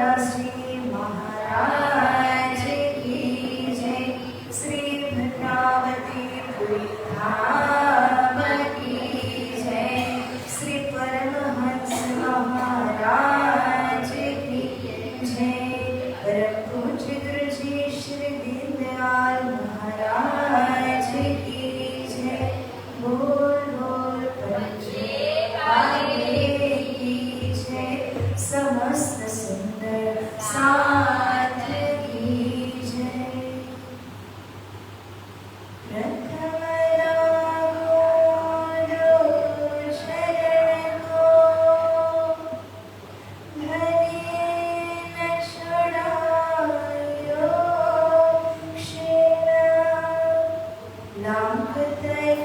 दादाश्री महाराज की जय। श्री भद्रावती पुरी धाम की जय। श्री परमहंस महाराज की जय। परम पूज्य गुरुजी श्री दीनदयाल महाराज की जय। बोल बोल पंजे आगे की जय। समस्त सुंदर साथ की जय। प्रथम लागो जो शरण को, धनी न छुड़ायो क्षीण। लाख तले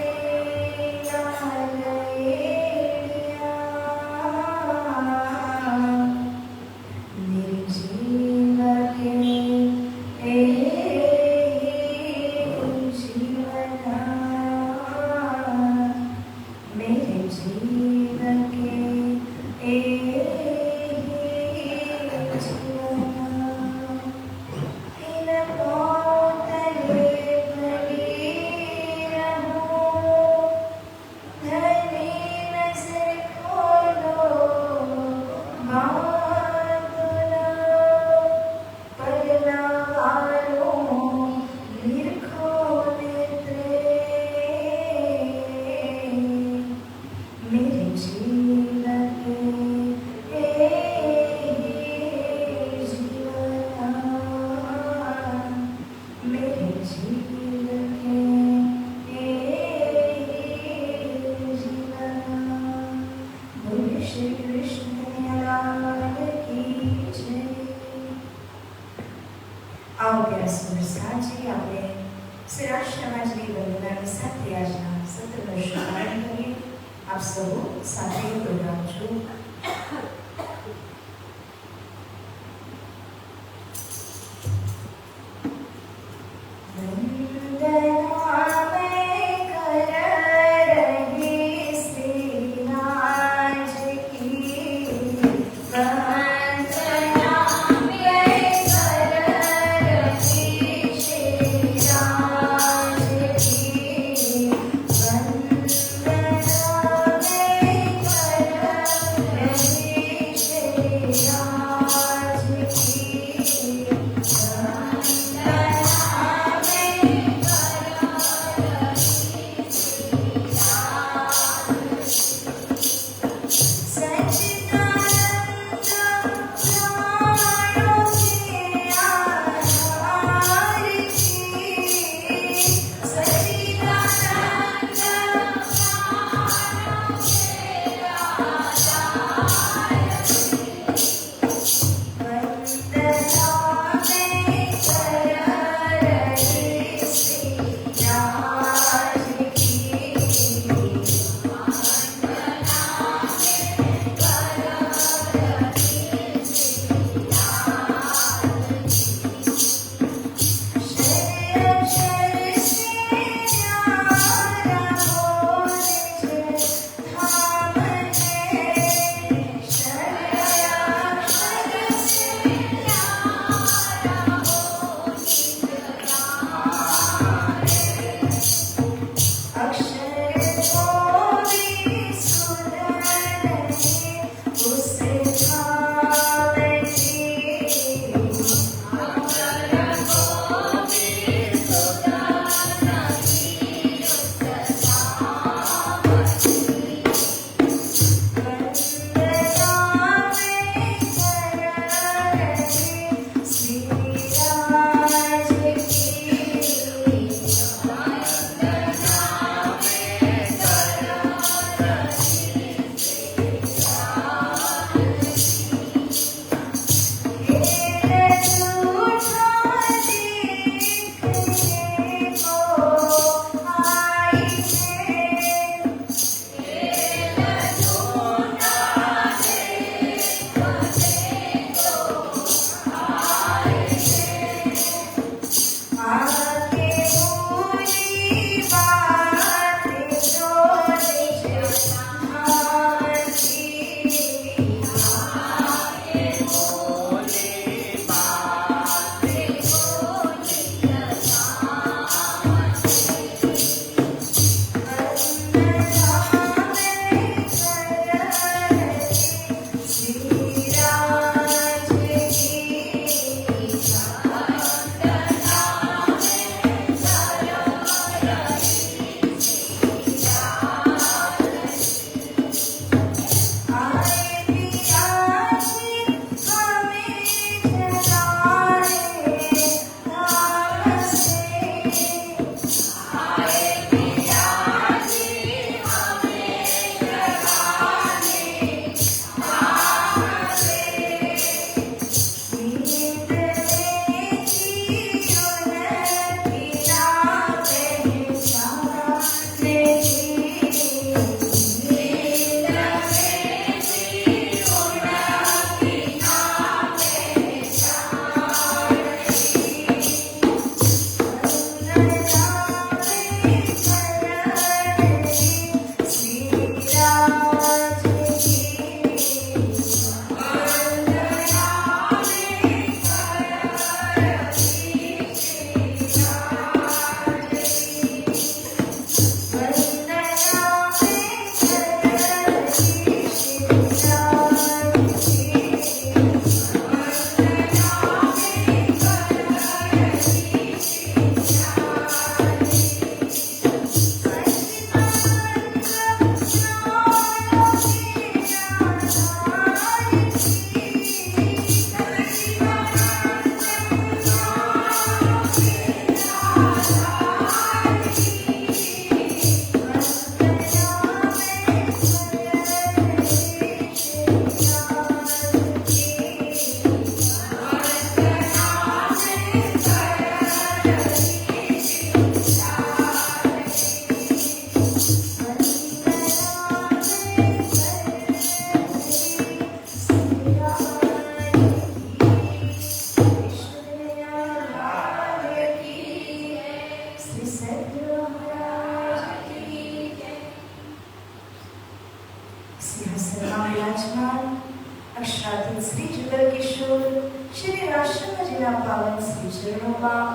આશ્રમજીના પાવન શ્રી ચરણોમાં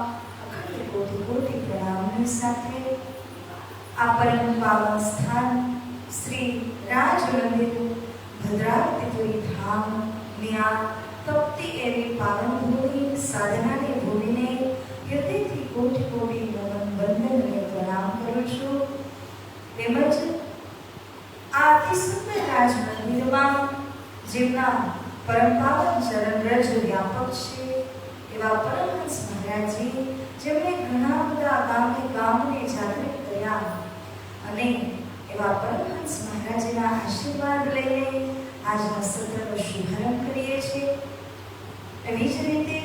અખંડ કોટી કોટી પ્રણામની સાથે આ પરમ પાવન સ્થાન શ્રી રાજ મંદિર ભદ્રાવતીપુરી ધામ ન્યા તપતી એવી પાવન ભૂમિ સાધનાની ભૂમિને હૃદયથી કોટી કોટી નમન વંદન અને પ્રણામ કરું છું. તેમજ આ અતિ સુંદર રાજ મંદિરમાં જેમના પરમ પાવન ચરણ રજ વ્યાપક છે એવા પરમહંસ મહારાજજી જેમણે ઘણા બધા ગામને જાગૃત કર્યા અને એવા પરમહંસ મહારાજના આશીર્વાદ લઈને આજના સત્રનો શુભારંભ કરીએ છીએ. એવી જ રીતે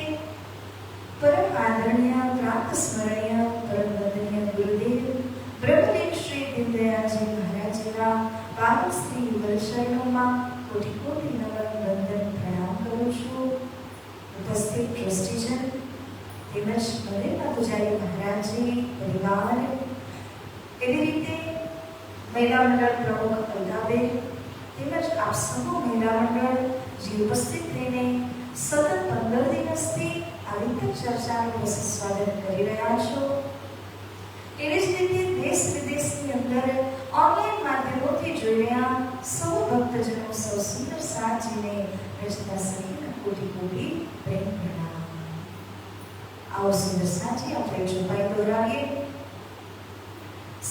પરમ આદરણીય પ્રાપ્ત સ્મરણીય પરમ વંદનીય ગુરુદેવ બ્રહ્મદેવ શ્રી દીનદયાળજી મહારાજના પાવન શ્રી યુગલ ચરણોમાં કોટી કોટી નમન વંદન પ્રણામ કરું છું. ઉપસ્થિત ટ્રસ્ટીજન તેમજ મંદિરના પૂજારી મહારાજજી પરિવાર, એવી રીતે મહિલા મંડળ પ્રમુખ અલ્લાબેન તેમજ આપ સૌ મહિલા મંડળ જે ઉપસ્થિત રહીને સતત 15 દિવસથી આવી ચર્ચાનું સ્વાગત કરી રહ્યા છો. એવી જ રીતે દેશ વિદેશની અંદર ઓનલાઈન માધ્યમોથી જોઈ રહ્યા સૌ ભક્તજનો સૌ સુંદર સાજીને રચના સહિતના કોટી કોટી પ્રેમ પ્રણામ. આવો સુંદર સાજી આપણે ચોપાઈ દોરાવીએ.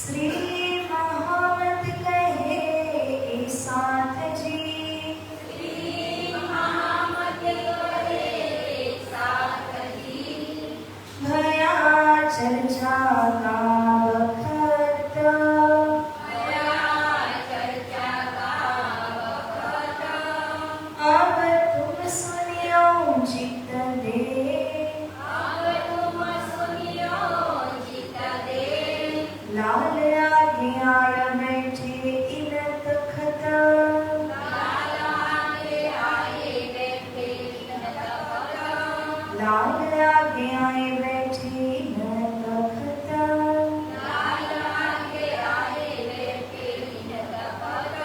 શ્રી મહામત કહે એ સાથજી, શ્રી મહામત કહે એ સાથજી, ભયા ચર્ચા કા વખત, ભયા ચર્ચા કા વખત, अब तुम सुनियो चित्त दे, अब तुम सुनियो चित्त दे, लाल आगे आया बैठे इन तखत, लाल आगे आए बैठे इन तखत, लाल आगे आए बैठे इन तखत, लाल आगे आए बैठे इन तखत,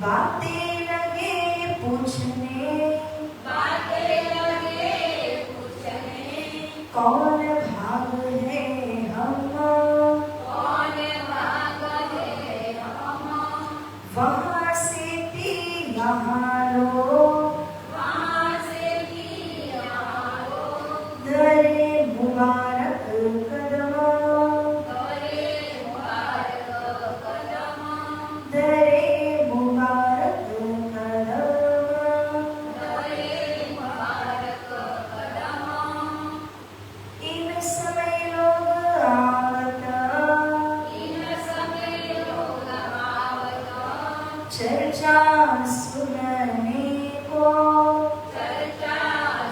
बातें लगे पूछने, बातें लगे पूछने, कौन भाग है हम, कौन भाग है हम, वहाँ से थी यहाँ लो, वहाँ से भी यहाँ लो, दरे मुबारक कदम, करे मुबारक कदम, दरे मुबारक कदम, करे मुबारक कदम, इन समय लोग आवता, इन समय लोग आवत, चर्चा सुनने को, चर्चा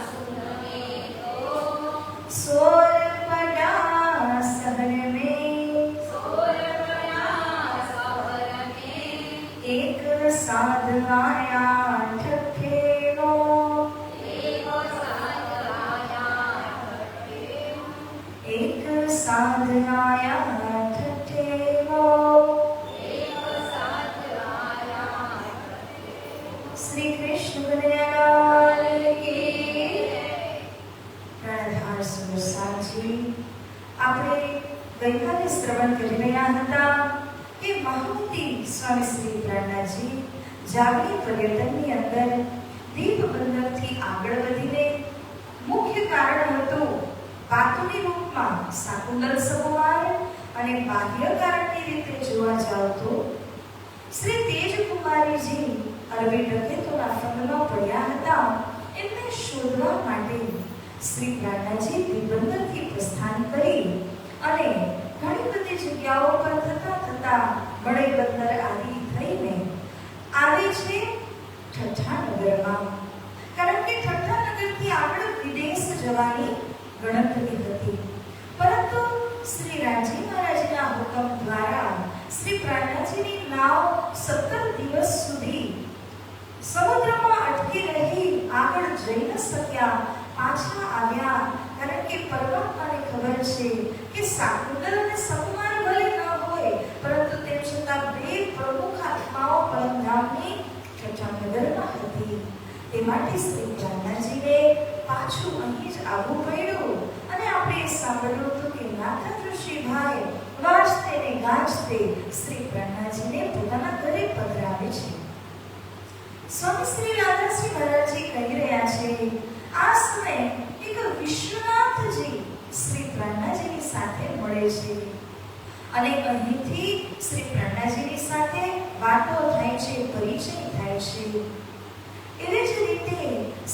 सुनने को, शोर पड़ा शहर में, शोर बड़ा शहर में, एक साध आया ठठेलो, एक साथ आया ठठे, एक साध आया ठठेलो. एक साथ आया श्री कृष्ण कन्हैयालाल की પ્રાણધાર સુંદર સાજી. આપણે ગઈકાલે શ્રવણ કરી રહ્યા હતા કે મહામતી સ્વામી શ્રી પ્રાણનાથજી જાગૃતિ પર્યટનની અંદર દીપ બંદરથી આગળ વધીને મુખ્ય કારણ હતું પાતુની રૂપમાં શાકુંતલ સમુવાય અને બાહ્ય કારણની રીતે જોવા જાવ તો શ્રી તેજકુમારીજી અરબી ડકેતોના ફંદમાં પડ્યા હતા. એમને શોધવા માટે શ્રી પ્રાણનાથજી દિબંદરથી પ્રસ્થાન કરી અને ઘણી બધી જગ્યાઓ પર થતા બડે બંદર આદિ થઈને આવે છે ઠઠ્ઠા નગરમાં. કારણ કે ઠઠ્ઠા નગરથી આગળ વિદેશ જવાની ગણતરી હતી, પરંતુ શ્રી રાજી મહારાજના હુકમ દ્વારા શ્રી પ્રાણનાથજીની નાવ 17 દિવસ સુધી સમુદ્રમાં અટકી રહી આગળ જઈ ન શક્યા, પાછા આવ્યા. કારણ કે પરમાત્માને ખબર છે કે શાકુંતલ અને સમુવાય ભલે ન હોય, પરંતુ તેમ છતાં બે પ્રમુખ આત્માઓ પરમધામની ઠઠ્ઠા નગરમાં હતી. તે માટે શ્રી પ્રાણનાથજીને પાછું આવવું પડ્યું. અને આપણે સાંભળ્યું હતું કે નાથા ઋષિભાઈ વાજતે ને ગાજતે શ્રી પ્રહલાદજીને પોતાના ઘરે પધરાવે છે. સ્વામી શ્રી રાધાજી મહારાજજી કહી રહ્યા છે, આ સમયે એક વિશ્વનાથજી શ્રી પ્રહલાદજીની સાથે મળે છે અને અહીંથી શ્રી પ્રહલાદજીની સાથે વાતો થાય છે, પરિચય થાય છે. એવી જ રીતે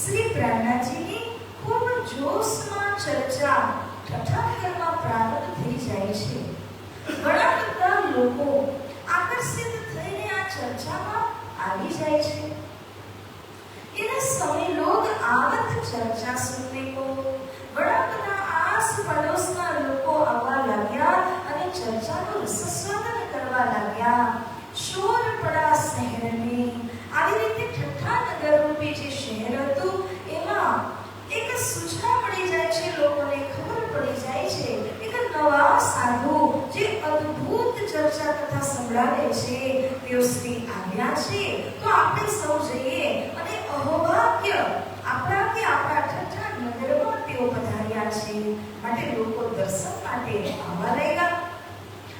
શ્રી પ્રહલાદજીની ખૂબ જોશમાં ચર્ચા ઠઠાઠરમાં પ્રારંભ થઈ જાય છે. ઘણા બધા લોકો આકર્ષિત થઈને આ ચર્ચામાં આવી જાય છે. इस समय लोग आवत चर्चा सुनने को बड़ा बड़ा आस पड़ोसना લોકો આવવા લાગ્યા અને ચર્ચાનો રસસ્વાદન કરવા લાગ્યા. શોર પડા શહેરને. આવી રીતે ઠઠ્ઠા નગર રૂપી જે શહેર હતું એમાં એક સૂચના મળી જાય છે, લોકોને ખબર પડી જાય છે એક નવા સાધુ જે અદ્ભુત ચર્ચા કથા સંભળાવે છે તેઓ શ્રી આવ્યા છે. તો આપણે સૌ જઈએ અને અહોભાગ્ય આપણા કે આપણા ઠઠ્ઠા નગરમાં તેઓ પધાર્યા છે માટે લોકો દર્શન માટે આવવા લાગ્યા.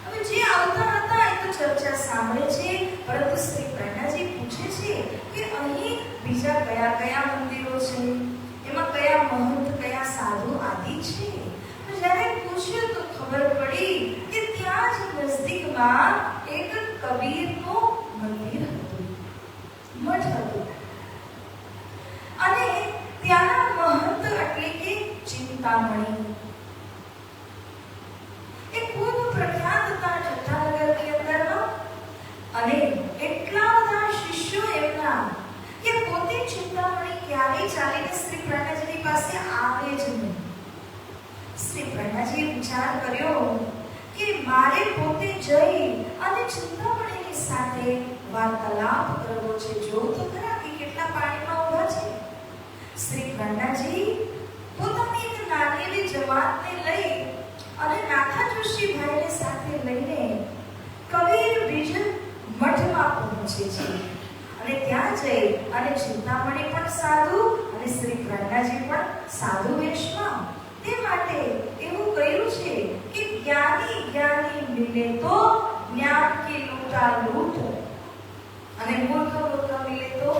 હવે જે આવતા હતા એ તો ચર્ચા સાંભળે છે, પરંતુ શ્રી પ્રહલાદજી પૂછે છે કે અહીં બીજા કયા કયા મંદિરો છે, એમાં કયા મહંત કયા સાધુ આદિ છે. જ્યારે પૂછ્યું તો ખબર પડી કે ત્યાં જ નજદીકમાં એક કબીરનું મંદિર હતું, મઠ હતું અને ત્યાંના મહંત એટલે કે ચિંતામણી એ ખૂબ પ્રખ્યાત હતા ઠઠ્ઠા નગરની અંદરમાં. અને એટલા બધા શિષ્યો એમના કે પોતે ચિંતામણી ક્યારેય ચાલીને શ્રી પ્રહલાદજીની પાસે આવે જ નહીં. શ્રી પ્રહલાદજીએ વિચાર કર્યો કે મારે પોતે જઈ અને ચિંતામણીની સાથે વાર્તાલાપ કરવો છે. જો તો ખરા કે કેટલા પાણીમાં ઊભા છે. શ્રી પ્રહલાદજી પોતાની એક નાની એવી જમાતને લઈ અને નાથા ઋષિભાઈને સાથે લઈને કબીર બીજ મઠમાં પહોંચે છે. અને ત્યાં જઈ અને ચિંતામણી પણ સાધુ અને શ્રી પ્રહલાદજી પણ સાધુ વેશમાં. તે માટે એવું કહ્યું છે કે જ્ઞાની જ્ઞાની મિલે તો જ્ઞાન કી લૂટા લૂટ અને મૂર્ખ મૂર્ખ મિલે તો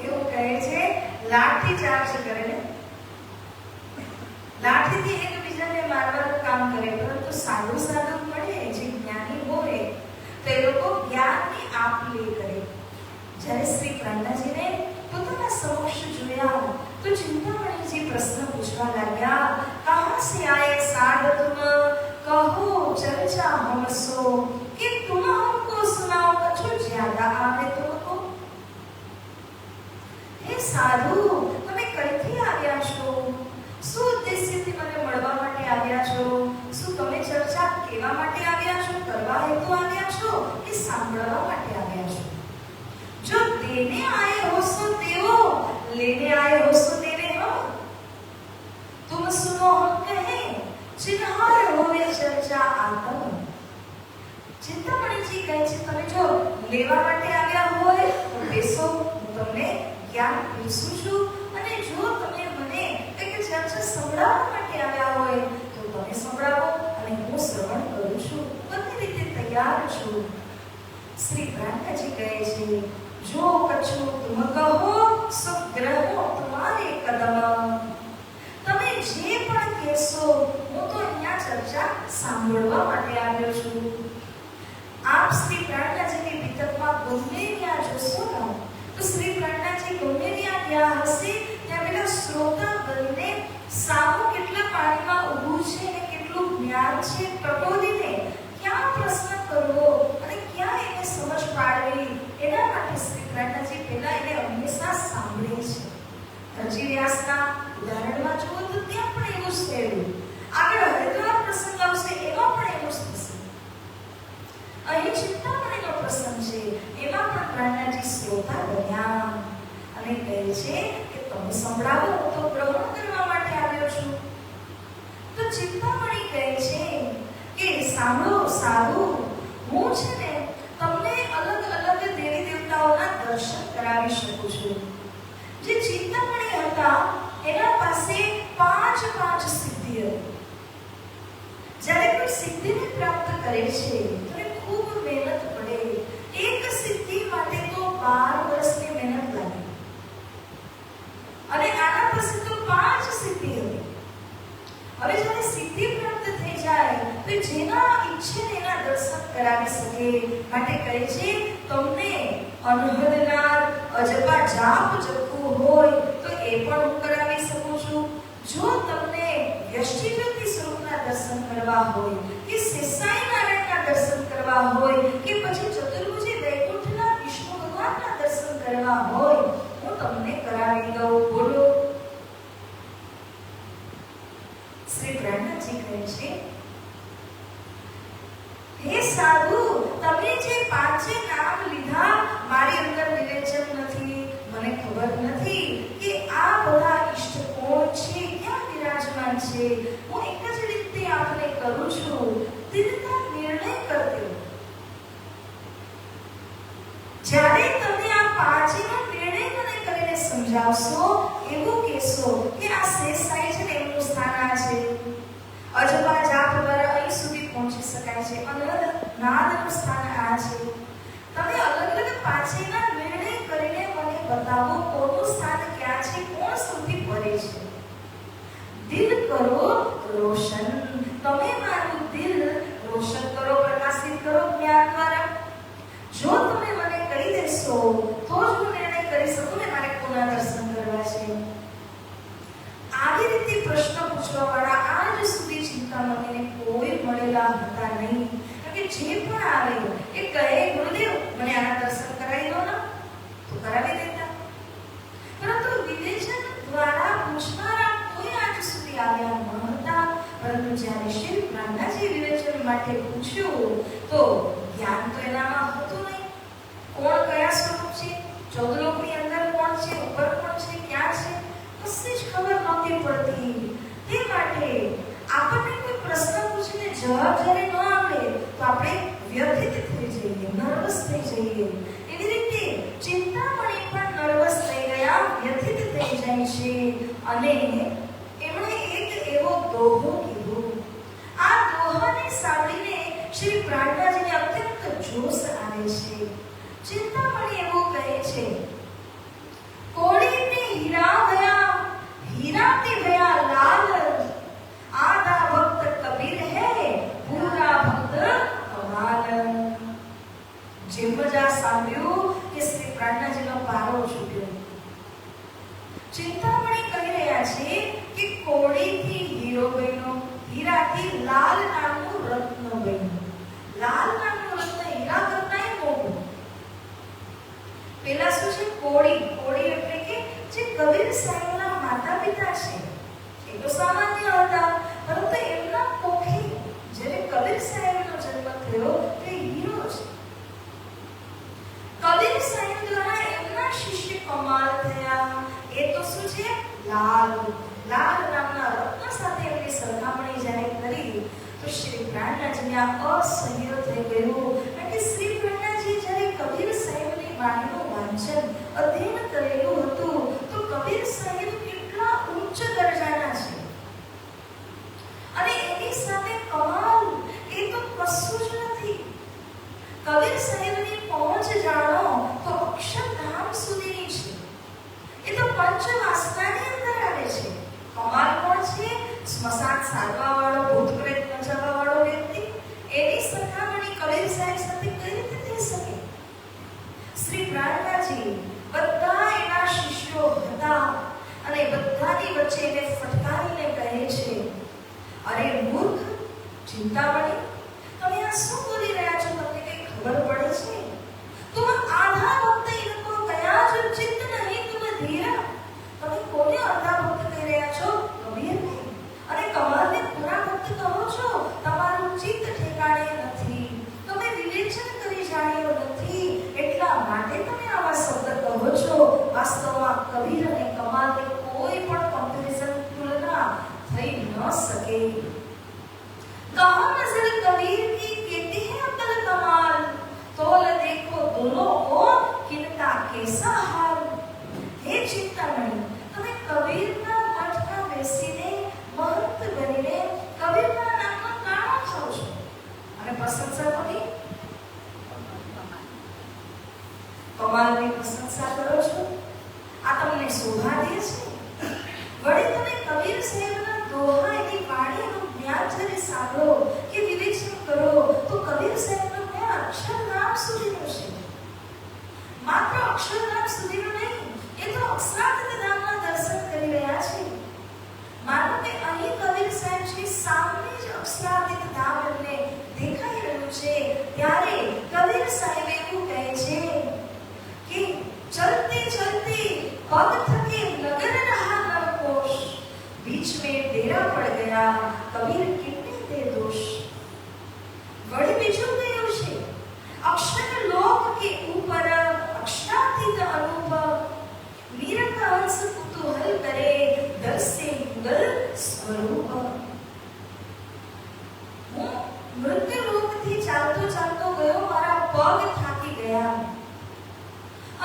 એવું કહે છે લાઠી ચાર્જ કરે ને, લાઠીથી એકબીજાને મારવાનું કામ કરે. પરંતુ સાધુ સાધુ મળે જે જ્ઞાની હોય તો એ લોકો જ્ઞાનની આપ લે કરે. જ્યારે શ્રી પ્રહલાદજીને પોતાના સમક્ષ જોયા તો ચિંતામણીજી પ્રશ્ન પૂછવા લાગ્યા, કહા સે આયે સાધ તુમ કહો ચર્ચા હમસો કે તુમ હમકો સુનાઓ કછો જ્યાદા આવે તુમકો. હે સાધુ, તમે કઈથી આવ્યા છો? શું ઉદ્દેશ્યથી મને મળવા માટે આવ્યા છો? શું તમે ચર્ચા કેવા માટે આવ્યા છો? કરવા હેતુ આવ્યા છો કે સાંભળવા માટે આવ્યા છો? जो देने आए हो सो देवो, लेने आए हो सो देने हो. तुम सुनो हम कहे, चिन्हार होवे चर्चा आतम. ચિંતામણીજી કહે છે તમે જો લેવા માટે આવ્યા હોય તો બેસો, હું તમને જ્ઞાન પીરસું છું. અને જો તમે મને એક ચર્ચા સંભળાવવા માટે આવ્યા હોય તો તમે સંભળાવો અને હું શ્રવણ કરું છું. બધી રીતે તૈયાર છું. શ્રી પ્રહલાદજી કહે છે જો કछु તુમ કહો સો ગ્રહો તમારે કદમ. તમે જે પણ કહેશો હું તો અહીંયા ચર્ચા સાંભળવા માટે આવ્યો છું. આપ શ્રી પ્રહલાદજીની વિગતમાં ગમે ત્યાં જોશો ને તો શ્રી પ્રહલાદજી ગમે ત્યાં ગયા હશે ત્યાં પેલા શ્રોતા બનીને સામું કેટલા પાણીમાં ઊભું છે અને કેટલું જ્ઞાન છે ટટોલીને ક્યાં પ્રશ્ન કરવો અને ક્યાં એને સમજ પાડવી એના માટે શ્રી પ્રહલાદજી પહેલા એને હંમેશા સાંભળે છે. હજી વ્યાસના ઉદાહરણમાં જુઓ તો ત્યાં પણ એવું જ થયું. આગળ હરિદ્વાર પ્રસંગ આવશે એમાં પણ એવું જ થશે. અહીં ચિંતામણીનો પ્રસંગ છે એમાં પણ પ્રહલાદજી શ્રોતા બન્યા અને કહે છે કે તમે સંભળાવો, હું તો ગ્રહણ કરવા માટે આવ્યો છું. તો ચિંતામણી કહે છે કે સાંભળો સાધુ, હું છે ને તમને અલગ અલગ દેવી દેવતાઓના દર્શન કરાવી શકું છું. જે કહે છે તમને અનહદનાદ અજબા જાપ જપવું હોય તો એ પણ હું કરાવી શકું છું. જો તમને વ્યષ્ટિવૃત્તિ સ્વરૂપના દર્શન કરવા હોય કે શેષાઈ નારાયણના દર્શન કરવા હોય કે પછી ચતુર્ભુજી વૈકુંઠના વિષ્ણુ ભગવાનના દર્શન કરવા હોય હું તમને કરાવી દઉં. બોલો. શ્રી પ્રહલાદજી કહે છે હે સાધુ, તમે જે પાંચે નામ લીધા મારી અંદર વિવેચન નથી, મને ખબર નથી કે આ બધા ઈષ્ટ કોણ છે, ક્યાં વિરાજમાન છે. હું એક જ રીતે આપને કરું છું, દિલના નિર્ણય કરજો. જ્યારે તમે આ પાંચેનો નિર્ણય મને કરીને સમજાવશો, એવું કહેશો કે આ શેષાઈ છે ને એમનું સ્થાન આ છે, અજબા જાપ દ્વારા અહીં સુધી પહોંચી શકાય છે, અનહદ નાદનું સ્થાન આ છે. તમે અલગ અલગ પાંચેના નિર્ણય કરીને મને બતાવો કોનું સ્થાન ક્યાં છે, કોણ સૌથી પરે છે. દિલ કરો રોશન, તમે મારું દિલ રોશન કરો, પ્રકાશિત કરો જ્ઞાન દ્વારા. જો તમે મને કહી દેશો તો જ હું નિર્ણય કરી શકું ને મારે કોના દર્શન કરવા છે. આવી રીતે પ્રશ્ન પૂછવા વાળા આજ સુધી ચિંતામણીને કોઈ મળેલા હતા નહીં. કે જે પણ આવે એ કહે ગુરુદેવ મને આના દર્શન કરાવી દો ને, તો કરાવી દેતા. પરંતુ વિવેચન દ્વારા પૂછનારા કોઈ આજ સુધી આવ્યા ન હતા. પરંતુ જ્યારે શ્રી પ્રહલાદજી વિવેચન માટે પૂછ્યું તો જ્ઞાન તો એનામાં હતું નહીં. કોણ કયા સ્વરૂપ છે, ચૌદલોકની અંદર કોણ છે, ઉપર કોણ છે, ક્યાં છે, કશી જ ખબર નહોતી પડતી. તે માટે આપણને કોઈ પ્રશ્ન પૂછીને જવાબ જ્યારે ન આવડે તો આપણે વ્યથિત થઈ જઈએ, નર્વસ થઈ જઈએ. એવી રીતે ચિંતામણી પણ નર્વસ થઈ ગયા, વ્યથિત થઈ જાય છે. અને એમણે એક એવો દોહો કીધો. આ દોહાને સાંભળીને શ્રી પ્રહલાદજીને અત્યંત જોશ આવે છે. ચિંતામણી એવું કહે છે કોડી ને હીરા ગયા, हीरा ते गया लाल, आधा भक्त कबीर है, पूरा भक्त कमाल. જે મજા સાંભળ્યું કે શ્રી પ્રહલાદજીનો પારો છૂટ્યો. ચિંતામણી કહી રહ્યા છે કે કોડીથી હીરો બન્યો, હીરાથી લાલ નામનું રત્ન બન્યું. લાલ નામનું રત્ન હીરા કરતાંય મોટું. પેલા શું છે કોડી, કોડી એટલે કે જે કબીર સાહેબના માતા પિતા છે એ તો સામાન્ય હતા, પરંતુ એમના કોખે જ્યારે કબીર સાહેબનો જન્મ થયો તે હીરો છે. કબીર સાહેબ દ્વારા એમના શિષ્ય કમાલ થયા. એ તો શું છે લાલ, લાલ નામના રત્ન સાથે એમની સરખામણી જ્યારે કરી તો શ્રી પ્રહલાદજીને અસહ્ય થઈ ગયું. કે શ્રી પ્રહલાદજી જ્યારે કબીર સાહેબની વાણીનું વાંચન અધ્યયન કરેલું હતું તો કબીર સાહેબ કેટલા ઉચ્ચ દરજાના છે અને એની સાથે કમાલ એ તો કશું જ નથી. કબીર સાહેબની પહોંચ જાણો તો અક્ષરધામ સુધીની છે. એ તો પંચવાસનાની અંદર આવે છે. કમાલ કોણ છે? સ્મશાન સારવા વાળો, ભૂત પ્રેત નચાવવા વાળો વ્યક્તિ. એની સરખામણી કબીર સાહેબ સાથે કઈ રીતે થઈ શકે? શ્રી પ્રહલાદજી બધા એના શિષ્યો હતા અને બધાની વચ્ચે એને ફટકારીને કહે છે અરે મૂર્ખ ચિંતામણી, તમે આ શું બોલી રહ્યા છો? તમને કઈ ખબર પડે છે? तुम आधा भक्त इनको कया जो चित्त नहीं तुम धीरा. તમે કોને આધા ભક્ત કહી રહ્યા છો? કબીરને. અને કમાલને પૂરા ભક્ત કહો છો. તમારું ચિત્ત ઠેકાણે નથી, તમે વિવેચન કરી જાણ્યો નથી, એટલા માટે તમે આવા શબ્દ કહો છો. વાસ્તવમાં કબીર અને કમાલને કોઈ પણ કમ્પેરિઝન તુલના થઈ ન શકે. कहाँ नजर कबीर की कहते हैं अकल कमाल, तोल देखो दोनों को किनका कैसा हाल. हे चिंतामणी, તમે કબીરના મઠમાં બેસીને મહંત બનીને કબીરના નામનો કાણો ખાઓ છો અને પ્રશંસા કરી કમાલની પ્રશંસા કરો છો. આ તમને શોભા દે છે? વળી તમે કબીર સાહેબના દોહા એની વાણીનું જ્ઞાન જ્યારે સાંભળો કે વિવેચન કરો તો કબીર સાહેબનું જ્ઞાન અક્ષર નામ સુધીનું पग थके नगर रहा नरकोश, बीच में डेरा पड़ गया कबीर कितने दे दोष। वड़ी बीजू गयो छे अक्षर लोक के ऊपर अक्षरातीत अनुभव, मीरा का अंश कुतूहल करे दर से युगल स्वरूप। હું મૃત્યુ લોકથી ચાલતો ચાલતો ગયો, મારા પગ થાકી ગયા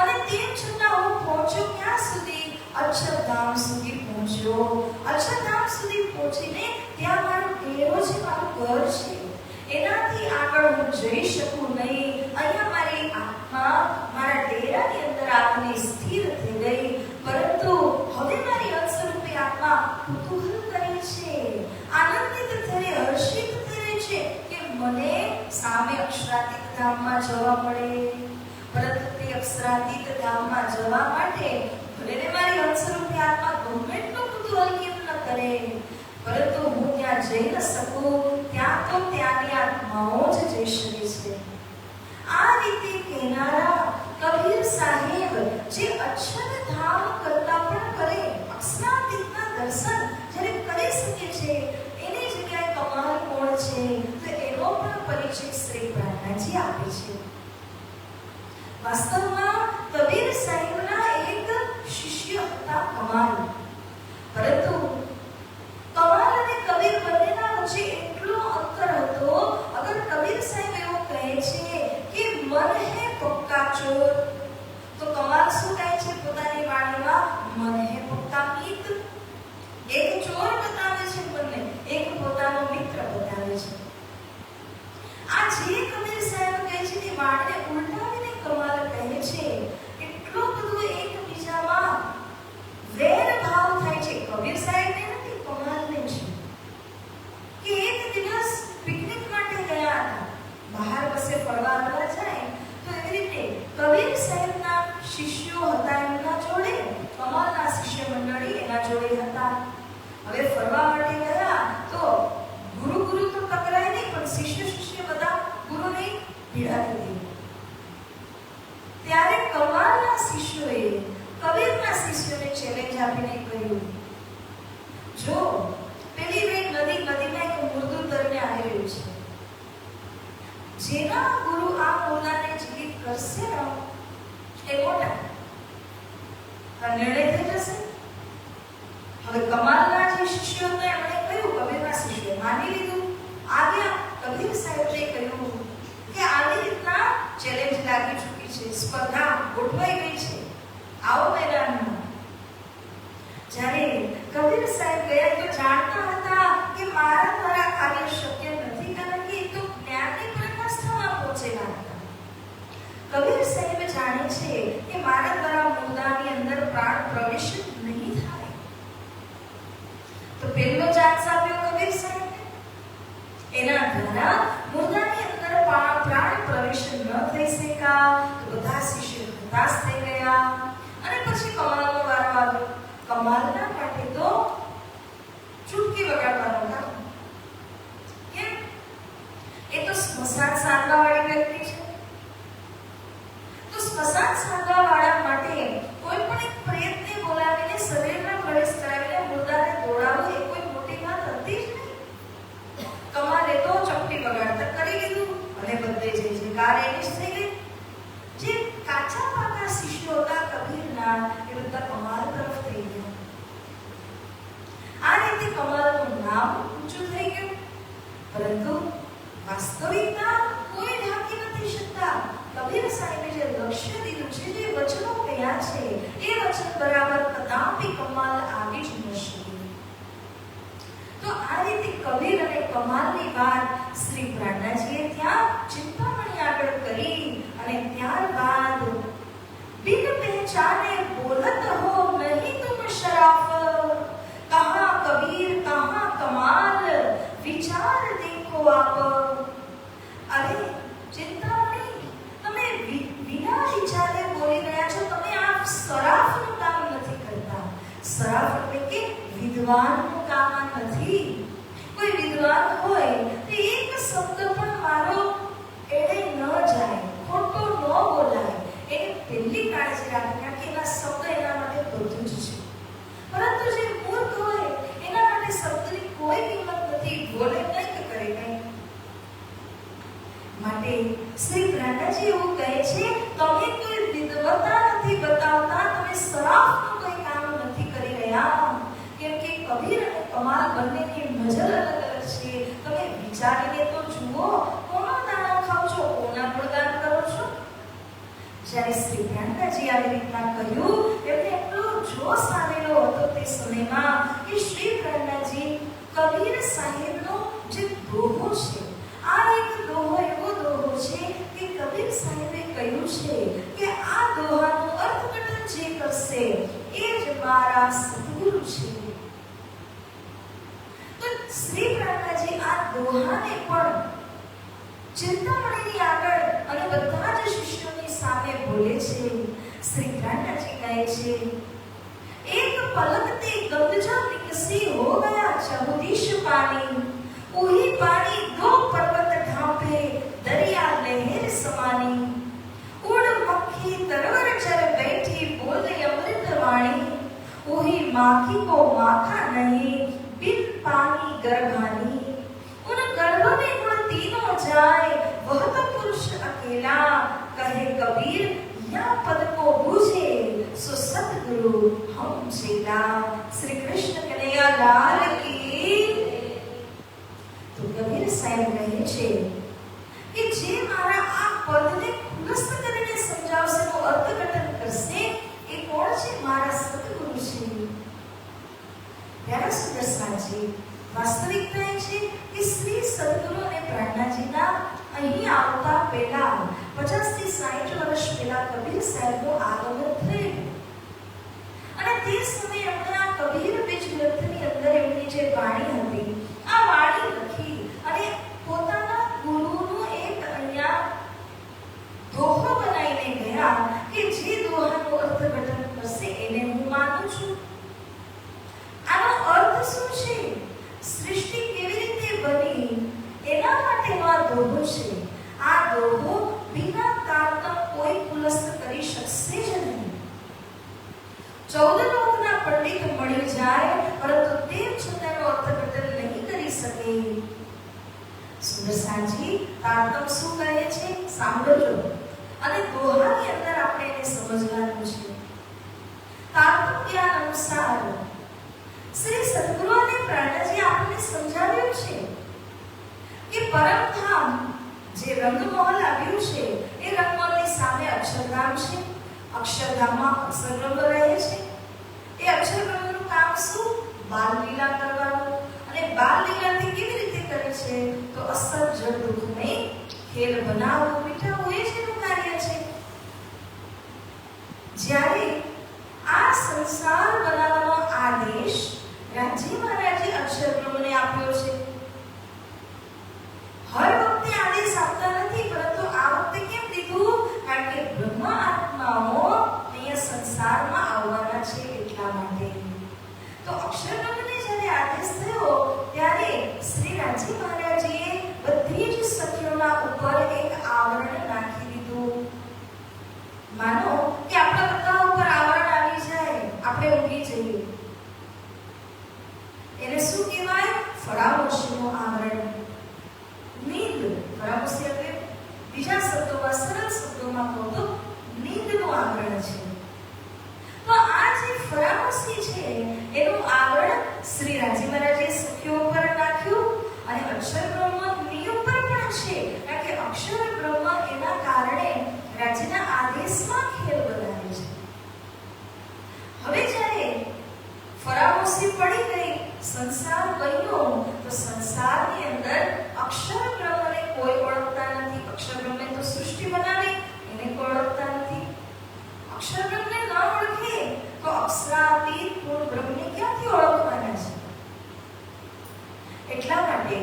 અને તેમ છતાં હું પહોંચ્યો ક્યાં સુધી? અક્ષરધામ સુધી પહોંચ્યો। અક્ષરધામ સુધી પહોંચીને ત્યાં મારો ડેરો છે, મારું ઘર છે, એનાથી આગળ હું જઈ શકું નહીં। અહીંયા મારી આત્મા મારા ડેરાની અંદર આવીને સ્થિર થઈ ગઈ, પરંતુ હવે મારી અંશરૂપી આત્મા કુતૂહલ કરે છે, આનંદિત થઈ, હર્ષિત થઈ છે કે મને સામે અક્ષરાતીત ધામમાં જવા મળે। પરંતુ તે અક્ષરાતીત ધામમાં જવા માટે ભલે મારી અંશરૂપી આત્મા ગમે એટલું કુતૂહલ કેમ ન કરે, પરંતુ હું ત્યાં જઈ ન શકું, ત્યાં તો ત્યાંની આત્માઓ જ જઈ શકે છે। આ રીતે કહેનારા કબીર સાહેબ જે અક્ષરધામ કરતા પણ કરે, અક્ષરાતીતના દર્શન જ્યારે કરી શકે છે, એની જગ્યાએ કમાલ કોણ છે? તો એનો પણ પરિચય શ્રી પ્રાર્થનાજી આપે છે। વાસ્તવમાં કબીર સાહેબના એક શિષ્ય હતા કમાલ, પરંતુ કમાલ અને કબીર બંનેના વચ્ચે એટલો અંતર હતો। અગર કબીર સાહેબ એવું કહે છે કે મન હે પક્કા ચોર, તો કમાલ શું કહે છે પોતાની વાણીમાં? મન હે પક્કા મિત્ર। એક ચોર બતાવે છે બંને, એક પોતાનો મિત્ર બતાવે છે। આ જે કબીર સાહેબ કહે છે તે વાણીને ઉલટાવીને કમાલ કહે છે। એટલો બધો એકબીજામાં વેર ભાવ થાય છે। કબીર સાહેબને નથી, કમાલને છે કે એક દિવસ પિકનિક માટે ગયા હતા, બહાર બસે ફરવા જાય, તો એવી રીતે કબીર સાહેબના શિષ્યો હતા એમના જોડે, કમાલના શિષ્ય મંડળી એના જોડે હતા। હવે ફરવા માટે ગયા તો ગુરુ ગુરુ તો ટકરાય નહીં, પણ શિષ્ય શિષ્ય બધા ગુરુને ભીડાવી દે। ત્યારે કમાલના શિષ્યોએ કબીરના શિષ્યોને ચેલેન્જ આપીને કહ્યું, જો પેલી બે નદીમાં એક મુર્દું તરીને આવી રહ્યું છે, જેના ગુરુ આ મુર્દાને જીવિત કરશે ને એ મોટા નિર્ણય થઈ જશે। હવે કમાલના જે શિષ્યો હતા એમણે કહ્યું, કબીરના શિષ્યોએ માની લીધું, આવ્યા। કબીર સાહેબે કહ્યું કે આવી રીતના ચેલેન્જ લાગી ચૂકી છે, સ્પર્ધા ગોઠવાઈ ગઈ છે, આવો મેદાનમાં। જ્યારે કબીર સાહેબ ગયા તો જાણતા હતા કે મારા દ્વારા કાર્ય શક્ય નથી, કારણ કે એ તો જ્ઞાનની પરાકાષ્ઠામાં પહોંચેલા હતા। કબીર સાહેબ જાણે છે કે મારા દ્વારા મુર્દાની અંદર પ્રાણ પ્રવેશ નહીં થાય, તો પહેલો ચાન્સ આપ્યો કબીર સાહેબને, એના દ્વારા મુર્દાની અંદર પ્રાણ પ્રવેશ ન થઈ શકા, તો બધા શિષ્યો હતાશ થઈ ગયા। અને પછી કમાલનો વારો આવ્યો। કમાલના માટે તો ચૂપકી વગાડવાનું કામ, કેમ? એ તો સ્મશાન સાંધવાવાળી વ્યક્તિ છે, તો સ્મશાન સાંધવાવાળા માટે કોઈ પણ એક પ્રેતને બોલાવીને શરીરમાં પ્રવેશ કરાવીને મુર્દાને દોડાવવું એ કોઈ મોટી વાત હતી જ નહીં। કમાલે તો ચપટી વગાડતા કરી લીધું અને બધે જે કાર એની જ થઈ ગઈ। જે કાચા પાકા શિષ્યો હતા કબીરના, એ બધા કમાલ તરફ થઈ ગયા। આ રીતે કમાલનું નામ ઊંચું થઈ ગયું, પરંતુ વાસ્તવિકતા કોઈ ઢાંકી નથી શકતા। કબીર સાહેબે જે લક્ષ્ય દીધું છે, જે વચનો કહ્યા છે, એ વચન બરાબર કદાપી કમાલ આવી જ ન શકે। તો આ રીતે કબીર અને કમાલની વાત શ્રી પ્રાર્થનાજીએ ત્યાં ચિંતામણી આગળ કરી, અને ત્યારબાદ बिन पहचाने बोलत हो नहीं तुम शराफ, कहाँ कबीर कहाँ कमाल विचार देखो आप। अरे चिंतामणी, તમે વિના વિચારે બોલી રહ્યા છો, તમે આ સરાફનું કામ નથી કરતા। સરાફ એટલે કે વિદ્વાનનું કામ નથી। કોઈ વિદ્વાન હોય તો એક શબ્દ પણ મારો એડે ન જાય, ખોટો ન બોલાય, એની પહેલી કાળજી રાખવી, કે એના શબ્દ એના માટે પ્રાણદાસજી આવી રીતના કહ્યું, એમને એટલો જોશ આવેલો હતો તે સમયમાં કે શ્રી પ્રાણદાસજી કબીર સાહેબનો જે દોહો છે, આ એક દોહો એવો દોહો છે કે કબીર સાહેબે કહ્યું છે કે આ દોહાનું અર્થઘટન જે કરશે એ જ મારા સદગુરુ છે. તો શ્રી પ્રાણદાસજી આ દોહાને પણ ચિંતામણીની આગળ અને બધા જ શિષ્યોની સામે બોલે છે. શ્રી પ્રાણદાસજી કહે છે, एक पलकते गंगजा विकसी हो गया चहुदिश पानी, वही पानी दो पर्वत ढांपे दरिया लहर समानी, उड़ मक्खी तरवर चर बैठी बोले अमृत वाणी, वही माखी को माखा नहीं बिन पानी गर्भानी, उन गर्भ में गुण तीनों जाए वह तो पुरुष अकेला, कहे कबीर या पद को बूझे सो सतगुरु हम चेला. श्री कृष्ण कन्हैया लाल की. તો કબીર સાહેબ કહે છે કે જે મારા આ પદને ખુલસ્ત કરીને સમજાવશે, નો અર્થઘટન કરશે, એ કોણ છે? મારા સતગુરુ છે. પ્યારા સુંદર સાજી, વાસ્તવિકતા એ છે કે શ્રી સદગુરુ અને પ્રાણદાસજીના અહીં આવતા પહેલા 50 થી 60 વર્ષ પહેલા કબીર સાહેબનું આગમન થયું અને તે સમયે એમણે આ કબીર બીજ ગ્રંથની અંદર એમની જે વાણી હતી, આ વાણી લખી અને પોતાના ગુરુનું એક અહીંયા દોહો બનાવીને ગયા કે જે દોહાનું અર્થઘટન કરશે એને હું માનું છું. આનો અર્થ શું છે? સૃષ્ટિ કેવી રીતે બની એના માટેનો આ દોહો છે. આ દોહો बिना तारतम कोई पुलस्त કરી શકશે જ નહીં. 14 લોકના પંડિત મળી જાય પરંતુ તેમ છતાંનો અર્થઘટન નહીં કરી શકે. સુંદર સાજી, તારતમ શું કહે છે સાંભળજો અને દોહાની અંદર આપણે એને સમજવાનું છે. તારતમ જ્ઞાન અનુસાર શ્રી સદગુરુ અને પ્રાણદાસજી આપણને સમજાવ્યું છે કે પરમધામ જે રંગમહલ આવ્યું છે એ રંગમહલની સામે અક્ષરધામ છે. અક્ષરધામમાં અક્ષરબ્રહ્મ રહે છે. એ અક્ષરબ્રહ્મનું કામ શું? બાલ લીલા કરવાનું. અને બાલ લીલાથી કેવી રીતે કરે છે? તો અસત જળ દુઃખને ખેલ બનાવવું, મીઠાવું, એ જ એનું કાર્ય છે. જ્યારે આ સંસાર બનાવવાનો આદેશ રાજી મહારાજે અક્ષરબ્રહ્મને આપ્યો છે. હર વખતે આદેશ આપતા નથી, પરંતુ આ વખતે કેમ દીધું? કારણ કે બ્રહ્મ આત્માઓ અહીંયા સંસારમાં આવવાના છે એટલા માટે. તો અક્ષરબ્રહ્મને જ્યારે આદેશ થયો ત્યારે શ્રી રાજી મહારાજે બધી જ સખીઓના ઉપર એક આવરણ નાખી દીધું. માનો કે આપણા બધા ઉપર આવરણ આવી જાય, આપણે ઊંઘી જઈએ, એને શું કહેવાય? ફરામોશીનું આવરણ. નીંદ, ફરામોશી એટલે બીજા શબ્દોમાં, સરળ શબ્દોમાં કહો તો નીંદનું આવરણ છે. તો આ જે ફરામોશી છે એનું આવરણ શ્રી રાજી મહારાજે સખીઓ ઉપર નાખ્યું અને અક્ષરબ્રહ્મની ઉપર પણ છે. કારણ કે અક્ષરબ્રહ્મ એના કારણે રાજીના આદેશમાં ખેલ બનાવે છે. હવે જ્યારે ફરામોશી પડી ગઈ, સંસાર બન્યો, તો સંસારની અંદર અક્ષરબ્રહ્મને કોઈ ઓળખતા નથી. અક્ષરબ્રહ્મે તો સૃષ્ટિ બનાવી, એને કોઈ ઓળખતા નથી. અક્ષરબ્રહ્મને ન ઓળખે તો અક્ષરાતીત પૂર્ણ બ્રહ્મને ક્યાંથી ઓળખવાના છે? એટલા માટે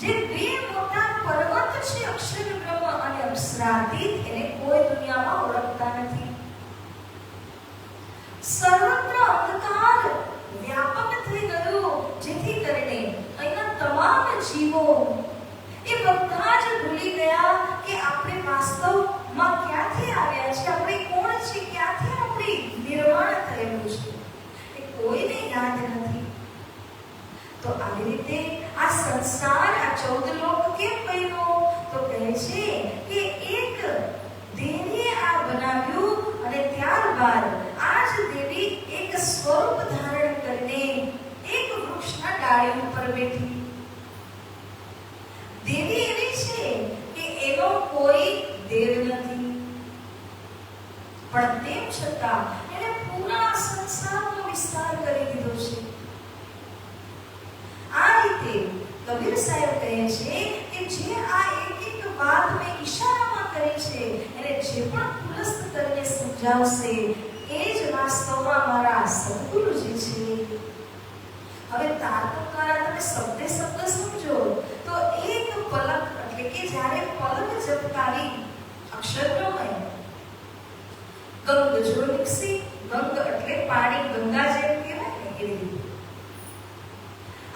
જે બે મોટા પર્વત છે અક્ષરબ્રહ્મ અને અક્ષરાતીત, એને કોઈ દુનિયામાં ઓળખતા નથી. સર્વત્ર અંધકાર વ્યાપક થઈ ગયો, જેથી કરીને અહીંના તમામ જીવો એ બધા જ ભૂલી ગયા કે આપણે વાસ્તવમાં ક્યાંથી આવ્યા છે, આપણે કોણ છે, ક્યાંથી આપણી નિર્માણ થયેલું છે, એ કોઈને યાદ નથી. તો આવી રીતે આ સંસાર, આ 14 લોક કેમ બન્યો? તો કહે છે કે એક દેવીએ આ બનાવ્યું અને ત્યારબાદ આ જ દેવી એક સ્વરૂપ ધારણ કરીને એક વૃક્ષના ડાળી ઉપર બેઠી. દેવી એવી છે કે એનો કોઈ દેવ નથી. પણ તેમ છતાં એને પૂરા સંસારનો વિસ્તાર કરી દીધો છે. આ રીતે કબીર સાહેબ કહે છે કે જે આ એક એક વાત મેં ઈશારામાં કરી છે એને જે પણ પુલસ્ત કરીને સમજાવશે એ જ વાસ્તવમાં મારા સદગુરુજી છે. હવે તારતમ્ય દ્વારા તમે શબ્દે શબ્દ સમજો તો એક પલક એટલે કે જ્યારે પલક ઝબકાવી અક્ષર પ્રમેય ગંગ જો નિકસી, ગંગ એટલે પાણી, ગંગા જેમ કહેવાય ને એ રીતે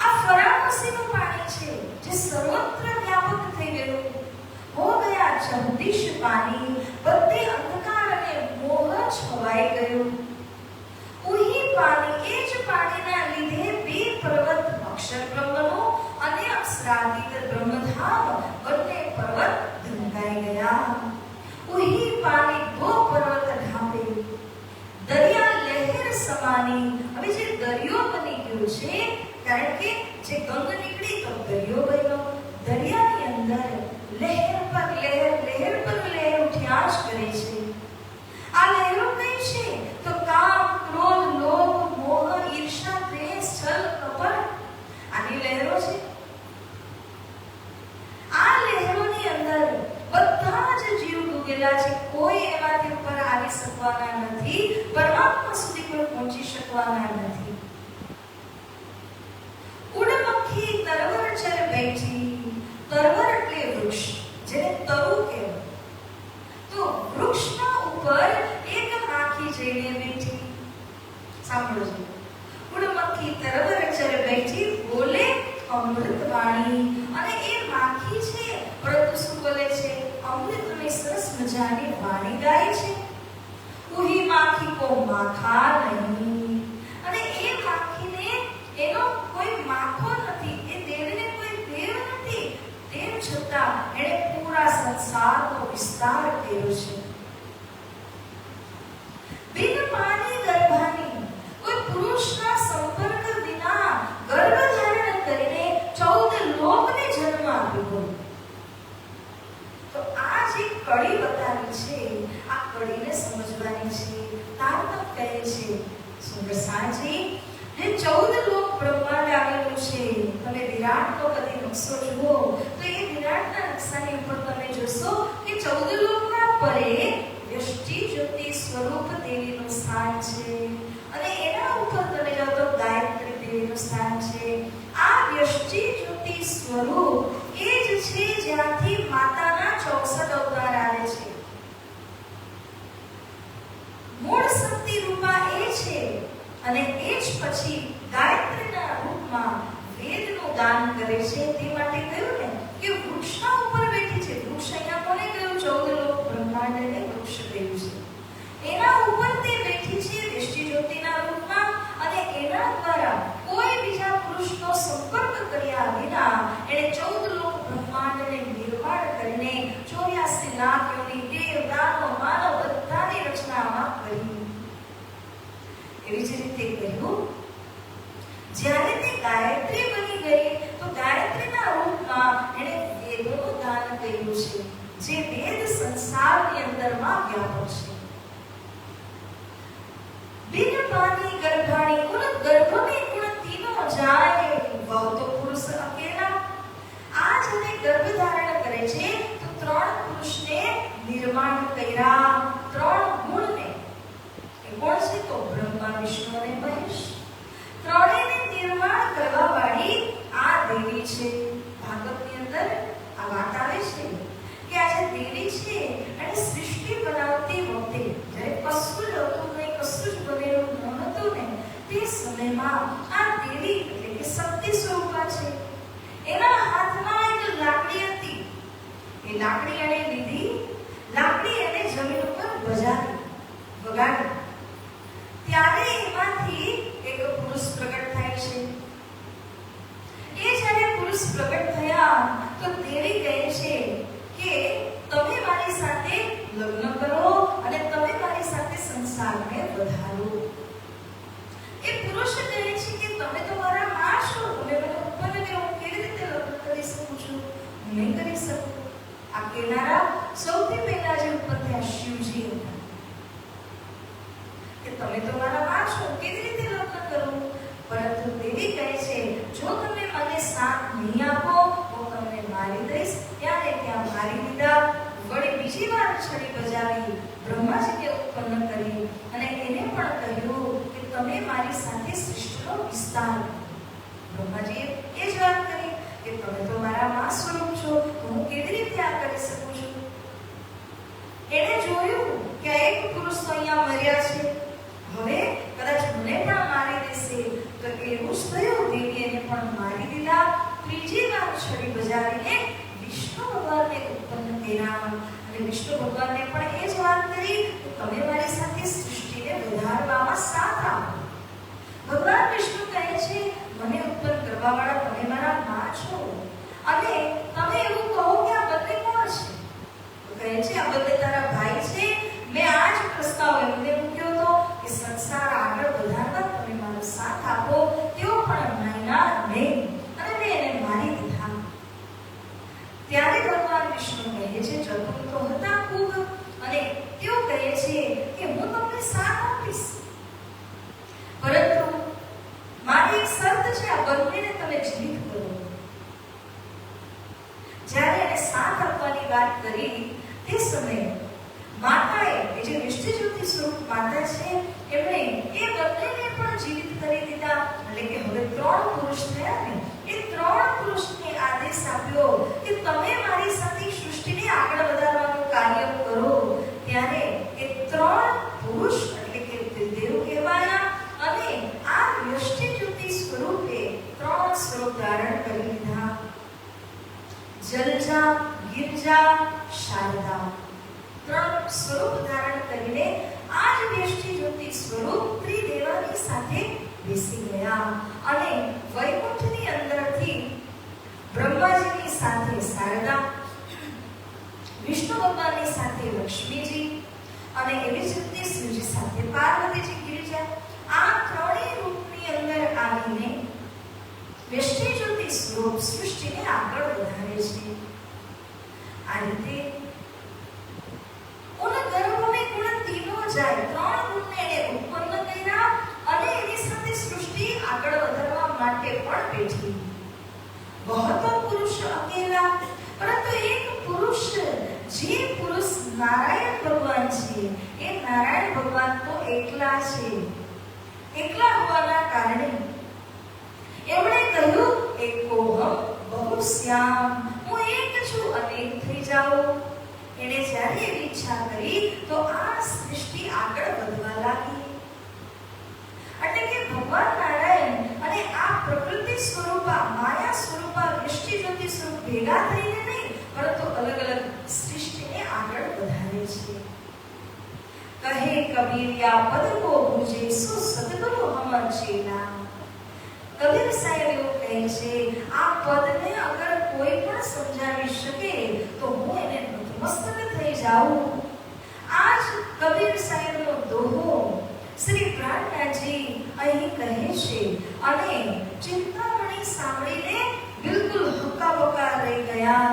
આ ફરાણસીનું પાણી છે જે સર્વત્ર વ્યાપક થઈ ગયું. હો ગયા જગદીશ પાણી, બધે અંધકાર અને મોહ છવાઈ ગયું. ઉહી પાણી, એ જ પાણીના લીધે બે પર્વત અક્ષર બ્રહ્મનો અને અક્ષરાતીત બ્રહ્મધામ બંને પર્વત ઢંકાઈ ગયા. ઉહી પાણી દો પર્વત ઢાંપે, દરિયા લહેર સમાની. હવે જે દરિયો બની ગયો છે કારણ કે જે ગંગ નીકળી તો દરિયો બન્યો. દરિયાની અંદર લહેર પર લહેર, લહેર પર લહેર ઉઠ્યા જ કરે છે. આ લહેરો કઈ છે તો કામ, ક્રોધ, લોભ, મોહ, ઈર્ષા, દ્વેષ, છલ, કપટ આની લહેરો છે. આ લહેરોની અંદર બધા જ જીવ ડૂબેલા છે. કોઈ એમાંથી ઉપર આવી શકવાના નથી, પરમાત્મા સુધી કોઈ પહોંચી શકવાના નથી. ઉડમખી તરવર ચર બેઠી, તરવર એટલે વૃક્ષ, જેને તરુ કહેવાય. તો વૃક્ષના ઉપર એક માખી જઈને બેઠી. સાંભળો છો, ઉડમખી તરવર ચર બેઠી, બોલે અમૃત વાણી. અને એ માખી છે પરંતુ શું બોલે છે? અમૃતની સરસ મજાની વાણી ગાય છે. ઉહી માખી કો માખા નહીં. અને એ માખીને એનો કોઈ માખો નથી, એ દેવને કોઈ દેવ નથી, તેમ છતાં એણે પૂરા સંસારનો વિસ્તાર કર્યો છે. બિન પાણી ગર્ભાની, કોઈ પુરુષના સંપર્ક વિના ગર્ભ ધારણ કરીને 14 લોકને જન્મ આપ્યો. તો આ જે કડી બતાવી છે આ કડીને સમજવાની છે. તારતમ્ય કહે છે સુંદરસાજી, જે 14 લોક બ્રહ્માંડ આવેલું છે. તમે વિરાટનો કદી નકશો જુઓ તો એ વિરાટના નકશાની ઉપર તમે જોશો કે 14 લોકના પરે વ્યષ્ટિ જ્યોતિ સ્વરૂપ દેવીનું સ્થાન છે અને એના ઉપર તમે જાઓ તો ગાયત્રી દેવીનું સ્થાન છે. આ વ્યષ્ટિ જ્યોતિ સ્વરૂપ એ જ છે જ્યાંથી માતાના 64 અવતાર આવે છે. મૂળ શક્તિ રૂપા એ છે અને એ જ પછી ગાયત્રીના રૂપમાં વેદનું દાન કરે છે. તે માટે કહ્યું ને કે વૃક્ષના ઉપર બેઠી છે. વૃક્ષ અહીંયા કોને કહ્યું? 14 લોક બ્રહ્માંડને વૃક્ષ કહ્યું છે. એના ઉપર તે બેઠી છે વ્યષ્ટિ જ્યોતિના રૂપમાં અને એના દ્વારા કોઈ બીજા પુરુષનો સંપર્ક કર્યા વિના એણે 14 લોક બ્રહ્માંડને નિર્માણ કરીને 84 લાખ યોની દેવ, દાનવ, માનવ બધાની રચનામાં કરી. એવી જ રીતે કહ્યું જ્યારે તે ગાયત્રી બની ગઈ તો ગાયત્રીના રૂપમાં એણે વેદોનું દાન કર્યું છે, જે વેદ સંસારની અંદરમાં વ્યાપક છે. બિન પાણી ગર્ભાણી, ઉન ગર્ભ में गुण तीनों जाए, वह तो पुरुष अकेला. આ જેને ગર્ભ ધારણ કરે છે તો 3 પુરુષને નિર્માણ કર્યા. 3 ગુણને, એ કોણ છે? તો બ્રહ્મા, વિષ્ણુ અને મહેશ. ત્રણેયને નિર્માણ કરવા વાળી આ દેવી છે. ભાગવતની અંદર આ વાત આવે છે કે આ જે દેવી છે અને સૃષ્ટિ બનાવતી વખતે જ્યારે કશું જ હતું નહીં, કશું જ બનેલું ન હતું ને, તે સમયમાં આ દેવી એટલે કે શક્તિ સ્વરૂપા છે. એના હાથમાં એક લાકડી હતી. એ લાકડી એને લીધી, લાકડી એને જમીન ઉપર વગાડી. ત્યારે એમાંથી એક પુરુષ પ્રગટ થાય છે. એ જ્યારે પુરુષ પ્રગટ થયા તો દેવી કહે છે કે તમે મારી સાથે લગ્ન કરો અને તમે મારી સાથે સંસારને વધારો. એ પુરુષ કહે છે કે તમે તો મારા માં છો, તમે મને ઉત્પન્ન કર્યો, હું કેવી રીતે લગ્ન કરી શકું છું? હું નહીં કરી શકું. આ કહેનારા સૌથી પહેલા જે ઉત્પન્ન થયા શિવજી હતા. તમે તો મારા માં છો, કેવી રીતે લગ્ન કરું? પરંતુ દેવી કહે છે, જો તમે મને સાથ નહીં આપો તો તમને મારી દઈશ. ત્યારે ત્યાં મારી દીધા. વળી બીજી વાર છડી બજાવી બ્રહ્માજીને ઉત્પન્ન કરી અને એને પણ કહ્યું કે તમે મારી સાથે સૃષ્ટિનો વિસ્તાર. બ્રહ્માજીએ એ જ વાત કરી કે તમે તો મારા માં સ્વરૂપ છો, તો હું કેવી રીતે આ કરી શકું છું? એણે જોયું કે એક પુરુષ તો અહીંયા મર્યા છે, હવે કદાચ મને પણ મારી દેશે. તો એવું જ થયું, દેવી એને પણ મારી દીધા. ત્રીજી વાર છડી બજાવીને વિષ્ણુ ભગવાનને ઉત્પન્ન કર્યા અને વિષ્ણુ ભગવાનને પણ એ જ વાત કરી કે તમે મારી સાથે સૃષ્ટિને વધારવામાં સાથ આપો. ભગવાન વિષ્ણુ કહે છે, મને ઉત્પન્ન કરવાવાળા તમે મારા માં છો અને તમે એવું કહો કે આ બંને કોણ છે? તો કહે છે, આ બંને તારા ભાઈ છે. મેં આ જ પ્રસ્તાવ એમને મૂક્યો હતો કે સંસાર આગળ વધારવા તમે મારો સાથ આપો. તેઓ પણ માન્યા નહીં અને મેં એને મારી દીધા. ત્યારે ભગવાન વિષ્ણુ કહે છે, ચતુર તો હતા ખૂબ અને તેઓ કહે છે કે હું તમને સાથ આપીશ, પરંતુ મારી એક શરત છે, આ બંનેને તમે જીવિત કરો. જ્યારે એને સાથ આપવાની વાત કરી તે સમયે માતાએ, એ જે નિષ્ઠિજ્યોતિ સ્વરૂપ માતા છે, એમણે એ બંનેને પણ જીવિત કરી દીધા. એટલે કે હવે 3 પુરુષ થયા ને, એ 3 પુરુષને આદેશ આપ્યો કે તમે મારી સાથે સૃષ્ટિને આગળ વધારવાનું કાર્ય કરો. ત્યારે એ 3 પુરુષ એટલે કે દેવ કહેવાયા અને આ નિષ્ઠિજ્યોતિ સ્વરૂપે 3 સ્વરૂપ ધારણ કરી લીધા. જલજા, ગિરજા, શારદા 3 સ્વરૂપ ધારણ કરીને આ જ નિષ્ઠિજ્યોતિ સ્વરૂપ ત્રિદેવાની સાથે બેસી ગયા અને વૈકુંઠની અંદરથી બ્રહ્માજીની સાથે શારદા, વિષ્ણુ ભગવાનની સાથે લક્ષ્મીજી અને એવી જ રીતે શિવજી સાથે પાર્વતીજી, ગિરિજા, આ ત્રણેય રૂપની અંદર આવીને નિષ્ઠિજ્યોતિ સ્વરૂપ સૃષ્ટિને આગળ વધારે છે. આ રીતે ઉન ગર્ભ में गुण तीनों જાય 3 ગુણને એને ઉત્પન્ન કર્યા અને એની સાથે સૃષ્ટિ આગળ વધારવા માટે પણ બેઠી. બહતો પુરુષ અકેલા, પરંતુ એક પુરુષ, જે પુરુષ નારાયણ ભગવાન છે, એ નારાયણ ભગવાન તો એકલા છે. એકલા હોવાના કારણે એમણે કહ્યું, એકોહમ બહુશ્યામ, હું એક છું અનેક થઈ જાઉં. એણે જ્યારે એવી ઈચ્છા કરી તો આ સૃષ્ટિ આગળ વધવા લાગી. એટલે કે ભગવાન નારાયણ અને આ પ્રકૃતિ સ્વરૂપા, માયા સ્વરૂપા, નિષ્ઠિજ્યોતિ સ્વરૂપ ભેગા થઈને નહીં, પરંતુ અલગ અલગ સૃષ્ટિને આગળ વધારે છે. કહે કબીર યા પદ કો બુજે સો સદગુરુ હમ ચેલા. કબીર સાહેબ એવું કહે છે, આ પદને અગર કોઈ પણ સમજાવી શકે તો હું એને નતમસ્તક થઈ જાઉં. આજ કબીર સાહેબનો દોહો શ્રી પ્રાણનાથજી અહીં કહે છે અને ચિંતામણી સાંભળીને બિલકુલ હક્કાબક્કા રહી ગયા.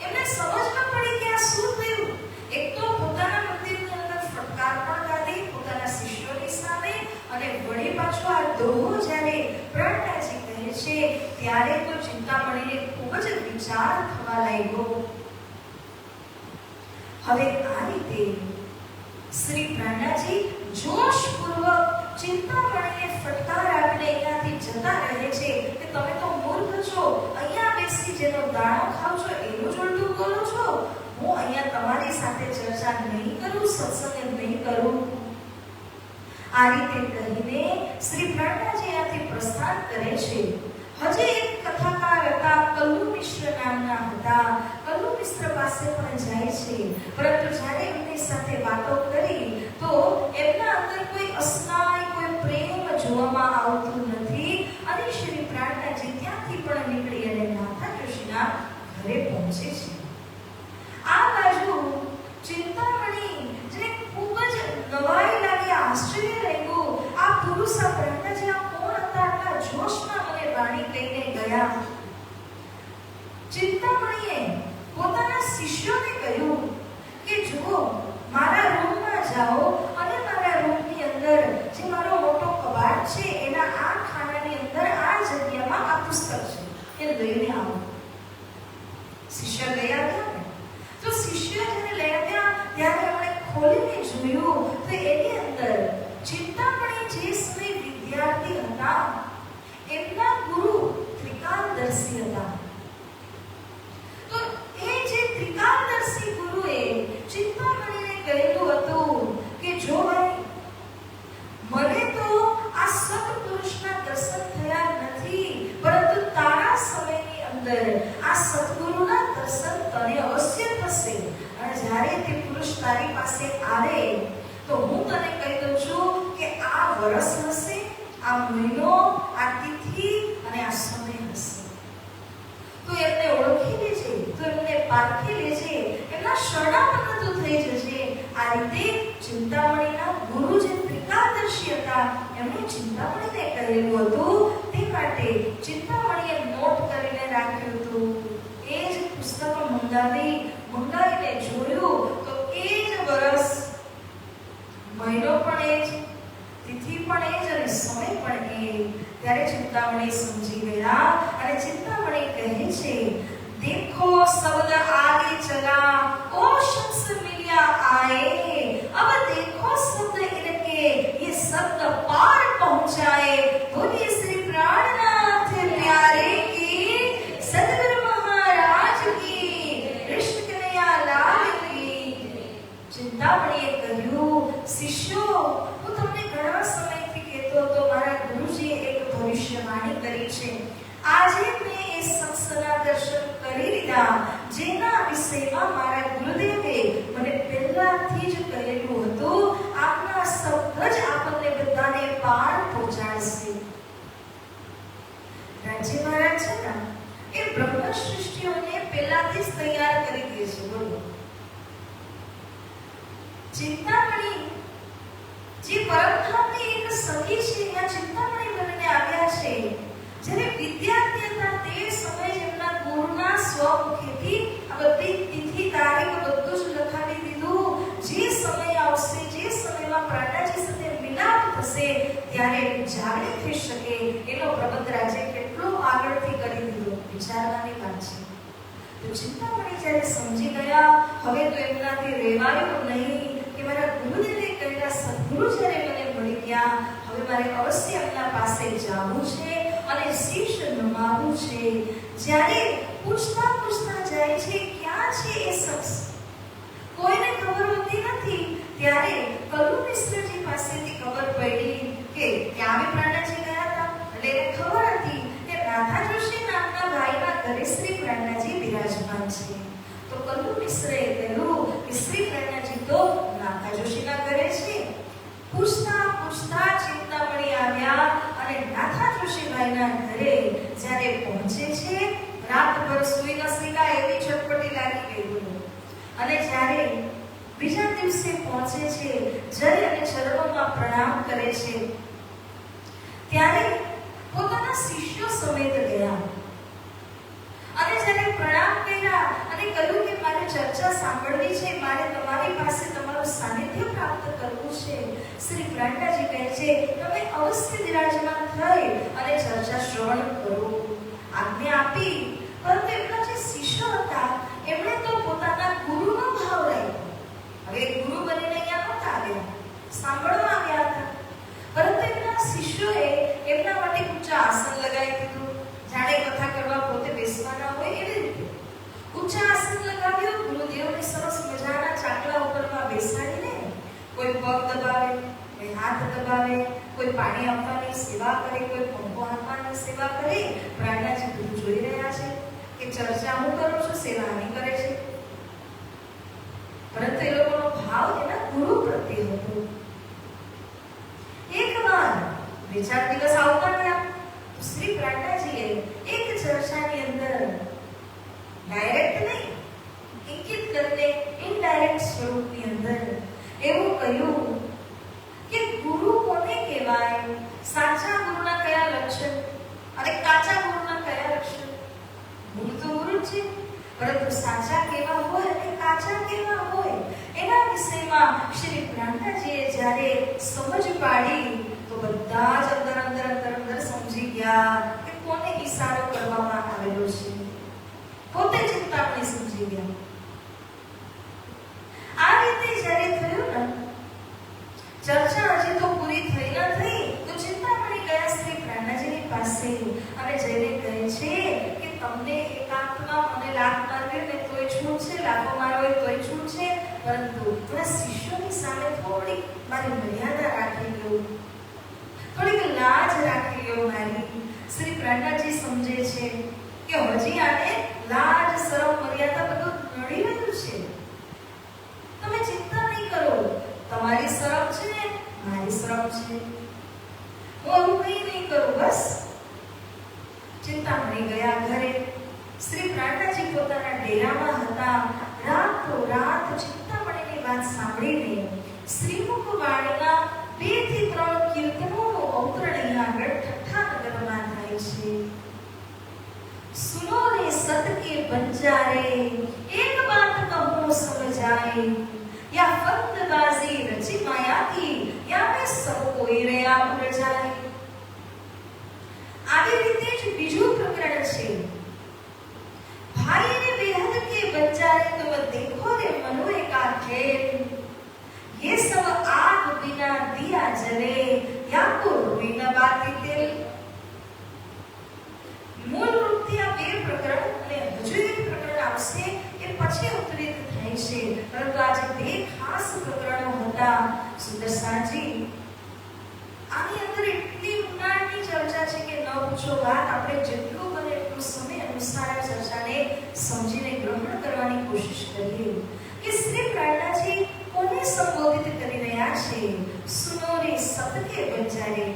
એમને સમજ ન પડી કે આ શું થયું. એક તો પોતાના મંદિરની અંદર ફટકાર પણ કાઢી પોતાના શિષ્યોની સામે અને વળી પાછો આ દોહો જ્યારે પ્રાણનાથજી કહે છે ત્યારે તો ચિંતામણીને ખૂબ જ વિચાર થવા લાગ્યો. હવે આ રીતે શ્રી પ્રાણનાથજી જોશપૂર્વક ચિંતામણીને ફટકાર આપીને અહીંયાથી જતા રહે છે કે તમે તો મૂર્ખ છો, અહીંયા બેસી જેનો દાણો ખાવ છો એનું જ ઉલટું બોલો છો. હું અહીંયા તમારી સાથે ચર્ચા નહીં કરું, સત્સંગ નહીં કરું. આ રીતે કહીને શ્રી પ્રાણનાથજી અહીંયાથી પ્રસ્થાન કરે છે. હજી એક કથાકાર હતા, કલ્લુ મિશ્ર નામના હતા. કલ્લુ મિશ્ર પાસે પણ જાય છે, પરંતુ જ્યારે એમની સાથે વાતો કરી તો એમના અંદર કોઈ અસ્નાય, કોઈ પ્રેમ જોવામાં આવતું નથી અને શ્રી પ્રાણનાથજી ત્યાંથી પણ નીકળી અને નાથા જોશીના ઘરે પહોંચે છે. આ બાજુ ચિંતામણી જેને ખૂબ જ નવાઈ લાગી, આશ્ચર્ય લાગ્યું. આ પુરુષ, આ પ્રાણનાથજી આ કોણ હતા? આટલા જોશમાં મને વાણી કહીને ગયા. ચિંતામણીએ પોતાના શિષ્યોને કહ્યું કે જુઓ, મારા રૂમમાં જાઓ અને મારા રૂમ નામ. એમના ગુરુ ત્રિકાલદર્શી હતા. તો એ જે ત્રિકાલદર્શી ગુરુએ ચિંતામણીને કહેલું હતું કે જો ભાઈ મને તો આ સત્પુરુષના દર્શન થયા નથી, પરંતુ તારા સમયની અંદર આ સદગુરુના દર્શન તને અવશ્ય થશે. અને જ્યારે તે પુરુષ તારી પાસે આવે તો હું તને કહી દઉં છું કે આ વર્ષ હશે, આ મહિનો, આ તિથિ અને આ સમય હશે. તો એમને ઓળખી લેજે, તો એમને પારખી લેજે, એમના શરણાગત થઈ જજે. આ રીતે ચિંતામણીના ગુરુ જે ત્રિકાલદર્શી હતા એમણે ચિંતામણીને કહેલું હતું. તે માટે ચિંતામણીએ નોટ કરીને રાખ્યું હતું. એ જ પુસ્તક મંગાવીને જોયું તો એ જ વર્ષ, મહિનો પણ એ જ, તિથિ પણ એ જ અને સમય પણ એ. ત્યારે ચિંતામણી સમજી ગયા અને ચિંતામણી કહે છે, देखो शब्द आगे चला, ओ शख्स मिला आए, अब देखो शब्द इनके ये शब्द पार पहुंचाए. बोलिए श्री प्राणनाथ प्यारे की, सदगुरु महाराज की, कृष्ण कन्हैया लाल की. ચિંતામણીએ કહ્યું, શિષ્યો, હું તમને ઘણા સમયથી કહેતો હતો મારા ગુરુજીએ એક ભવિષ્યવાણી કરી છે. આજે મેં એ શખ્સના દર્શન કરી લીધા જેના વિષયમાં મારા ગુરુદેવે મને પહેલાથી જ કહેલું હતું. આપના શબ્દ જ આપણને બધાને પાર પહોંચાડશે. રાજ્ય મહારાજ છે ને એ બ્રહ્મ સૃષ્ટિઓને પહેલાથી જ તૈયાર કરી દે છે. બોલો, ચિંતામણી જે પરમધામની એક સખી છે, એના ચિંતામણી બનીને આવ્યા છે. જ્યારે વિદ્યાર્થી હતા તે સમયે એમના ગુરુના સ્વમુખેથી આ બધી તિથિ તારીખ બધું જ લખાવી દીધું. જે સમય આવશે, જે સમયમાં પ્રાણાજી સાથે મિલાપ થશે ત્યારે જાગૃત થઈ શકે એનો પ્રબંધ રાજે કેટલો આગળથી કરી દીધો. વિચારવાની વાત છે. તો ચિંતામણી જ્યારે સમજી ગયા, હવે તો એમનાથી રહેવાયું નહીં કે મારા ગુરુદેવે કહેલા સદગુરુ જ્યારે મને મળી ગયા, હવે મારે અવશ્ય એમના પાસે જવું છે અને શીશ નમાવું છે. જ્યારે પૂછતા જાય છે ક્યાં છે એ શખ્સ, કોઈને ખબર હોતી નથી. ત્યારે કલુ મિશ્રજી પાસેથી ખબર પડી કે ક્યાં પ્રાણાજી ગયા હતા. એટલે એને ખબર હતી કે નાથા જોશી નામના ભાઈના ઘરે શ્રી પ્રાણાજી બિરાજમાન છે. તો કલુ મિશ્રએ કહ્યું કે શ્રી પ્રાણાજી તો નાથા જોશીના ઘરે છે. પૂછતા ચિંતામણી આવ્યા અને નાથા જોશીભાઈના ઘરે જ્યારે પહોંચે છે, રાતભર સૂઈ ન શક્યા એવી ચટપટી લાગી ગઈ બોલો. અને જ્યારે બીજા દિવસે પહોંચે છે, જય અને ચરણોમાં પ્રણામ કરે છે, ત્યારે પોતાના શિષ્યો સમેત ગયા અને જ્યારે પ્રણામ કર્યા અને કહ્યું કે મારે ચર્ચા સાંભળવી છે, મારે તમારી પાસે તમારું સાનિધ્ય પ્રાપ્ત કરવું છે. શ્રી પ્રાણનાજી કહે છે, તમે અવશ્ય વિરાજમાન થઈ અને ચર્ચા શ્રવણ કરો. આજ્ઞા આપી, પરંતુ એમના જે શિષ્યો હતા એમણે તો પોતાના ગુરુનો ભાવ રાખ્યો. હવે ગુરુ બનીને અહીંયા નહોતા આવ્યા, સાંભળવા આવ્યા હતા. પરંતુ એમના શિષ્યોએ એમના માટે ઊંચા આસન લગાવી દીધું. જાણે કથા કરવા પોતે બેસવાના હોય એવી રીતે ઊંચા આસન લગાવ્યું. ગુરુદેવને સરસ મજાના ચાકલા ઉપરમાં બેસાડીને કોઈ પગ દબાવે, કોઈ હાથ દબાવે, કોઈ પાણી આપવાની સેવા કરે, કોઈ પંખો આપવાની સેવા કરે. પ્રાણનાજી બધું જોઈ રહ્યા છે કે ચર્ચા હું કરું છું, સેવા આની કરે છે. પરંતુ એ લોકોનો ભાવ એના ગુરુ પ્રત્યે હતો. એકવાર 2-4 દિવસ આવતા રહ્યા તો શ્રી પ્રાણનાજીએ એક ચર્ચાની અંદર ડાયરેક્ટ નહીં, ઇંગિત કરીને ઇનડાયરેક્ટ સ્વરૂપની અંદર એવું કહ્યું કે ગુરુ કોને કહેવાય, સાચા ગુરુના કયા લક્ષણ અને કાચા ગુરુના કયા લક્ષણ. ગુરુ તો ગુરુ છે, પરંતુ સાચા કેવા હોય અને કાચા કેવા હોય એના વિષયમાં શ્રી પ્રાણનાજીએ જ્યારે સમજ પાડી તો બધા જ અંદર સમજી ગયા કે કોને ઈશારો કરવામાં આવેલો છે. પોતે ચિંતામણી સમજી ગયા. આ રીતે જ્યારે થયું ને, ચર્ચા હજી તો પૂરી થઈ ન થઈ તો ચિંતામણી ગયા શ્રી લાખ મારવે ને તોય છૂટ છે, લાખો મારવે તોય છૂટ છે, પરંતુ થોડા શિષ્યોની સામે થોડી મારી મર્યાદા રાખી લો, થોડીક લાજ રાખી લો મારી. શ્રી પ્રહલાદજી સમજે છે કે હજી આને લાજ શરમ મર્યાદા બધું નડી રહ્યું છે. તમે ચિંતા નહીં કરો, તમારી શરમ છે ને મારી શરમ છે, હું એવું કંઈ નહીં કરું. બસ ચિંતામણી ગયા ઘરે. શ્રી પ્રહલાદજી પોતાના ડેરામાં હતા. રાત ચિંતામણીની વાત સાંભળીને શ્રીમુખ વાણીના 2 થી 3 કીર્તનોનું અવતરણ અહીંયા આગળ ઠઠ્ઠા નગરમાં થાય છે. सुनो रे सत के बंजारे, एक बात कहूँ समझाए, या फंदबाजी रची माया की, या में सब कोई रया उड़ जाए. આવી રીતે જ બીજું પ્રકરણ છે. भाई ने बेहद के बंजारे तुम देखो रे मनुए का खेल, ये सब आग बिना दिया जले, या को बिना बाती तेल. મૂળ રૂપથી આ 2 પ્રકરણ અને હજુ એક પ્રકરણ આવશે એ પછી અવતરિત થાય છે, પરંતુ આજે 2 ખાસ પ્રકરણો હતા. સુદર્શનજી આની અંદર એટલી ઊંડાણની ચર્ચા છે કે ન પૂછો વાત. આપણે જેટલું બને એટલું સમય અનુસાર આ ચર્ચાને સમજીને ગ્રહણ કરવાની કોશિશ કરીએ કે શ્રી પ્રહલાદજી કોને સંબોધિત કરી રહ્યા છે. સુનો રે સતકે બંજારે.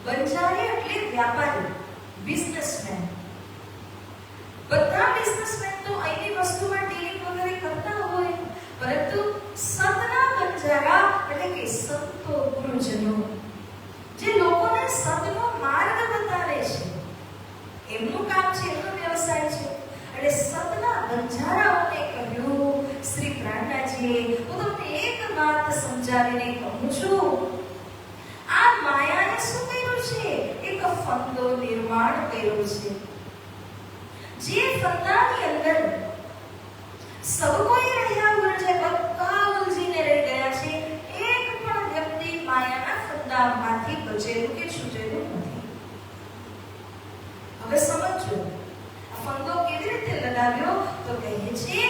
બંજારે એટલે વ્યાપારી, બિઝનેસમેન. બધા બિઝનેસમેન તો અહીંની વસ્તુમાં ડીલિંગ વગેરે કરતા હોય, પરંતુ સતના બંજારા એટલે કે સંતો ગુરુજનો, જે લોકોને સતનો માર્ગ બતાવે છે, એમનું કામ છે, એમનો વ્યવસાય છે. એટલે સતના બંજારાઓને કહ્યું શ્રી પ્રહલાદજીએ, હું તમને એક વાત સમજાવીને કહું છું. આ માયાએ શું કર્યું છે? એક ફંદો નિર્માણ કર્યો છે. જે ફંદાની અંદર સબ કોઈ રહ્યા ઉલઝે, બધા ઉલઝીને રહી ગયા છે. એક પણ વ્યક્તિ માયાના ફંદામાંથી બચેલું કે છૂટેલું નથી. હવે સમજો આ ફંદો કેવી રીતે લગાવ્યો? તો કહે છે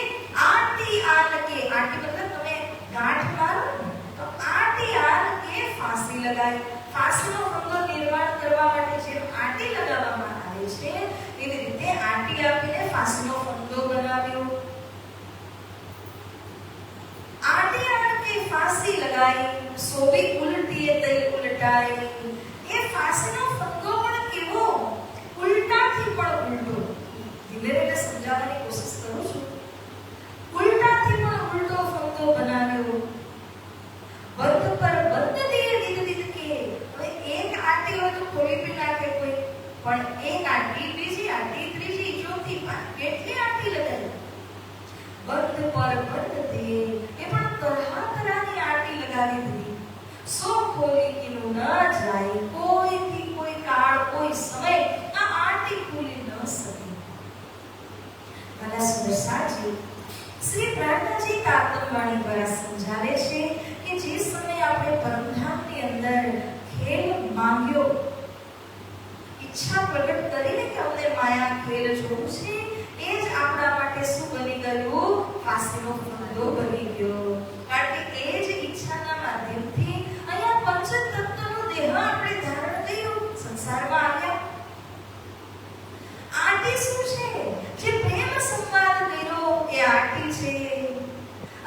આટી આન કે, આટી મતલબ તમે ગાંઠ મારો ને, તો આટી આન કે ફાંસી લગાવી. ફાંસીનો ફંદો નિર્માણ કરવા માટે જે આટી લગાવવામાં આવે છે એવી રીતે આટી આપીને ફાંસીનો ફંદો બનાવ્યો. આટી આન કે ફાંસી લગાઈ, સોવી ઉલટીએ તઈ ઉલટાઈ. એ ફાંસીનો ફંદો પણ કેવો? ઉલટાથી પણ ઉલટો. ધીમે ધીમે સમજાવવાની કોશિશ કરું છું. ઉલટાથી પણ ઉલટો ફંદો બનાવ્યો. બંધ પર બંધ દિયે દીધ દીધ કે. હવે એક આટી હોય તો ખોલી બી નાખે કોઈ, પણ એક આટી, બીજી આટી, ત્રીજી, ચોથી, કેટલી આટી લગાવી. બંધ પર બંધ દિયે, એ પણ તરહની આટી લગાવી દીધી. સો ખોલી કિનું ન જાય, કોઈથી કોઈ કાળ, કોઈ સમય આ આટી ખોલી ન શકે. ભલા સુદર્શનજી શ્રી પ્રહલાદજી તાતમવાણી દ્વારા સમજાવે છે કે જે સમયે આપણે પરમધામની અંદર ખેલ માંગ્યો, ઈચ્છા પ્રગટ કરીને કે અમને માયા ખેલ જોવું છે, એ જ આપણા માટે શું બની ગયું? ફાંસીનો ફંદો બની ગયો. કારણ કે એ જ ઈચ્છાના માધ્યમથી અહીંયા પંચતત્વનો દેહ આપણે ધારણ કર્યું, સંસારમાં આવ્યા. આટી શું છે? જે પ્રેમ સંવાદ કર્યો એ આટી છે,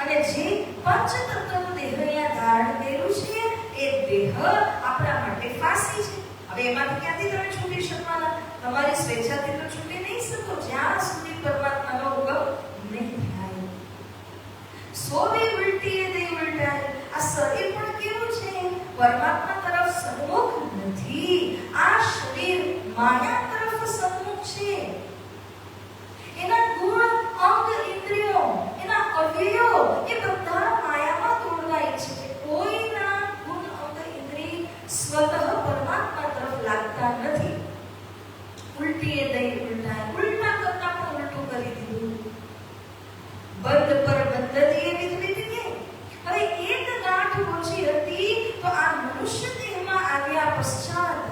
અને જે પંચતત્વનો દેહ અહીંયા ધારણ કર્યું છે એ દેહ આપણા માટે ફાંસી છે. હવે એમાંથી ક્યાંથી તમે છૂટી શકવાના? તમારી સ્વેચ્છાથી તો છૂટી નહીં શકો જ્યાં સુધી પરમાત્માનો હુકમ નહીં થાય. સોવી ઉલટીએ દે ઉલટાય. આ શરીર પણ કેવું છે? પરમાત્મા તરફ સન્મુખ નથી. આ શરીર માયા તરફ સન્મુખ છે. એના ગુણ, અંગ, ઇન્દ્રિયો, એના અવયવો એ બધા માયામાં દોડવા ઈચ્છે છે. કોઈના ગુણ, અંગ, ઇન્દ્રિય સ્વતઃ પરમાત્મા તરફ લાગતા નથી. ઉલટીએ દઈ ઉલટાય. ઉલટા કરતા પણ ઉલટું કરી દીધું. બંધ પર બંધ દિયે દીધ દીધી. હવે એક ગાંઠ ઓછી હતી તો આ મનુષ્ય દેહમાં આવ્યા પશ્ચાત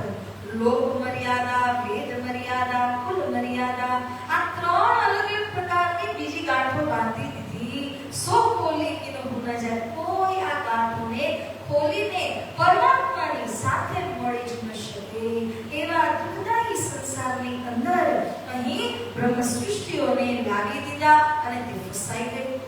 લોક મર્યાદા, વેદ મર્યાદા, કુલ મર્યાદા, આ 3 અલગ અલગ પ્રકારની દીધા અને તે ફસાઈ ગઈ.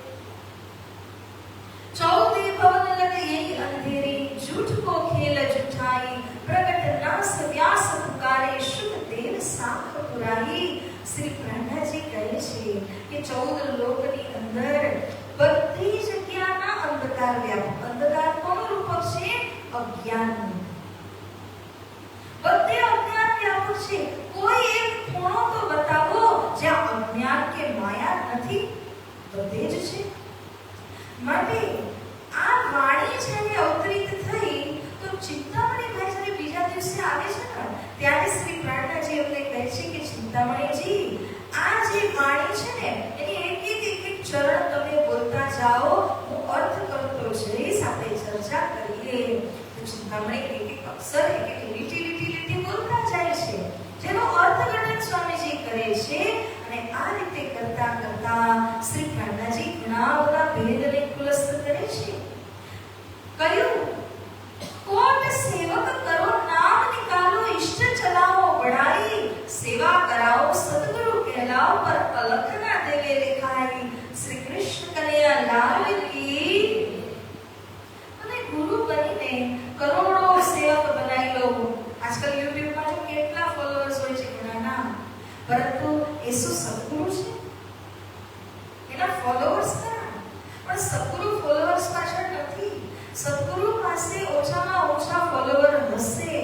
14 भवन लग यही अंधेरी, झूठ को खेल जुठाई, प्रगट नास व्यास पुकारे, शुभ देव साख पुराई. શ્રી પ્રહલાદજી કહે છે કે 14 લોકની અંદર બધી જગ્યાના અંધકાર વ્યાપક. અંધકાર કોનું રૂપક છે? અજ્ઞાનનું. બધે અજ્ઞાન વ્યાપક છે. કોઈ એક ખૂણો તો બતાવો જ્યાં અજ્ઞાન કે માયા નથી. બધે જ છે. માટે આ વાણી જ્યારે અવતરિત થઈ તો ચિંતામણી ભાઈ જ્યારે બીજા દિવસે આવે છે ને ત્યારે શ્રી પ્રહલાદજી એમને કહે છે કે ચિંતામણીજી, આ જે વાણી છે ને એની એક ચરણ તમે બોલતા જાઓ, હું અર્થ કરતો જઈશ, આપણે ચર્ચા કરીએ. તો ચિંતામણી એક અક્ષર એક લીટી બોલતા જાય છે, જેનો અર્થઘટન સ્વામીજી કરે છે. અને આ રીતે કરતા કરતા શ્રી પ્રહલાદજી ઘણા બધા ભેદને ખુલસ્ત કરે છે. કયું? કોટ સેવક કરો, નામ નિકાલો, ઇષ્ટ ચલાવો બઢાઈ, સેવા કરાઓ, સદગુરુ કહેલાઓ, પર અલખ ના દેવે રેખાઈ. શ્રી કૃષ્ણ કનૈયા લાલ કી. અને ગુરુ બનીને કરોડો સેવક બનાવી લો. આજકાલ YouTube માં કેટલા ફોલોઅર્સ હોય છે ઘણાના, પરંતુ એ શું સદગુરુ છે? એના ફોલોઅર્સ ખરા, પણ સદગુરુ ફોલોઅર્સ પાછળ નથી. સદગુરુ પાસે ઓછામાં ઓછા ફોલોઅર હશે,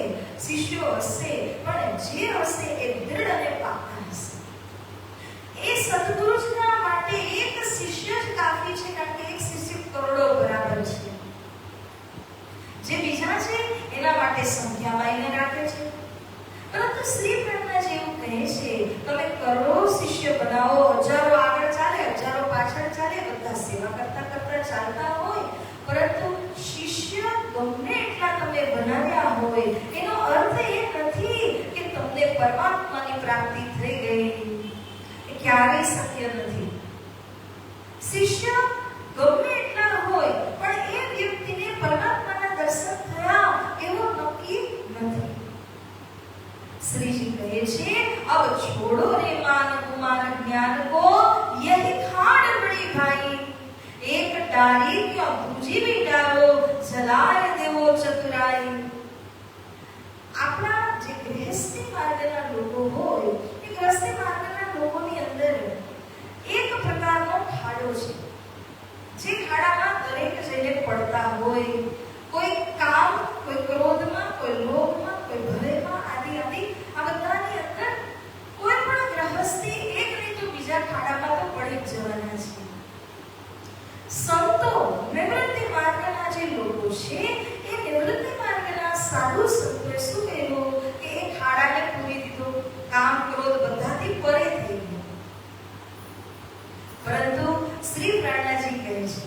શિષ્યો હશે, પણ જે હશે એ દૃઢ અને પાકા હશે. એ સદગુરુના માટે એક શિષ્ય જ કાફી છે, કારણ કે એક શિષ્ય કરોડો બરાબર છે. જે બીજા છે એના માટે સંખ્યામાં એને રાખે છે. પરંતુ શ્રી પ્રહલાદજી એવું કહે છે, તમે કરોડો શિષ્ય બનાવો, હજારો આગળ ચાલે, હજારો પાછળ ચાલે, બધા સેવા કરતા કરતા ચાલતા હોય, પરંતુ શિષ્ય ગમે એટલા તમે બનાવ્યા હોય એનો અર્થ એ નથી કે તમને પરમાત્માની પ્રાપ્તિ થઈ ગઈ. એ ક્યારેય શક્ય નથી. શિષ્ય ગમે એટલા હોય પણ એ વ્યક્તિને પરમાત્માના દર્શન થયા એવું નક્કી નથી. श्रीजी कहे छे, अब छोड़ो रे मान गुमान ज्ञान को, यही खाड़ बड़ी भाई, एक डाली क्यों दूजी भी डालो, जलाय देवो चतुराई. આપણા જે ગૃહસ્થી માર્ગના લોકો હોય એ ગૃહસ્થી માર્ગના લોકોની અંદર એક પ્રકારનો ખાડો છે, જે ખાડામાં દરેક જઈને પડતા હોય. કોઈ કામ, કોઈ ક્રોધમાં, કોઈ લોભમાં, કોઈ ભયમાં, આદિ આદિ આ બધાની અંદર કોઈ પણ ગ્રહસ્થી એક નહીં તો બીજા ખાડામાં તો પડી જ જવાના છે. સંતો, નિવૃત્તિ માર્ગના જે લોકો છે એ નિવૃત્તિ માર્ગના સાધુ સંતોએ શું કહ્યું કે એ ખાડાને પૂરી દીધો, કામ ક્રોધ બધાથી પરે થઈ ગયો. પરંતુ શ્રી પ્રહલાદજી કહે છે,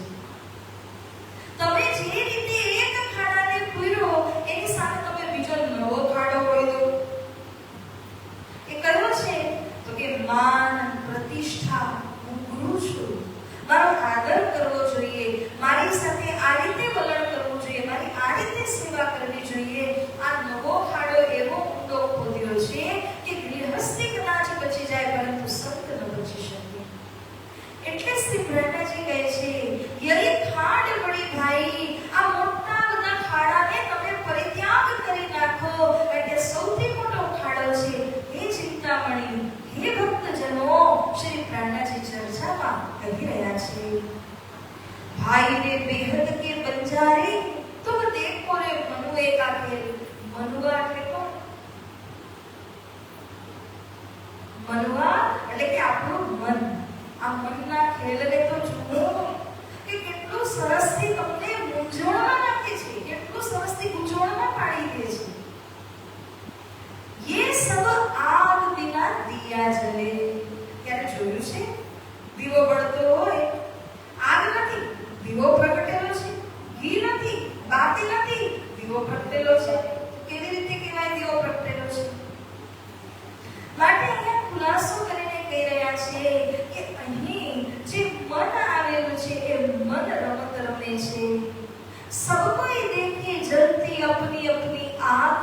તમે જે રીતે એક ખાડાને પૂર્યો એની સામે તમે બીજો નવો ખાડો ખોદો. એ કયો છે? તો કે માન, પ્રતિષ્ઠા, હું ગુરુ છું, મારો આદર કરવો જોઈએ, મારી સાથે આ રીતે વલણ કરવું જોઈએ, મારી આ રીતે સેવા કરવી જોઈએ. આ નવો ખાડો એવો ઊંડો ખોદ્યો છે કે ગૃહસ્થી કદાચ બચી જાય પરંતુ સંત ન બચી શકે. એટલે શ્રી પ્રહલાદજી કહે છે, યહી ખાડ બડી ભાઈ, આ મોટા બધા ખાડાને તમે પરિત્યાગ કરી નાખો, કારણ કે સૌથી મોટો ખાડો છે. હે ચિંતામણી, હે ભક્તજનો, શ્રી પ્રહલાદજી ચર્ચામાં કહી રહ્યા છે. ભાઈ ને બેહદ કે બંજારે, તુમ દેખો રે મનુએ કા ખેલ. મનુઆ એટલે કોણ? મનુઆ એટલે કે આપણું મન. આ મનના ખેલને તો જુઓ કે કેટલું સરસથી તમને મૂંઝવણમાં નાખે છે, કેટલું સરસથી મૂંઝવણમાં પાડી દે છે. ये सब आग बिना दिया जले. ક્યારે જોયું છે દીવો બળતો હોય, આગ નથી, દીવો પ્રગટેલો છે, ઘી નથી, બાતી નથી, દીવો પ્રગટેલો છે. કેવી રીતે કહેવાય દીવો પ્રગટેલો છે? માટે અહીંયા ખુલાસો કરીને કહી રહ્યા છે કે અહીં જે મન આવેલું છે એ મન રમત રમે છે. સબ કોઈ દેખે જલતી अपनी अपनी आग,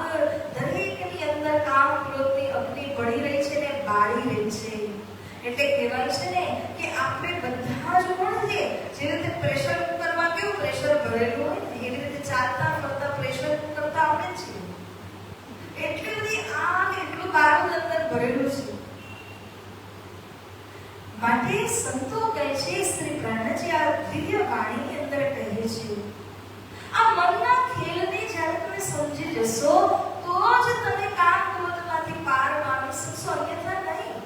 દરેકની અંદર કામ ક્રોધની અગ્નિ બળી રહી છે ને બાળી રહી છે. એટલે કહેવાય છે ને કે આપણે બધા જ મળીએ જે રીતે પ્રેશર કુકરમાં કેવું પ્રેશર ભરેલું હોય ને એવી રીતે ચાલતા ફરતા પ્રેશર કુકર તો આપણે જ છીએ. એટલી બધી આગ એટલું બારૂદ અંદર ભરેલું છે. માટે સંતો કહે છે, શ્રી પ્રાણજી આ દિવ્ય વાણીની અંદર કહે છે, આ મનના ખેલને જ્યારે તમે સમજી જશો તો જ તમે કામ ક્રોધમાંથી પાર પામી શકશો, અન્યથા નહીં.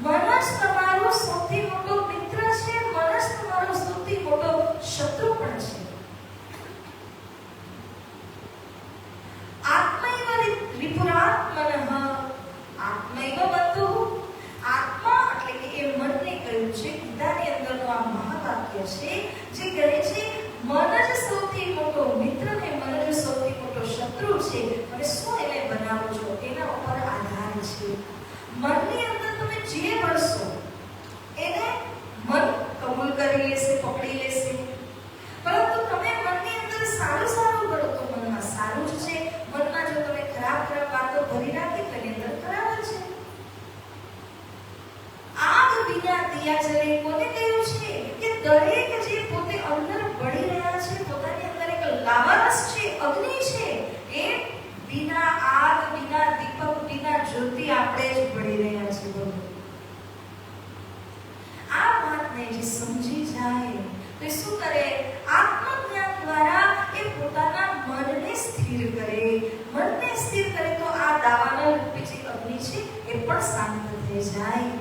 મન જ તમારો સૌથી મોટો મિત્ર છે, મન જ તમારો સૌથી મોટો શત્રુ પણ છે. આત્મૈવ રિપુરાત્મનઃ આત્મૈવ બંધુઃ. આત્મા એટલે કે એ મનને કહ્યું છે. ગીતાની અંદરનું આ મહાવાક્ય છે જે કહે છે મન જ સૌથી મોટો મિત્ર ને મન જ સૌથી મોટો શત્રુ છે. અને શું એને બનાવો છો એના ઉપર આધાર છે. મનની અંદર તમે જે વળશો એને મન કબૂલ કરી લેશે, પકડી લેશે. પરંતુ તમે મનની અંદર સારું સારું કરો તો મનમાં સારું જ છે. મનમાં જો તમે ખરાબ ખરાબ વાતો ભરી રાખી તો એની અંદર ખરાબ જ છે. આગ વિના દિયા જલે કોને કહ્યું છે કે દરેક જે પોતે અંદર બળી રહ્યા છે, પોતાની અંદર એક લાવારસ છે, અગ્નિ છે, એ વિના આગ, વિના દીપક, વિના જ્યોતિ આપણે જ બળી રહ્યા છીએ. આ વાતને જે સમજી જાય તો શું કરે? આત્મજ્ઞાન દ્વારા એ પોતાના મનને સ્થિર કરે. મનને સ્થિર કરે તો આ દાવાનળ રૂપી જે અગ્નિ છે એ પણ શાંત થઈ જાય.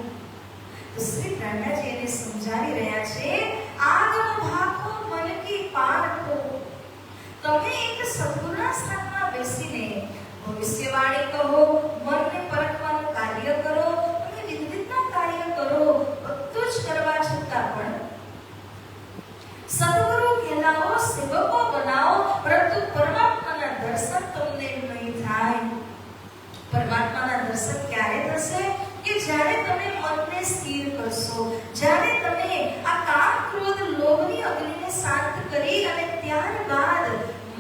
તો શ્રી પ્રાણજી એને સમજાવી રહ્યા છે, આગમ ભાખો મન કી પાર કો. તમે એક સદગુરુના સ્થાનમાં બેસીને ભવિષ્યવાણી કહો, મનને પરખવાનું કાર્ય કરો, અને વિવિધના કાર્ય કરો, બધું જ કરવા છતાં પણ સદગુરુ કહેલાઓ, સેવકો બનાવો, પરંતુ પરમાત્માના દર્શન તમને નહીં થાય. પરમાત્માના દર્શન ક્યારે થશે? કે જ્યારે તમે મનને સ્થિર કરશો, જ્યારે તમે આ કામ ક્રોધ લોભની અગ્નિને શાંત કરી અને ત્યારબાદ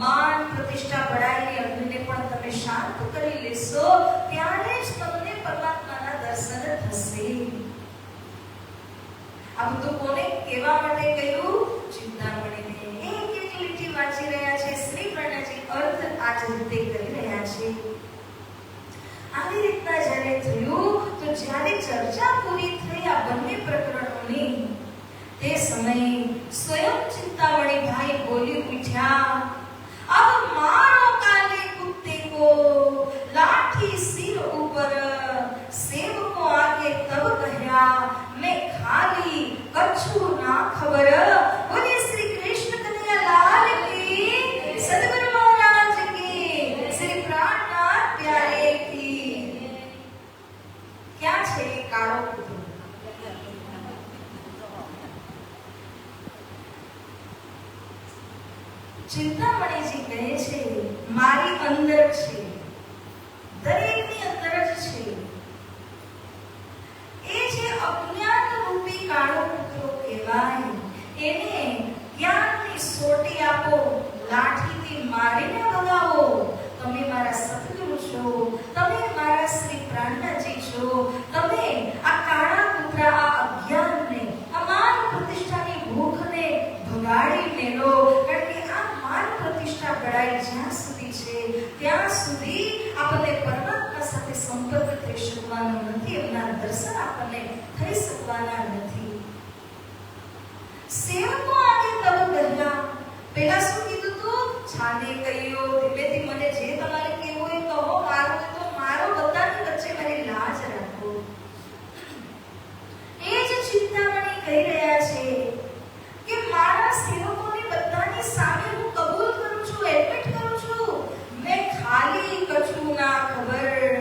માન પ્રતિષ્ઠા બળાઈની અગ્નિને પણ તમે શાંત કરી લેશો, ત્યારે જ તમને પરમાત્માના દર્શન થશે. આ બધું કોને કહેવા માટે કહ્યું? ચિંતામણીને. એક એક લીટી વાંચી રહ્યા છે શ્રી પ્રાણજી, અર્થ આ જ રીતે કરી રહ્યા છે. આવી રીતના જ્યારે થયું તો જ્યારે ચર્ચા પૂરી થઈ આ બંને પ્રકરણોની, તે સમયે સ્વયં ચિંતામણી ભાઈ બોલી ઉઠ્યા, અબ મારો કાલે કુત્તે કો લાઠી સિર ઉપર. સેવકો આગે તબ કહ્યા, મેં ખાલી કછું ના ખબર. બોલે શ્રી કૃષ્ણ કનૈયા લાલ કી, સદગુરુ મહારાજ કી, શ્રી પ્રાણનાથ પ્યારે કી. ક્યાં છે એ કાળો કૂતરો? ચિંતામણીજી કહે છે, મારી અંદર છે, દરેકની અંદર જ છે. એ જે અજ્ઞાન રૂપી કાળો કૂતરો કહેવાય, એને જ્ઞાનની સોટી આપો, લાઠીથી મારીને ભગાવો. તમે મારા સદગુરુ છો, તમે મારા શ્રી પ્રાણજી છો. તમે આ કાળા કૂતરા, આ અજ્ઞાનને, આ માન પ્રતિષ્ઠાની ભૂખને ભગાડી મેલો. કારણ કે આ માન પ્રતિષ્ઠા બળાઈ જ્યાં સુધી છે ત્યાં સુધી આપણને પરમાત્મા સાથે સંપર્ક થઈ શકવાનો નથી, એમના દર્શન આપણને થઈ શકવાના નથી. સેવકો આગે તબ કહ્યા. પહેલા શું કીધું તું? છાને કહ્યું, ધીમેથી મને જે તમારે કહેવું એ કહો, મારું તો મારો, બધાની વચ્ચે મારી લાજ રાખો. એ જ ચિંતામણી કહી રહ્યા છે કે મારા સેવકોની બધાની સામે હું કબૂલ કરું છું, એડમિટ કરું છું, મેં ખાલી કછું ના ખબર.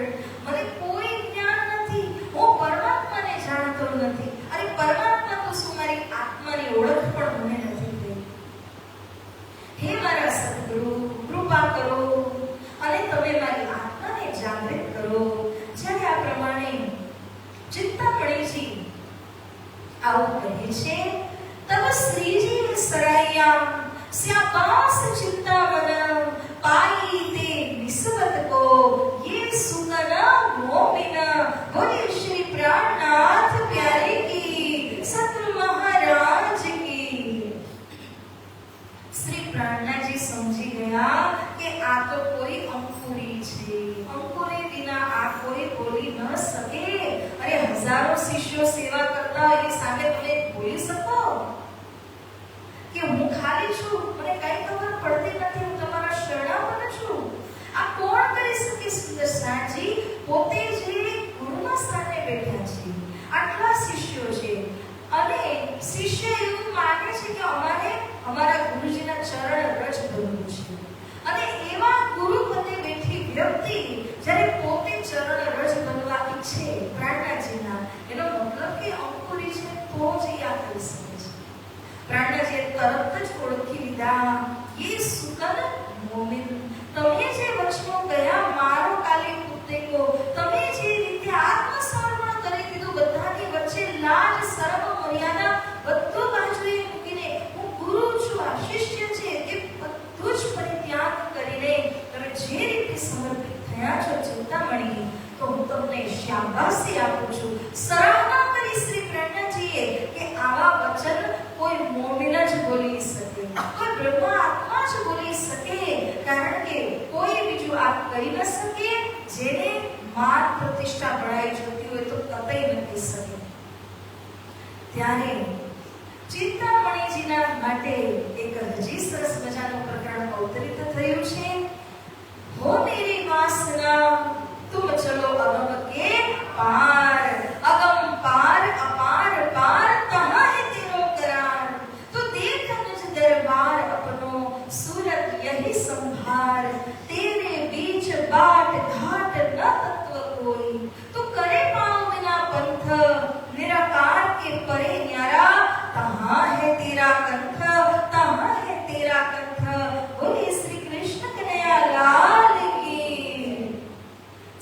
મને કોઈ જ્ઞાન નથી, હું પરમાત્માને જાણતો નથી. અરે પરમાત્મા તો શું, મારી આત્માની ઓળખ પણ મને નથી થઈ. હે મારા સદગુરુ, કૃપા કરો અને તમે મારી આત્માને જાગૃત કરો. જ્યારે આ પ્રમાણે ચિંતામણીજી આવું કહે છે, તબ શ્રીજી સરાયા સ્યાપાસ ચિંતામન પાઈ તે નિસ્બત કો ये सुगना मोमिना बोले श्री प्राणनाथ प्यारे की હજારો શિષ્યો સેવા કરતા હોય એ સામે તમે બોલી શકો કે હું ખાલી છું, મને કઈ ખબર પડતી નથી, હું તમારા શરણાગત છું? આ કોણ કરી શકે? સુદર્શનજી પોતે જે ગુરુના સ્થાને બેઠા છે, આટલા શિષ્યો છે અને શિષ્ય એવું માને છે કે અમારે અમારા ગુરુજીના ચરણ રજ બનવું છે, અને એવા ગુરુ પદે બેઠી વ્યક્તિ જ્યારે પોતે ચરણ રજ બનવા ઈચ્છે પ્રાણનાજીના, એનો મતલબ કે અંકુરી છે તો જ એ આ કરી શકે છે. પ્રાણનાજીએ તરત જ ઓળખી લીધા, ये सुकन मोमिन, તમે જે વચનો ગયા મારો કાલી પુત્રેકો, તમે જે રીતે આત્મસમર્પણ કરી દીધું, બધાની વચ્ચે લાજ શરમ મર્યાદા બધું બાજુએ મૂકીને હું ગુરુ છું, આ શિષ્ય છે, એ બધું જ પરિત્યાગ કરીને તમે જે રીતે સમર્પિત થયા છો ચિંતામણી, તો હું તમને શાબાશી આપું છું. સરાહના કરી શ્રી પ્રેરણાજીએ કે આવા વચન કોઈ મોમિન જ બોલી શકે, કોઈ બ્રહ્મ આત્મા જ બોલી શકે, કારણ કે કોઈ બીજું આ કરી ન શકે. જેને માન પ્રતિષ્ઠા બળાઈ જતી હોય તો કતઈ ન કહી શકે. ત્યારે ચિંતામણીજીના માટે એક હજી સરસ મજાનું પ્રકરણ અવતરિત થયું છે. હો મેરી વાસના तुम चलो अगम के पार, अगम पार अपार पार, कहाँ है तेरो करार, तो देख निज दरबार अपनो, सूरत यही संभार, तेरे बीच बाट घाट न तत्व कोई, तो करे पाँव बिना पंथ, निराकार के परे न्यारा, कहाँ है तेरा कंठ, कहाँ है तेरा कंठ, बोले श्री कृष्ण कन्हैया लाल की.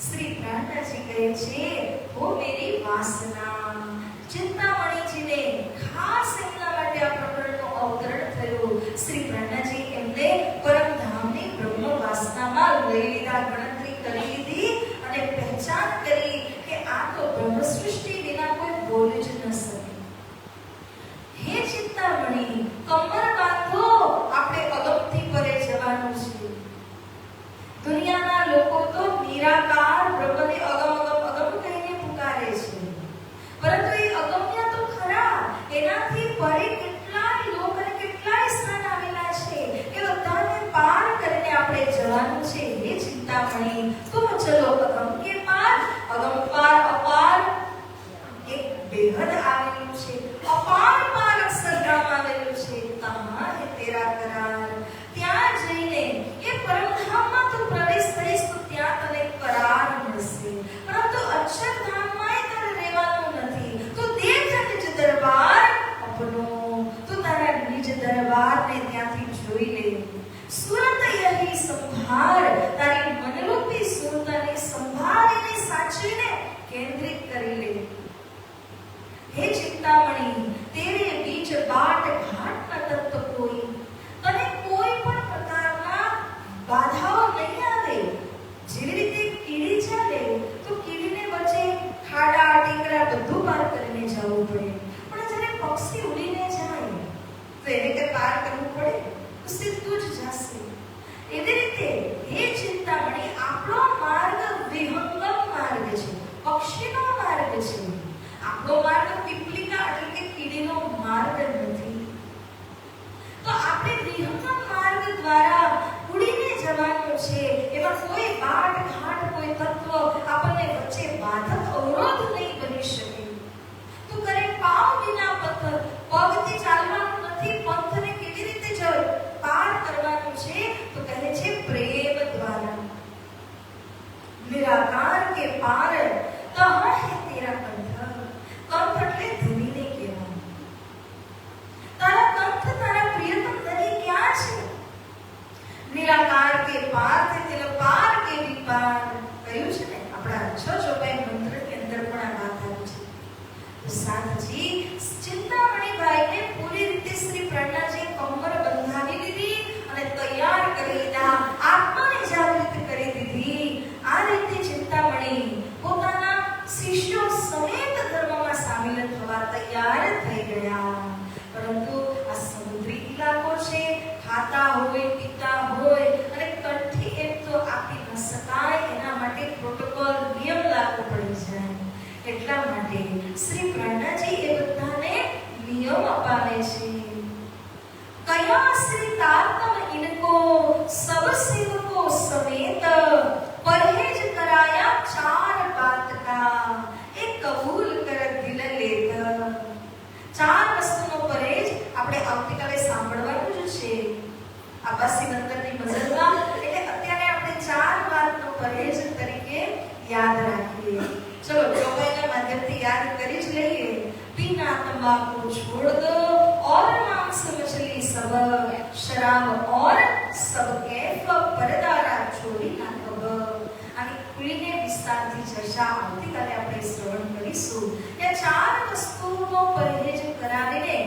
श्री પ્રાણનાજી કહે છે, હો મેરી વાસના. ચિંતામણીજીને ખાસ એમના માટે આ પ્રકરણનું અવતરણ થયું. શ્રી પ્રાણનાજી એમને પરમધામની બ્રહ્મ વાસનામાં લઈ લીધા, ગણતરી કરી લીધી અને પહેચાન કરી કે આ તો બ્રહ્મ સૃષ્ટિ વિના કોઈ બોલી જ ન શકે. હે ચિંતામણી, કમર બાંધો, આપણે અગમથી પરે જવાનું છે. દુનિયાના લોકો તો નિરાકાર બ્રહ્મને અગમ અગમ અગમ કહીને પુકારે છે, પરંતુ એ અગમ્ય તો ખરા, એનાથી પરે કેટલાય લોક અને કેટલાય સ્થાન આવેલા છે, એ બધાને પાર કરીને આપણે જવાનું છે. હે ચિંતામણી, તુમ ચલો અગમ કે પાર, અગમ પાર અપાર એક બેહદ આવેલું છે, અપાર પાર અક્ષરધામ આવેલું છે, કહાં હે તેરા કરાર, ત્યાં જઈને એ પરમધામમાં તો પ્રવેશ કરીશ તો ત્યાં તને કરાર મળશે, પરંતુ અક્ષરધામમાં તારે રહેવાનું નથી. તો દેખ નિજ દરબાર અપનો, તો તારા નિજ દરબારને ત્યાંથી જોઈ લે. સુરત યહી સંભાર, તારી મનરૂપી સુરતાને સંભાળીને સાચવીને કેન્દ્રિત કરી લે. હે ચિંતામણી, તેરે બીચ बाट घाट न तत्व कोई, તને કોઈ પણ પ્રકારના બાધાઓ નહીં આવે. જેવી રીતે કીડી ચાલે તો કીડીને વચ્ચે ખાડા ટીંગરા બધું પાર કરીને જવું પડે, પણ જ્યારે પક્ષી ઉડીને જાય તો એને કે પાર કરવું પડે તો સીધું જ જશે. એવી રીતે હે ચિંતામણી, આપણો માર્ગ વિહંગમ માર્ગ છે, પક્ષીનો માર્ગ છે. આપણો માર્ગ પીપલિકા એટલે કે કીડીનો માર્ગ નથી. તો આપણે વિહંગમ માર્ગ દ્વારા ઉડીને જવાનું છે. એમાં કોઈ બાટ ઘાટ, કોઈ તત્વ આપણને વચ્ચે બાધક અવરોધ નહીં બની શકે. તો કરે પાવ વિના પથ્થર, પગથી ચાલવાનું નથી, પંથને કેવી રીતે પાર કરવાનું છે? તો કહે છે પ્રેમ દ્વારા. નિરાકાર કે પાર, કહાં હે તેરા કંઠ, કંઠ એટલે ધનીને કહેવાનું. તારા કંઠ, તારા પ્રિયતમ ધની ક્યાં છે? નિરાકાર કે પાર છે, તેનો પાર કે વિપાર કહ્યું છે ને આપણા 6 ચોપાઈ મંત્રની અંદર પણ આ વાત આવી છે. તો સાથજી ચિંતામણીભાઈને પૂરી રીતે શ્રી પ્રાણનાજીએ કમર બંધાવી દીધી અને તૈયાર કરી લીધા, આત્માને જાગૃત કરી દીધી. આ રીતે ચિંતામણી પોતાના શ્રી પ્રણજી એ બધાને નિયમ અપાવે છે. કયા શ્રી તાતમ ઇनको सब सेवको समेत परहेज कराया 4 बात का एक कबूल कर दिल लेत. 4 વસ્તુનો પरहेજ આપણે આવતીકાલે સાંભળવાનું જ છે આબાસી મંત્રની મઝલમાં. એટલે અત્યારે આપણે 4 વાતનો પरहेજ તરીકે યાદ રાખીએ. ચલો ચોપાઈના માધ્યમથી યાદ કરી જ લઈએ. बिना तंबाकू छोड़ दो और मांस मछली सब शराब और सब कैफ परदारा छोड़ी ना कब. અને ખુલીને વિસ્તારથી ચર્ચા આવતીકાલે આપણે શ્રવણ કરીશું. એ 4 વસ્તુનો પरहेજ કરાવીને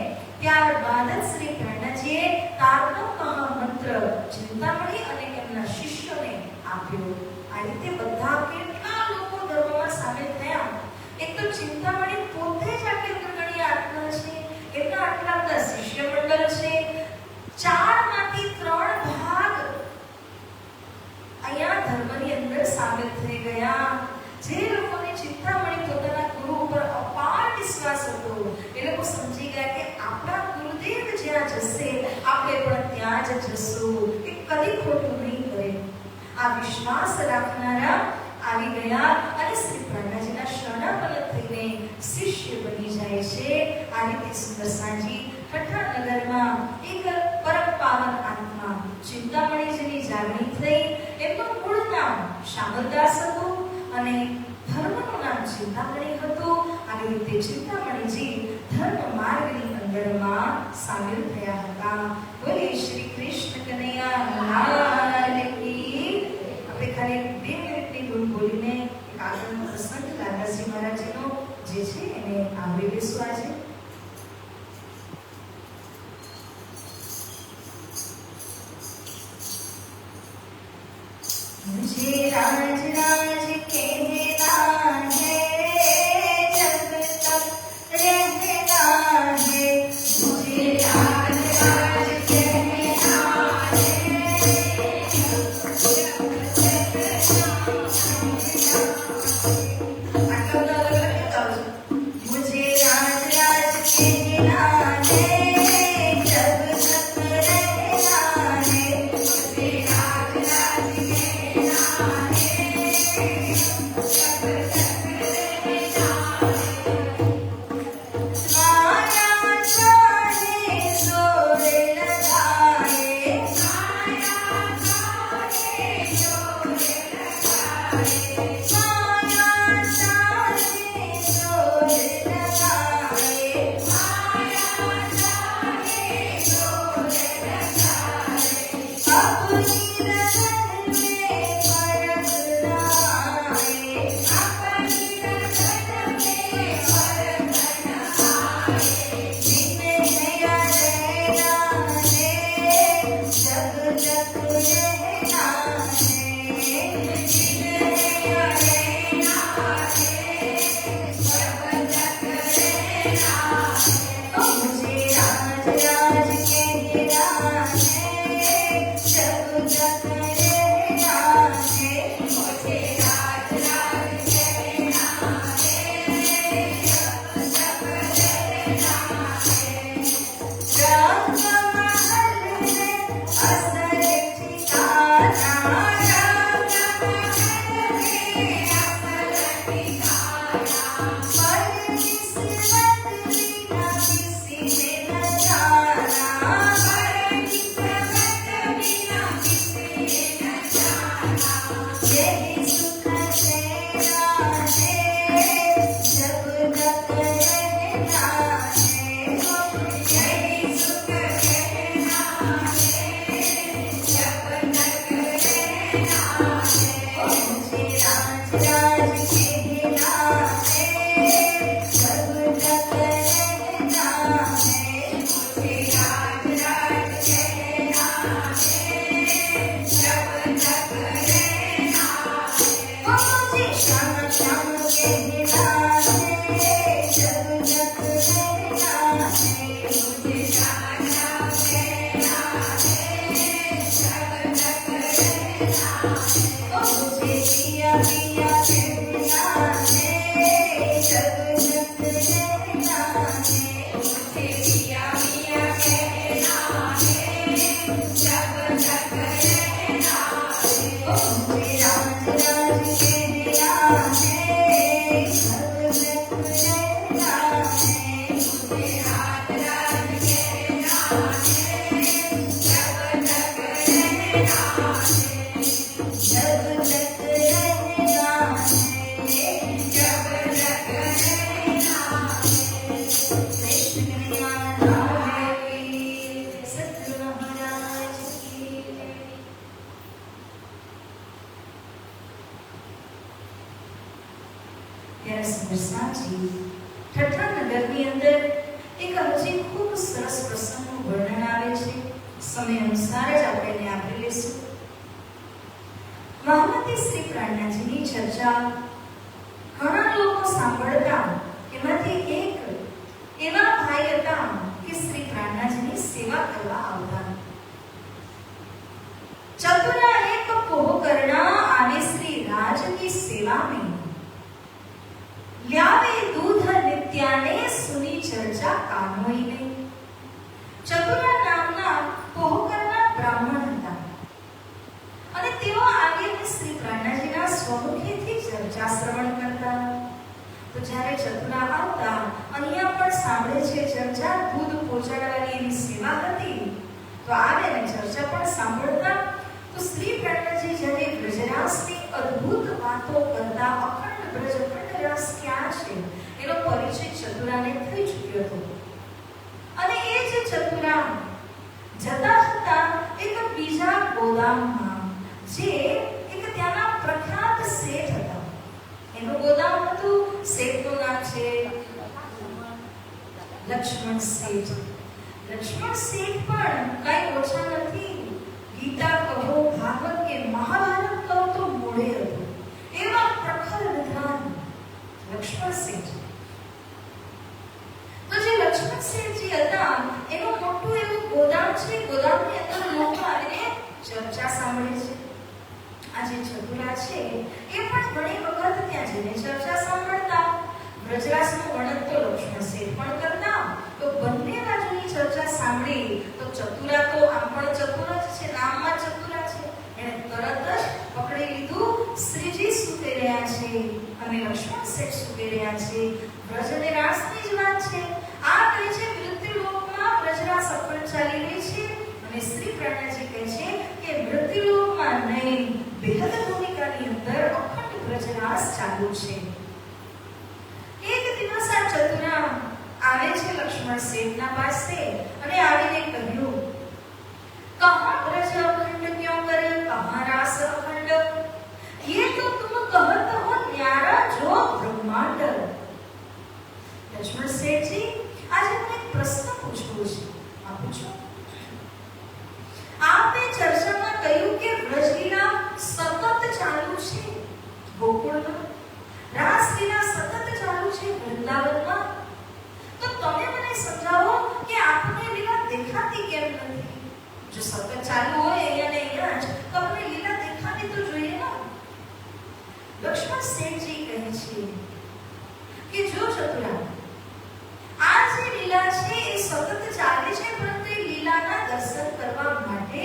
ત્યારબાદ શ્રી કૃષ્ણજીએ તારનો મહામંત્ર ચિંતામણી અને એમના શિષ્યોને આપ્યો. આ રીતે બધા કેટલા લોકો ધર્મમાં સામેલ થયા. એક તો ચિંતામણી પોતે જ આટલી અગ્રગણ્ય આત્મા છે, એમના આટલા બધા શિષ્ય મંડળ છે. 4 માંથી 3 ભાગ અહીંયા ધર્મની અંદર સામેલ થઈ ગયા. જે લોકોને ચિંતામણી પોતાના ગુરુ ઉપર અપાર વિશ્વાસ હતો એ લોકો સમજી ગયા કે આપણા ગુરુદેવ જ્યાં જશે આપણે પણ ત્યાં જ જશું, એ કદી ખોટું નહીં કરે. આ વિશ્વાસ રાખનારા આવી ગયા અને શ્રી પ્રહલાદજીના શરણાગત થઈને શિષ્ય બની જાય છે. આ રીતે સુદર્શનજી ઠઠ્ઠા નગરમાં એક પરમ પાવન આત્મા ચિંતામણીજીની જાગણી થઈ. એમનું મૂળ નામ શામલદાસ હતું અને ધર્મનું નામ ચિંતામણી હતું. આવી રીતે ચિંતામણીજી ધર્મ માર્ગની અંદરમાં સામેલ થયા હતા. બોલે શ્રી કૃષ્ણ કનૈયા લાલ કી. આપણે ખાલી 2 મિનિટની ધૂન બોલીને એક આગળનો પ્રસંગ દાદાજી મહારાજનો જે છે એને આવરી લેશું આજે. मुझे राज राज कहना है, जब तक रहना है. मुझे राज राज कहना मुझे राज राज कहना है, जब तक रहना है. मुझे राज राज माया चाहे जोर लगाए, माया चाहे जोर लगाए, माया चाहे जोर लगाए, माया चाहे जोर लगाए. अपनी रगन में फर्क लाए, अपनी रगन में फर्क लाए. जिन्हें या रहना है, जब तक रहना है. जिन्हें या रहना है, जब तक रहना है. मुझे राज राज कहना है, जब तक रहना है. मुझे राज राज कहना है, जब तक रहना है. रंग महल में असर ठिकाना, रंग महल में असर ठिकाना. पर किस्मत बिना किसी ने न जाना, पर किस्मत बिना किसी ने न जाना. यही सुख तेरा है, जब तक रहना है. यही सुख तेरा है, जब तक रहना है. मुझे राज राज कहना है, जब तक रहना है. मुझे राज राज कहना है, जब तक रहना है. मुझे श्याम श्याम कहना है, जब तक रहना है. मुझे श्याम श्याम कहना है, जब तक रहना है. मुझे पिया पिया कहना है, जब तक ત્યારે સુદર્શનજી ઠઠ્ઠા નગરની અંદર એક હજી ખૂબ સરસ પ્રસંગનું વર્ણન આવે છે. સમય અનુસાર જ આપણે એને આવરી લઈશું. મહામતી શ્રી પ્રાણનાથજીની ચર્ચા ઘણા લોકો સાંભળતા. એમાંથી એક એવા ભાઈ હતા કે શ્રી પ્રાણનાથજીની સેવા કરવા આવતા. चतुरा एक कोह करना आवे श्री राज की सेवा में ल्यावे दूध नित्याने सुनी चर्चा कानोई ने. ચતુરા નામના કોહ કરનાર બ્રાહ્મણ હતા અને તેઓ આવીને શ્રી પ્રાણનાથજીના સ્વમુખેથી ચર્ચા શ્રવણ કરતા. તો જ્યારે ચતુરા આવતા અહીંયા પણ સાંભળે છે ચર્ચા, દૂધ પહોંચાડવાની એની સેવા હતી, તો આવે ને ચર્ચા પણ સાંભળતા. તો શ્રી પ્રાણનાથજી જ્યારે બ્રજરાસની અદ્ભુત વાતો કરતા, અખંડ બ્રજ અખંડ રસ ક્યાં છે એનો પરિચય ચતુરાને થઈ ચૂક્યો હતો. અને એ જે ચતુરા જતા હતા એક બીજા ગોદામમાં, જે એક ત્યાંના પ્રખ્યાત શેઠ હતા. એનું ગોદામ હતું, શેઠનું નામ છે લક્ષ્મણ શેઠ. લક્ષ્મણ શેઠ પણ કઈ ઓછા નથી. ગીતા કહો, ભાગવત કે મહાભારત કહો તો મોડે હતું. એવા પ્રખર વિદ્વાન લક્ષ્મણ શેઠ. તો જે લક્ષ્મણ શેઠજી હતા એનું મોટું એવું ગોદામ છે. ગોદામની અંદર લોકો આવીને ચર્ચા સાંભળે છે. આ જે ચતુરા છે એ પણ ઘણી વખત ત્યાં જઈને ચર્ચા સાંભળતા. બ્રજરાસનું વર્ણન તો લક્ષ્મણ શેઠ પણ કરતા. તો બંને બાજુની ચર્ચા સાંભળી તો ચતુરા તો આમ પણ ચતુર જ છે, નામમાં ચતુરા છે. એને તરત જ પકડી લીધું. શ્રીજી સૂતે રહ્યા છે અને લક્ષ્મણ શેઠ સૂતે રહ્યા છે. બ્રજ અને રાસની જ વાત છે. આ કહે છે મૃત્યુ લોકમાં બ્રજરાસ અખંડ ચાલી રહી છે અને શ્રી પ્રાણનાથજી કહે છે કે મૃત્યુ લોકમાં નહીં, બેહદ ભૂમિકાની અંદર અખંડ બ્રજરાસ ચાલુ છે. એક દિવસ આ ચતુરા આવે છે લક્ષ્મણ શેઠના પાસે અને આવીને કહ્યું, कहाँ ब्रज अखंड क्यों करे, कहाँ रास अखंड, ये तो तुम कहते हो न्यारा जो ब्रह्मांड. लक्ष्मण सेठ जी, आज मैं एक प्रश्न पूछूं છું. आप पूछो. आपने चर्चाમાં કહ્યું કે બ્રજલીલા સતત ચાલુ છે ગોકુળમાં, રાસલીલા સતત ચાલુ છે વૃંદાવનમાં. તો તમે મને સમજાવો કે આપને લીલા દેખાતી કેમ નથી? જો સતત ચાલુ હોય અહીંયા ને અહીંયા જ તો આપણે લીલા દેખાતી તો જોઈએ ને. લક્ષ્મણ શેઠજી કહે છે કે જો ચતુરા, આ જે લીલા છે એ સતત ચાલે છે, પરંતુ એ લીલાના દર્શન કરવા માટે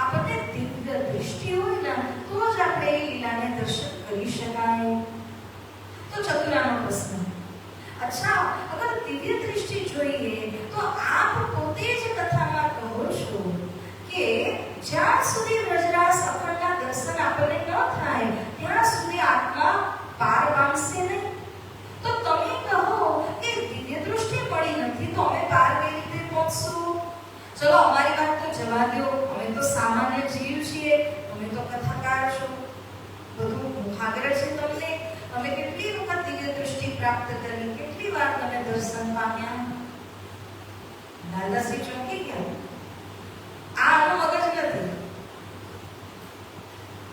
આપણને દિવ્ય દૃષ્ટિ હોય ને તો જ આપણે એ લીલાને દર્શન કરી શકાય. તો ચતુરાનો પ્રશ્ન, અચ્છા અગર દિવ્ય દૃષ્ટિ જોઈએ તો આપ પોતે જ કથામાં કહો છો કે જ્યાં સુધી બ્રજરાસ અખંડના દર્શન આપણને ન થાય ત્યાં સુધી આત્મા પાર પામશે નહીં. તો તમે કહો કે દિવ્ય દૃષ્ટિ મળી નથી તો અમે પાર કઈ રીતે પહોંચશું? ચલો અમારી વાત તો જવા દો, અમે તો સામાન્ય જીવ છીએ, તમે તો કથાકાર છો, બધું મુખાગ્ર છે તમને. અમે કેટલી વખત દિવ્ય દૃષ્ટિ પ્રાપ્ત કરી, કેટલી વાર તમે દર્શન પામ્યા. લાલદાસજી ચોંકી ગયા. આનો મગજ નથી.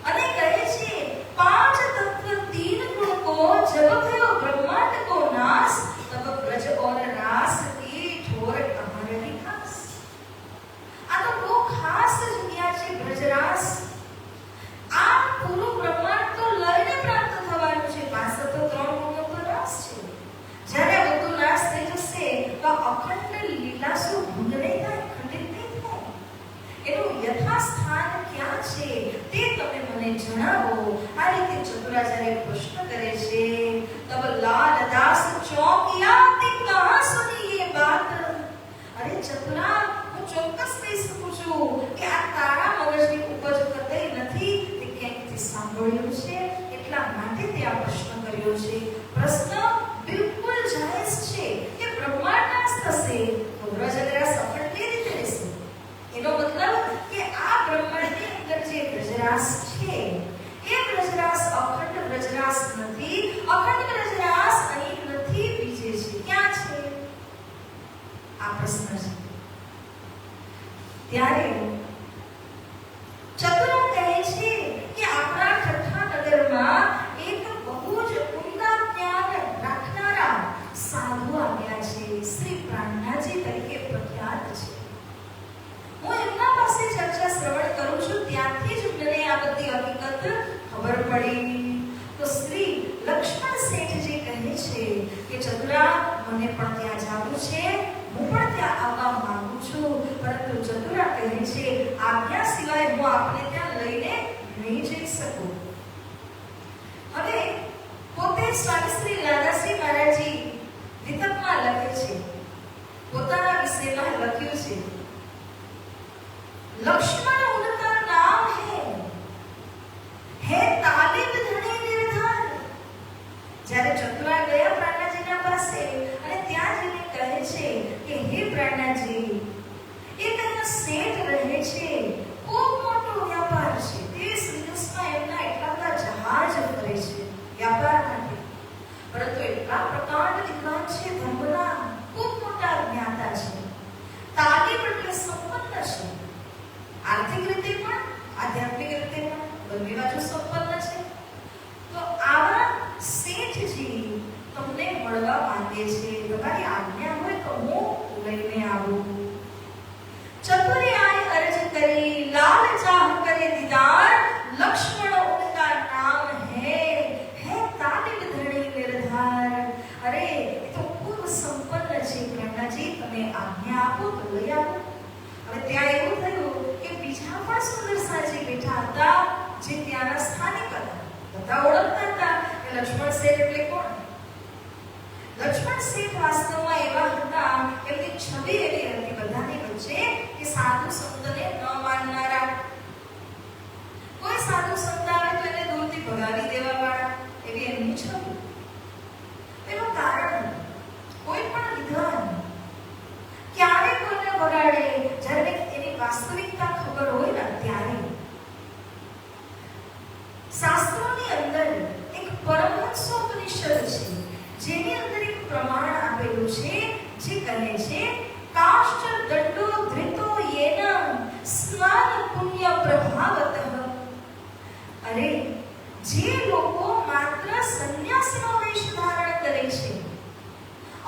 અને કહે છે, પાંચ તત્વ तीन गुण को जब भयो ब्रह्मांड को नाश, तब ब्रज और रास की ठोर कहाँ रही खास. આ તો બહુ ખાસ જગ્યા છે બ્રજરાસ. આ પૂરું બ્રહ્માંડ તો લઈને પ્રાપ્ત થવાનું છે. પાસે તો 3 ગુણો તો રાસ છે. જ્યારે બધું નાશ થઈ જશે તો અખંડ લીલા શું ભંગ નહીં થાય, ખંડિત નહીં થાય. એનું યથાસ્થાન ક્યાં છે તે તમે મને જણાવો. આ રીતે ચતુરા જ્યારે પ્રશ્ન કરે છે, તબ લાલદાસ ચોંક્યા, તે કહા સુની ये बात. અરે ચતુરા, હું ચોક્કસ કહી શકું છું કે આ તારા મગજની ઉપજ કતઈ નથી, તે ક્યાંકથી સાંભળ્યું છે એટલા માટે તે આ પ્રશ્ન કર્યો છે. પ્રશ્ન બિલકુલ જાયઝ છે કે બ્રહ્માંડ નાશ થશે તો બ્રજરાસ અખંડ કેવી રીતે રહેશે? એનો મતલબ કે આ બ્રહ્માંડની અંદર જે બ્રજરાસ છે એ બ્રજરાસ અખંડ બ્રજરાસ નથી. અખંડ બ્રજરાસ કે ચતુરા, મને પણ ત્યાં જવું છે, હું પણ ત્યાં આવવા માંગુ છું, પરંતુ ચતુરા કહે છે, આજ્ઞા સિવાય હું આપને ત્યાં લઈને નહીં જઈ શકું. હવે પોતે સ્વામી શ્રી લાલાશ્રી મહારાજજી વિતકમાં લખે છે, પોતાના વિષયમાં લખ્યું છે, લક્ષ્મણ ઉનકા નામ હે તાલિબ ધણી નિર્ધાર. જ્યારે ચતુરા ગયા પ્રાણનાજીના પાસે અને ત્યાં જઈને કહે છે કે હે પ્રાણનાજી, એક અહીંયા શેઠ રહે છે, ખૂબ મોટો વ્યાપાર છે, દેશ વિદેશમાં એમના એટલા બધા જહાજ ફરે છે વ્યાપાર માટે, પરંતુ એટલા પ્રકાંડ વિદ્વાન છે, ધર્મના ખૂબ મોટા જ્ઞાતા છે, તાલિબ એટલે સંપન્ન છે, આર્થિક રીતે પણ આધ્યાત્મિક રીતે પણ બંને બાજુ સંપન્ન છે. તો આવા શેઠજી તમને મળવા માંગે છે, તમારી આજ્ઞા હોય તો હું લઈને આવું. ચતુરે આય અરજ કરી, લાલ ચાહ કરે દીદાર, લક્ષ્મણ ઉનકા નામ હે તાલિબ ધણી નિર્ધાર. અરે એ તો ખૂબ સંપન્ન છે પ્રેરણાજી, તમે આજ્ઞા આપો તો લઈ આવો. હવે ત્યાં એવું થયું કે બીજા પણ સુંદર સાજી બેઠા હતા, જે ત્યાંના સ્થાનિક હતા, બધા ઓળખતા હતા કે લક્ષ્મણ શેઠ એટલે કોણ. લક્ષ્મણ શેઠ વાસ્તવમાં એવા હતા, એમની છબી એવી હતી બધાની વચ્ચે કે સાધુ સંતને ન માનનારા, કોઈ સાધુ સંત આવે તો એને દૂરથી ભગાવી દેવા વાળા, એવી એમની છબી. એનું કારણ કોઈ પણ વિધાન ક્યારે કોઈને બગાડે, જ્યારે એની વાસ્તવિકતા ખબર હોય ને ત્યારે. શાસ્ત્રોની અંદર એક પરમહંસોપનિષદ છે, જેની અંદર એક પ્રમાણ આપેલું છે, જે કહે છે, કાષ્ટ દંડો ધૃતો યેન સ્નાન પુણ્ય પ્રભાવતઃ. અરે જે લોકો માત્ર સંન્યાસીનો વેશ ધારણ કરે છે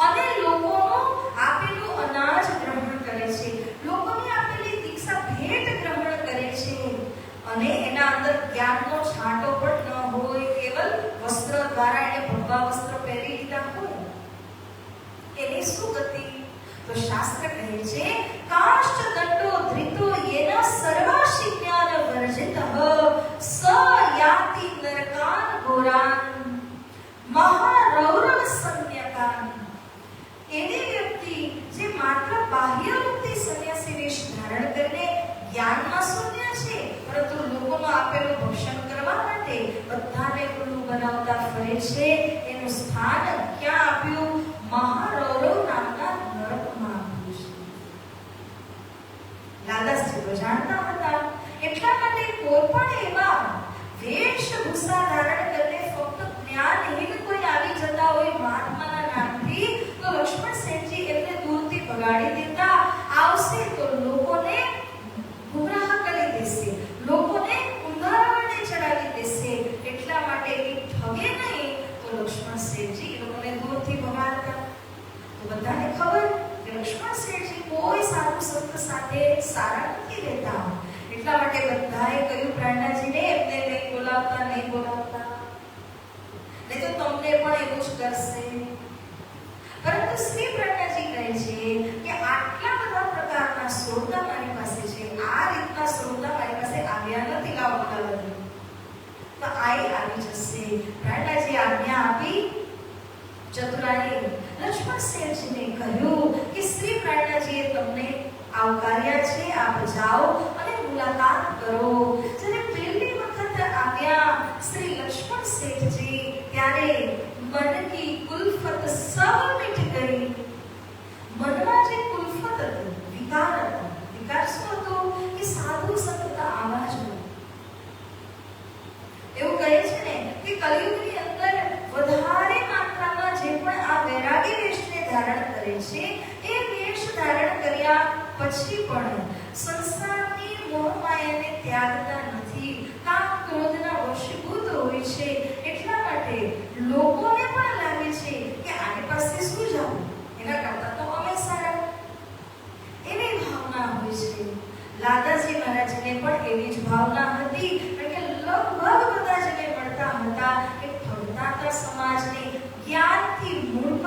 અને લોકોનું આપેલું અનાજ ગ્રહણ કરે છે, લોકોની આપેલી દીક્ષા ભેટ ગ્રહણ કરે છે, અને એના અંદર જ્ઞાનનો છાંટો પણ ન હોય, કેવલ વસ્ત્ર દ્વારા એને ભગવા વસ્ત્ર પહેરી લીધા હોય, એની શું ગતિ? તો શાસ્ત્ર કહે છે, કાષ્ટ દંડો ધૃતો યેન સર્વાશી જ્ઞાન વર્જિતઃ સ યાતિ નરકાન ઘોરાન મહારૌરવ સંન્યકાન. એની વ્યક્તિ જે માત્ર બાહ્ય રૂપથી સંન્યાસી વેશ ધારણ કરીને જ્ઞાનમાં શૂન્ય છે, પરંતુ લોકોનું આપેલું ભક્ષણ કરવા માટે બધાને ઉલ્લુ બનાવતા ફરે છે, એનું સ્થાન ક્યાં આપ્યું? મહારૌરવ નામના નરકમાં આપ્યું છે. લાલાશ્રી તો જાણતા હતા, એટલા માટે કોઈ પણ એવા વેશભૂષા ધારણ કરીને ફક્ત જ્ઞાનહીન કોઈ આવી જતા હોય મહાત્માના નામથી, તો લક્ષ્મણ શેઠજી એમને દૂરથી ભગાડી દેતા. આવશે તો લોકોને ગુમરાહ કરી દેશે, લોકોને ઊંધારવાને ચડાવી દેશે, એટલા માટે એ ઠગે નહીં, તો લક્ષ્મણ શેઠજી એ લોકોને દૂરથી ભગાડતા. તો બધાને ખબર કે લક્ષ્મણ શેઠજી કોઈ સાધુ સંત સાથે સારા નથી રહેતા, એટલા માટે બધાએ કહ્યું પ્રાણનાજીને એમને નહીં બોલાવતા, નહીં બોલાવતા, નહીં તો તમને પણ એવું જ કરશે. પરંતુ શ્રી પ્રાણનાજી કહે છે કે આટલા બધા પ્રકારના શ્રોતા મારી પાસે છે, આ રીતના શ્રોતા મારી પાસે આવ્યા નથી, લાવ બોલાવવા દો. તો આવી જશે. પ્રાણનાજી આજ્ઞા આપી. ચતુરાએ લક્ષ્મણ શેઠજીને કહ્યું કે શ્રી પ્રાણનાજીએ તમને આવકાર્યા છે, આપ જાઓ અને મુલાકાત કરો. જ્યારે પહેલી વખત આવ્યા શ્રી લક્ષ્મણ શેઠજી, ત્યારે મન કી કુલફત સબ મિટ ગઈ. મનમાં જે કુલફત હતી, વિકાર હતો. વિકાર શું હતો? કે સાધુ સંત આવા જ હોય. એવું કહે છે ને કે કલિયુગની અંદર વધારે માત્રામાં જે પણ આ વૈરાગી વેશને ધારણ કરે છે, એ વેશ ધારણ કર્યા પછી પણ સંસારની મોહમાયાને ત્યાગતા નથી, કામ ક્રોધના વશીભૂત હોય છે. એટલા માટે લોકોને પણ લાગે છે કે આની પાસે શું જવું, એના કરતા તો અમે સારા, એવી ભાવના હોય છે. લાદાજી મહારાજને પણ એવી જ ભાવના હતી, કારણ કે લગભગ બધા જેને મળતા હતા એ ઠગતા હતા સમાજને, જ્ઞાનથી મૂળ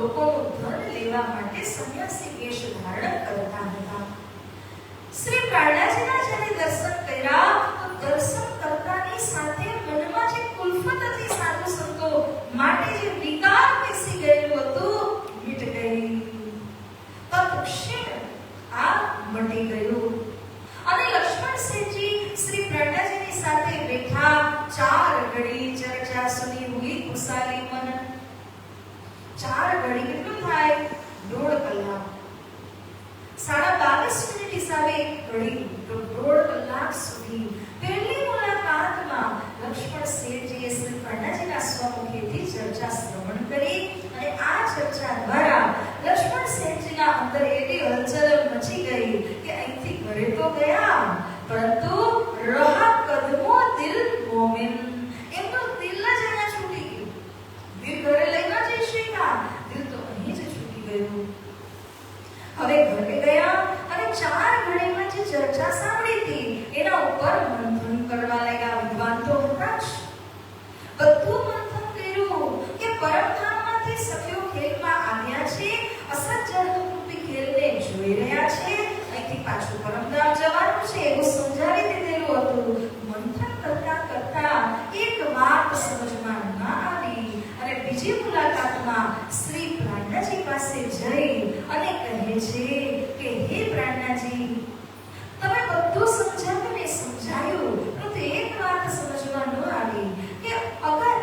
લોકોનું ધન લેવા માટે સંન્યાસી વેશ ધારણ કરતા હતા. શ્રી પ્રાણેશજીના જ્યારે દર્શન કર્યા તો દર્શન કરતાની સાથે મનમાં જે કુલ્ફત હતી સાધુ સંતો માટે જે વિકાર બેસી ગયેલું હતું મિટ ગઈ. તત્ક્ષણ આ મટી ગયું અને લક્ષ્મણ સેઠજી શ્રી પ્રાણેશજીની સાથે બેઠા 4 ઘડી ચર્ચા સુની હુઈ ખુશાલી મન. 4 ઘડી કેટલું થાય? 1.5 કલાક. 22.5 મિનિટ હિસાબે ઘડી તો 1.5 કલાક સુધી પહેલી મુલાકાતમાં લક્ષ્મણ સેઠજીએ શ્રી પ્રાણેશજીના સ્વમુખેથી ચર્ચા શ્રવણ કરી અને આ ચર્ચા દ્વારા લક્ષ્મણ સેઠજીના અંદર એવી હલચલ મચી ગઈ કે અહીંથી ઘરે તો ગયા પરંતુ રહા કદમો દિલ મોમિન. એમનું દિલ જ અહીંયા છૂટી ગયું. દિલ ઘરે લઈ ન જઈ શક્યા, દિલ તો અહીં જ છૂટી ગયું. હવે ઘરે ગયા અને 4 ઘડીમાં જે ચર્ચા સાંભળી હતી એના ઉપર મંથન કરવા લાગ્યા. વિદ્વાન તો હતા જ. બધું મંથન કર્યું કે પરમધામમાંથી સખીઓ ખેલમાં આવ્યા છે, અસજ્જરૂપી ખેલને જોઈ રહ્યા છે, અહીંથી પાછું પરમધામ જવાનું છે એવું સમજાવી દીધેલું હતું. મંથન કરતા કરતા એક વાત સમજમાં ન આવી અને બીજી મુલાકાતમાં શ્રી પ્રાણેશજી પાસે જઈ અને કહે છે કે હે પ્રાણેશજી, તમે બધું સમજાવ્યું ને સમજાયું પરંતુ એક વાત સમજમાં ન આવી કે અગર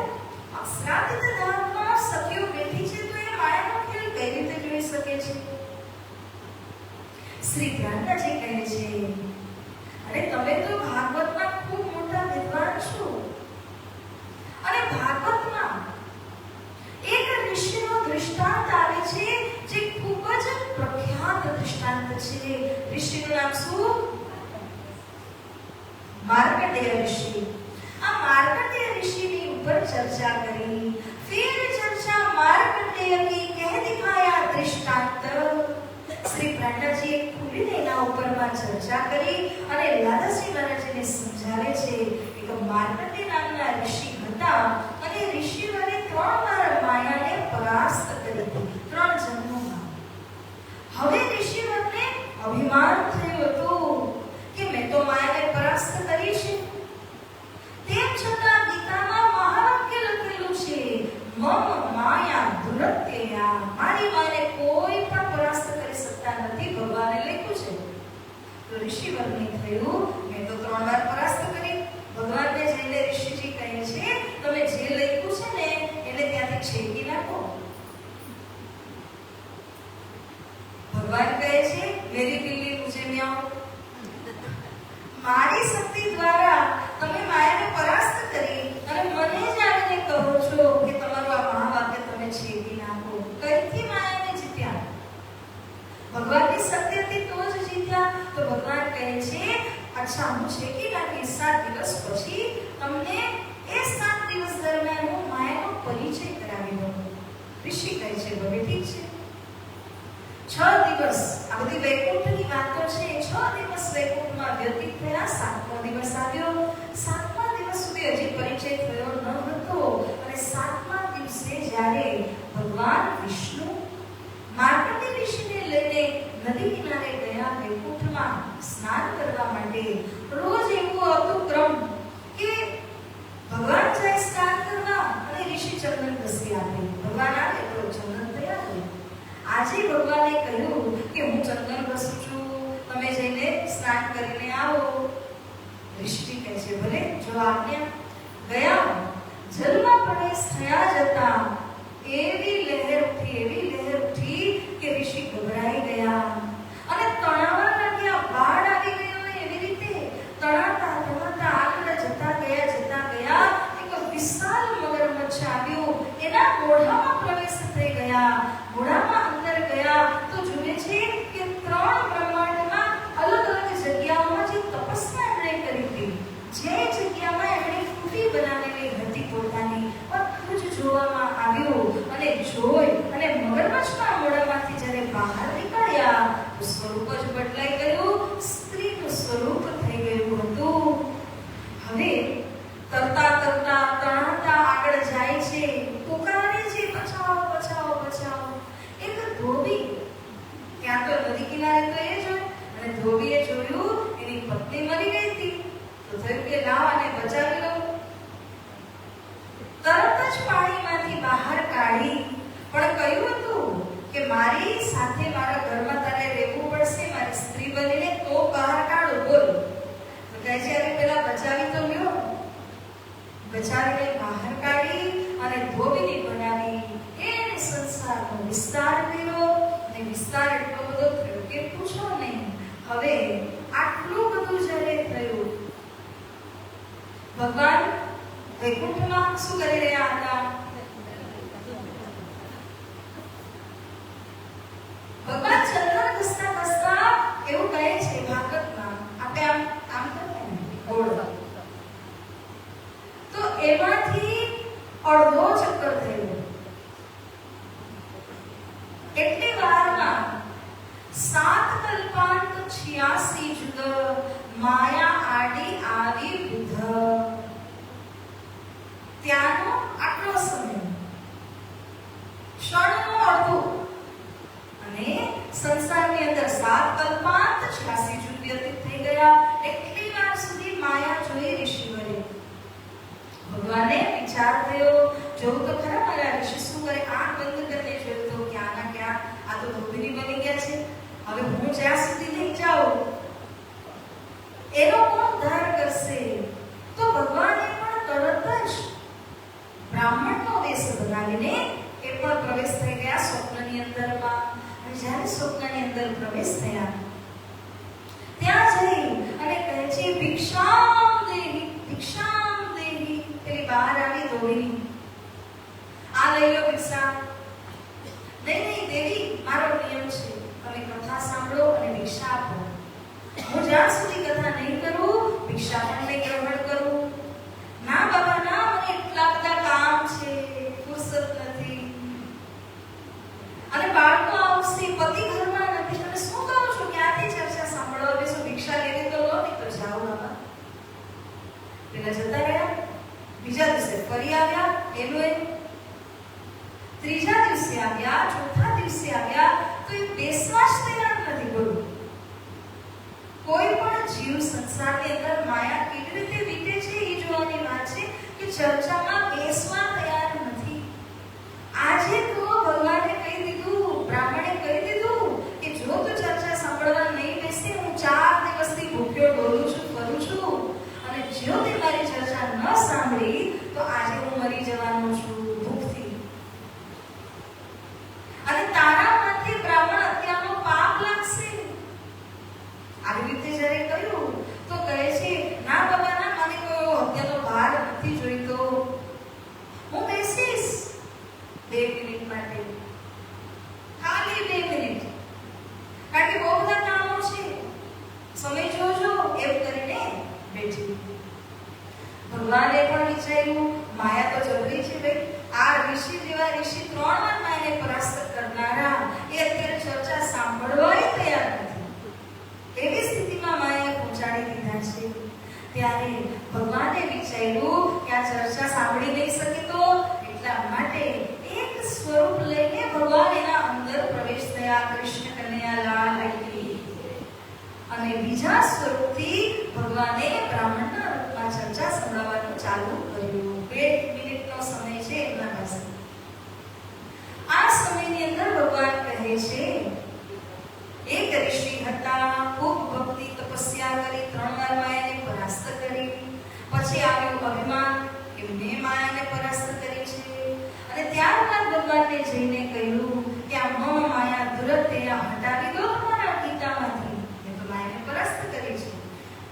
અક્ષરાતીત ધામમાં સખીઓ બેઠી છે તો એ માયાનો ખેલ કઈ રીતે જોઈ શકે છે? શ્રી પ્રાણેશજી કહે છે, અરે તમે તો ભાગવતમાં ખૂબ મોટા વિદ્વાન છો અને ભાગવતમાં એક ઋષિનો દૃષ્ટાંત આવે છે જે ખૂબ જ પ્રખ્યાત દૃષ્ટાંત છે. ઋષિનું નામ શું? માર્કંડેય ઋષિ. આ માર્કંડેય ઋષિની ઉપર ચર્ચા કરી. फिर चर्चा मार्कंडेय की कह दिखाया दृष्टांत. श्री પ્રાણેશજીએ ખુલીને એના ઉપરમાં ચર્ચા કરી અને લાલાજી મહારાજને સમજાવે છે કે માર્કંડેય નામના ઋષિ હતા અને ઋષિઓએ 3 વાર માયાને પરાસ્ત કરી હતી, 3 જન્મોમાં. હવે ઋષિઓને અભિમાન થયું હતું કે મેં તો માયાને પરાસ્ત કરી છે. તેમ છતાં ગીતામાં મહાવાક્ય લખેલું છે, મમ માયા દુરત્યયા. મારી માયાને કોઈ પણ પરાસ્ત કરી શકતા નથી, ભગવાને લખ્યું છે. તો ઋષિવરને થયું મેં તો 3 વાર પરાસ્ત કરી. ભગવાનને જઈને ઋષિજી કહે છે તમે જે લખ્યું છે ને એને ત્યાંથી છેકી નાખો. ભગવાન કહે છે મેરી બિલ્લી મુझे મ્યાઉ. મારી શક્તિ દ્વારા તમે માયાને પરાસ્ત કરી અને મને જાણીને કહો છો કે તમારું આ મહાવાક્ય તમે છેકી નાખો. કઈથી માયાને જીત્યા? ભગવાનની શક્તિ હતી તો જ જીત્યા. તો ભગવાન કહે છે અચ્છા હું છેકી નાખી. 7 દિવસ પછી તમને એ 7 દિવસ દરમિયાન હું માયાનો પરિચય કરાવી દઉં. ઋષિ કહે છે ભલે ઠીક છે. 6 દિવસ આ બધી વૈકુંઠની વાતો છે. 6 દિવસ વૈકુંઠમાં વ્યતીત થયા. 7મો દિવસ આવ્યો. 7મા દિવસ સુધી હજી પરિચય થયો ન હતો અને 7મા દિવસે જ્યારે ભગવાન વિષ્ણુ માર્કંડેય ઋષિને લઈને નદી કિનારે ગયા વૈકુંઠમાં સ્નાન કરવા માટે. રોજ એવું હતું ક્રમ કે ભગવાન જાય સ્નાન કરવા અને ઋષિ ચંદન ઘસી આપે. ભગવાન આવે તો ચંદન તૈયાર હોય. આજે ભગવાને કહ્યું કે હું ચંદન ઘસું છું, તમે જઈને સ્નાન કરીને આવો. ઋષિ કહે છે ભલે જો આજ્ઞા. ગયા જન્મ પ્રવેશ થયા જતા એવી લહેર ઉઠી કે ઋષિ ગભરાઈ ગયા અને તણાવવા લાગ્યા. બાળ આવી ગયો એવી રીતે તણાતા આગળ જતા ગયા એક વિશાળ મગરમચ્છ આવ્યો. એના મોઢામાં પ્રવેશ થઈ ગયા. મોઢામાં અંદર ગયા તો જુએ છે કે 3 બ્રહ્માંડમાં અલગ અલગ જગ્યાઓમાં જે તપસ્યા એમણે કરી હતી, જે જગ્યામાં એમણે કુટી બનાવેલી હતી પોતાની, બધું જ જોવામાં આવ્યું. અને જોઈ અને મગરમચ્છના મોઢામાંથી જ્યારે બહાર નીકળ્યા તો સ્વરૂપ જ બદલાઈ ગયું. સ્ત્રીનું સ્વરૂપ થઈ ગયું હતું. હવે તરતા તણાતા આગળ જાય છે, પુકારે છે બચાવો બચાવો બચાવો. જ પાણીમાંથી બહાર કાઢી પણ કહ્યું હતું કે મારી સાથે મારા ઘરમાં તારે રહેવું પડશે, મારી સ્ત્રી બનીને તો બહાર કાઢો. બોલ. તો કહે છે અરે પેલા બચાવી તો લ્યો. બચાવીને બહાર કાઢી અને ધોબીની બનાવી એને સંસારનો વિસ્તાર કર્યો અને વિસ્તાર એટલો બધો થયો કે પૂછો નહીં. હવે આટલું બધું જ્યારે થયું, ભગવાન વૈકુંઠમાં શું કરી રહ્યા હતા? ભગવાન ચંદ્ર ઘસતા ઘસતા એવું કહે છે ભાગવતમાં, આપણે આમ કરીએ ને ગોળ, તો એમાંથી અડધો ચક્કર થયો. એટલી વારમાં 7 કલ્પાંત 86 જુગ માયા આડી આવી વિધ. ત્યાંનો આટલો સમય ક્ષણનો અડધો અને સંસારની અંદર 7 કલ્પાંત 86 યુગ વ્યતીત થઈ ગયા. એટલી વાર સુધી માયા જોઈ ઋષિવરે. ભગવાને વિચાર થયો, જોઉં તો ખરા મારા ઋષિ શું કરે. આંખ બંધ કરીને જોયું તો ક્યાં ના ક્યાં આ તો ધોબીની બની ગયા છે. હવે હું જ્યાં સુધી નહીં જાઉં એનો કોણ ઉદ્ધાર કરશે? તો ભગવાને પણ તરત જ બ્રાહ્મણનો વેશ બનાવીને એ પણ પ્રવેશ થઈ ગયા સ્વપ્નની અંદરમાં. અને જ્યારે સ્વપ્નની અંદર પ્રવેશ થયા ત્યાં જઈ અને કહે છે ભિક્ષામ દેહી, ભિક્ષામ દેહી. પેલી બહાર આવી દોડીની, આ લઈ લો ભિક્ષા. નહીં દેવી, મારો નિયમ છે તમે કથા સાંભળો અને ભિક્ષા આપો. હું જ્યાં સુધી કથા નહીં કરું ભિક્ષા પણ નહીં ગ્રહણ કરું. ના બાબા ના, મને એટલા બધા કામ છે, ફુરસત નથી. અને બાળકો આવશે, પતિ ઘરમાં નથી. તમે શું કહો છો? ક્યાંથી ચર્ચા સાંભળો? હવે શું ભિક્ષા લેવી તો લો, નહીં તો જાઓ બાબા. પેલા જતા રહ્યા. બીજા દિવસે ફરી આવ્યા, એનું એ. ત્રીજા દિવસે આવ્યા, ચોથા દિવસે આવ્યા, તો એ બેસવા જ તૈયાર નથી. બોલો, કોઈ પણ જીવ સંસારની અંદર માયા કેવી રીતે વીતે છે એ જોવાની વાત છે કે ચર્ચામાં બેસવા તૈયાર નથી. આજે તો ભગવાને કહી દીધું, બ્રાહ્મણે કહી દીધું કે જો તું ચર્ચા સાંભળવા નહીં બેસે, હું 4 દિવસથી ભૂખ્યો ડોલું છું, ફરું છું, અને જો તે મારી ચર્ચા ન સાંભળી તો આજે હું મરી જવાનો છું ભૂખથી. અને તારા માથે બ્રાહ્મણ હત્યાનો પાપ લાગશે. આવી રીતે જ્યારે કહ્યું તો કહે છે ના બાબા ના, મને કોઈ હત્યાનો ભાર નથી જોઈતો. હું બેસીશ 2 મિનિટ માટે, ખાલી 2 મિનિટ, કારણ કે બહુ બધા કામો છે, સમય જોજો એમ કરીને બેઠી. ભગવાને પણ વિચાર્યું માયા તો જબરી છે ભાઈ. આ ઋષિ જેવા ઋષિ 3 વાર માયાને પરાસ્ત કરનારા એ અત્યારે ચર્ચા સાંભળવાય તૈયાર નથી. એવી સ્થિતિમાં માયાએ પહોંચાડી દીધા છે. ત્યારે ભગવાને વિચાર્યું કે આ ચર્ચા સાંભળી નહીં શકે, તો એટલા માટે એક સ્વરૂપ લઈને ભગવાન એના અંદર પ્રવેશ થયા. કૃષ્ણ કનૈયા લાલ કી. અને બીજા સ્વરૂપથી ભગવાને બ્રાહ્મણના રૂપમાં ચર્ચા સંભળાવવાનું ચાલુ કર્યું. 2 મિનિટનો સમય છે એમના પાસે. આ સમયની અંદર ભગવાન કહે છે એક ઋષિ હતા, ખૂબ ભક્તિ તપસ્યા કરી, 3 વાર માયાને પરાસ્ત કરી. પછી આવ્યું અભિમાન કે મેં માયાને પરાસ્ત કરી છે. અને ત્યારબાદ ભગવાનને જઈને કહ્યું કે આ માયા દુરત્યા હટાવી દો તમારા ગીતામાંથી, મેં તો માયાને પરાસ્ત કરી છે.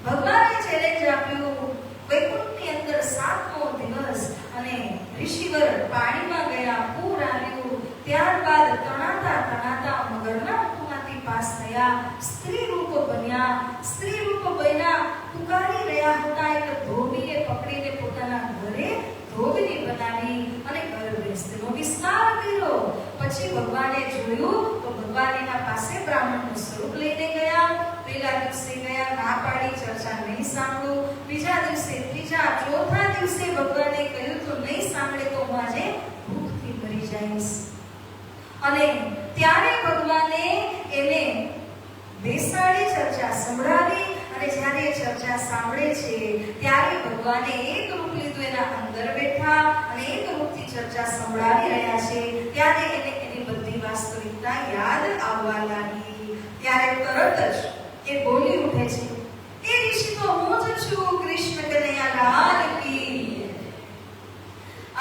ભગવાને ચેલેન્જ આપ્યું. વૈકુંઠની અંદર 7મો દિવસ અને ઋષિવર પાણીમાં ગયા, પૂર આવ્યું. ત્યારબાદ તણાતા મગરના મુખમાંથી પાસ થયા, સ્ત્રી રૂપ બન્યા. સ્ત્રી રૂપ બન્યા, પુકારી રહ્યા હતા. એક ધોબીએ પકડીને પોતાના ઘરે ધોબીની બનાવી અને ગર્ભસ્થનો વિસ્તાર કર્યો. પછી ભગવાને જોયું તો ભગવાન એના પાસે બ્રાહ્મણનું સ્વરૂપ લઈને ગયા. પહેલા દિવસે ગયા, ના પાડી, ચર્ચા નહીં સાંભળું. બીજા દિવસે, ત્રીજા, ચોથા દિવસે ભગવાને કહ્યું તો નહીં સાંભળે તો હું આજે ભૂખથી મરી જઈશ. અને ત્યારે ભગવાને એને બેસાડી ચર્ચા સંભળાવી. અને જ્યારે એ ચર્ચા સાંભળે છે ત્યારે ભગવાને એક રૂપ લીધું, એના અંદર બેઠા અને એક રૂપથી ચર્ચા સંભળાવી રહ્યા છે ત્યારે એને એની બધી વાસ્તવિકતા યાદ આવવા લાગી. ત્યારે તરત જ એ બોલી ઉઠે છે, એ ઋષિ તો હું જ છું, કૃષ્ણ કનૈયાલાલ કી.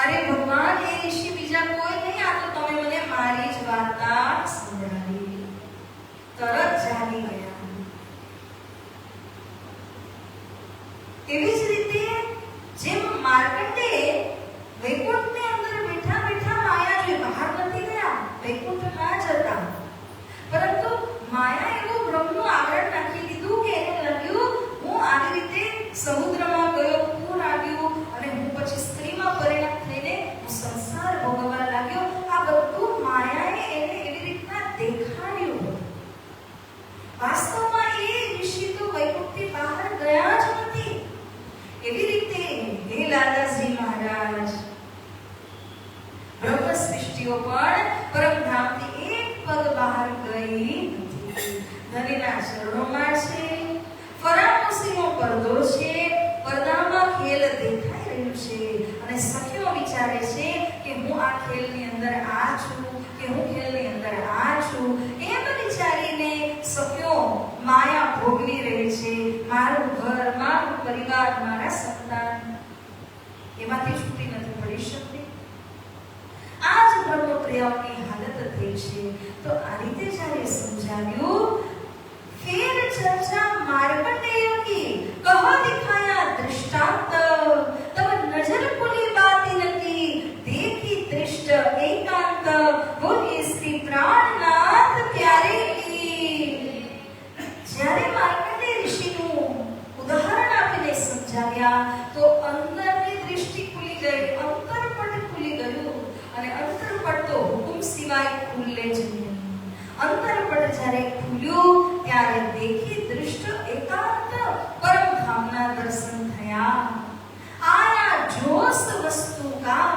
અરે ભગવાન, એ ઋષિ બીજા કોઈ નહીં, આ તો તમે મને મારી જ વાર્તા સંભળાવી. તરત જાગી ગયા. એવી જ રીતે જેમ માર્કંડે વૈકુંઠની અંદર બેઠા બેઠા માયાજી બહાર નથી ગયા, વૈકુંઠમાં જ હતા, પરંતુ માયા એવું બ્રહ્મનું આવરણ નાખી દીધું કે એને લાગ્યું હું આવી રીતે સમુદ્રમાં ગયો, પૂર આવ્યું અને હું પછી સ્ત્રીમાં પરિણત થઈને હું સંસાર ભોગવવા લાગ્યો. આ બધું માયાએ એને એવી રીતના દેખાડ્યું. વાસ્તવમાં એ ઋષિ તો વૈકુંઠથી બહાર ગયા જ નથી. એવી રીતે હે લાલાજી મહારાજ, બ્રહ્મ સૃષ્ટિઓ પણ પરમધામથી એક પગ બહાર ગઈ નથી. ધણીના ચરણોમાં છે, ફરામોશીનો પડદો છે, પડદામાં ખેલ દેખાઈ રહ્યું છે અને સખીઓ વિચારે છે કે હું આ ખેલની અંદર આ છું, કે હું ખેલની અંદર આ છું. એમ વિચારીને સખીઓ માયા ભોગવી રહી છે. મારું ઘર, મારું પરિવાર, મારા સંતાન એમાંથી છૂટી નથી પડી શકતી. આ જ બ્રહ્મપ્રિયાઓની હાલત થઈ છે. તો આ રીતે જ્યારે સમજાવ્યું, फिर चर्चा मार्कंडेय की कहा दिखाया दृष्टांत, तब नजर खुली बाती नकी, देखी दृष्ट एकांत, बोली श्री प्राणनाथ प्यारे की. જ્યારે માર્કંડેય ઋષિનું ઉદાહરણ આપીને સમજાવ્યા તો અંદરની દૃષ્ટિ ખુલી ગઈ, અંતરપટ ખુલી ગયું. અને અંતરપટ તો હુકુમ સિવાય ખુલે જ નહીં. અંતરપટ જ્યારે ખુલ્યું ત્યારે દેખી દૃષ્ટ એકાંત પરમધામના દર્શન થયા. આયા જોસ વસ્તુ કા.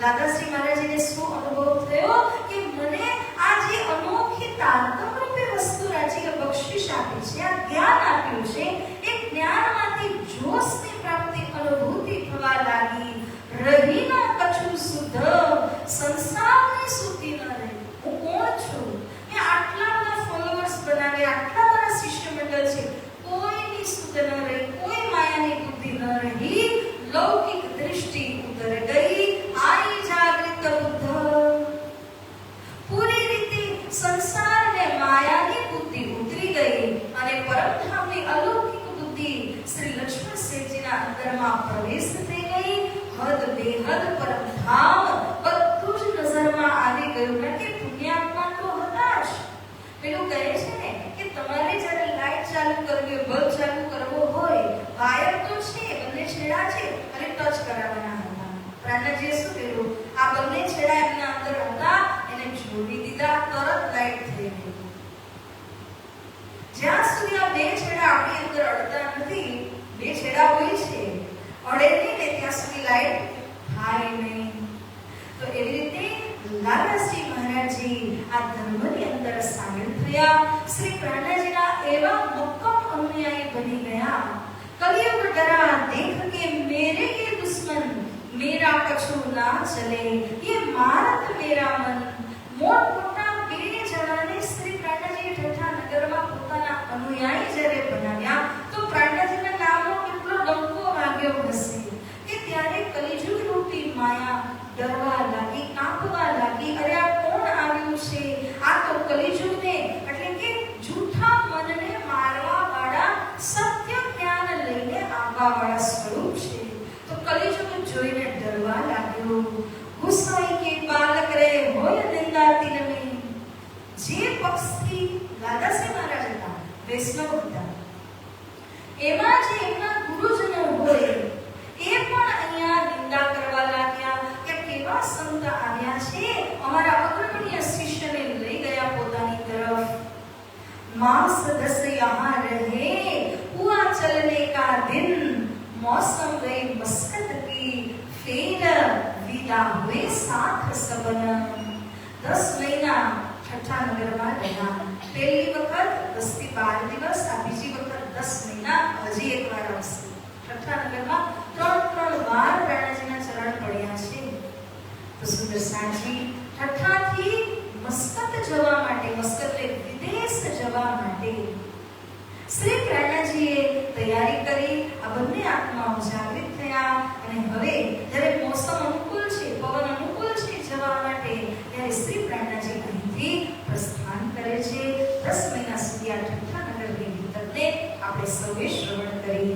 લાદાશ્રી મહારાજને શું અનુભવ થયો કે મને આ જે અનોખી તારતમ્ય રૂપે વસ્તુ રાજીએ બક્ષિસ આપી છે, આ જ્ઞાન આપ્યું છે, એ જ્ઞાનમાંથી જોશની પ્રાપ્તિ અનુભૂતિ થવા લાગી. રહી ન કછું શુદ્ધ, સંસારની સુતી ન રહી. હું કોણ છું? મેં આટલા બધા ફોલોઅર્સ બનાવે, આટલા બધા શિષ્ય મંડળ છે, કોઈની સુધ ન રહી, કોઈ માયાની બુદ્ધિ ન રહી. લૌકિક દૃષ્ટિ ઉતર ગઈ, આઈ જાગૃત બુદ્ધ. પૂરી રીતે સંસાર ને માયાની બુદ્ધિ ઉતરી ગઈ અને પરમધામની અલૌકિક બુદ્ધિ શ્રી લક્ષ્મણ શેઠજીના અંદરમાં પ્રવેશ થઈ ગઈ. હદ બેહદ પરમધામ બધું જ નજરમાં આવી ગયું. કારણ કે પુણ્યાત્મા તો હતા જ. પેલું કહે છે ને કે તમારે જ્યારે લાઈટ ચાલુ કરવી હોય, બલ્બ ચાલુ કરવો હોય, વાયર તો છે, બંને છેડા છે, અને ટચ કરાવવાના હતા. પ્રાણજીએ શું કર્યું? આ બંને છેડા એમના અંદર હતા, એને જોડી દીધા, તરત લાઈટ થઈ ગઈ. જ્યાં સુધી આ બે છેડા આપણી અંદર અડતા નથી, બે છેડા હોય છે, અડે નહીં ને ત્યાં સુધી લાઈટ થાય નહીં. તો એવી રીતે લાલાજી મહારાજજી આ ધર્મની અંદર સામેલ થયા. શ્રી પ્રાણજીના એવા મક્કમ અનુયાયી બની ગયા. કલિયુગ ડરા દેખ કે મેરે ये दुश्मन मेरा कछु ना चले, ये मारत मेरा मन. મોટા બે જણાને શ્રી પ્રાણજી ઠઠ્ઠા નગરમાં પોતાના અનુયાયી જ્યારે બનાવ્યા તો પ્રાણજીના નામનો કેટલો ડંકો વાગ્યો હશે કે ત્યારે કલિયુગ રૂપી માયા ડરવા લાગી, કાંપવા લાગી. અરે આ કોણ આવ્યું છે? આ તો કલિયુગને એટલે કે જૂઠા મનને મારવા વાળા, સત્ય જ્ઞાન લઈને આવવા વાળા સ્વરૂપ છે. તો કલિયુગ જોઈને ડરવા લાગ્યો. ગુસાઈ કે બાલક રે હોય નિંદાતી નમી. જે પક્ષથી દાદાશ્રી મહારાજ હતા, વૈષ્ણવ હતા, એમાં જે એમના ગુરુજનો હોય એ પણ અહીંયા નિંદા કરવા લાગ્યા કે કેવા સંત આવ્યા છે, અમારા અગ્રગણ્ય શિષ્યને લઈ ગયા પોતાની તરફ. मास 10 यहाँ रहे, हुआ चलने का दिन, मौसम गई मस्कत की, फिर विदा हुए साथ सबन. 10 મહિના ઠઠ્ઠા નગરમાં રહ્યા. પહેલી વખત 10 થી 12 દિવસ, આ બીજી વખત 10 મહિના. હજી એક વાર આવશે. ઠઠ્ઠા નગરમાં 3 વાર પ્રાણજીના ચરણ પડ્યા છે. તો સુંદર સાંજી ઠઠ્ઠાથી મસ્કત જવા માટે, મસ્કત એટલે વિદેશ જવા માટે શ્રી પ્રાણાજીએ તૈયારી કરી. આ બંને આત્માઓ જાગૃત થયા અને હવે જ્યારે મોસમ અનુકૂળ છે, પવન અનુકૂળ છે જવા માટે, ત્યારે શ્રી પ્રાણાજી અહીંથી પ્રસ્થાન કરે છે. 10 મહિના સુધી આ ઠઠ્ઠા નગરની વિગતને આપણે સૌએ શ્રવણ કરી.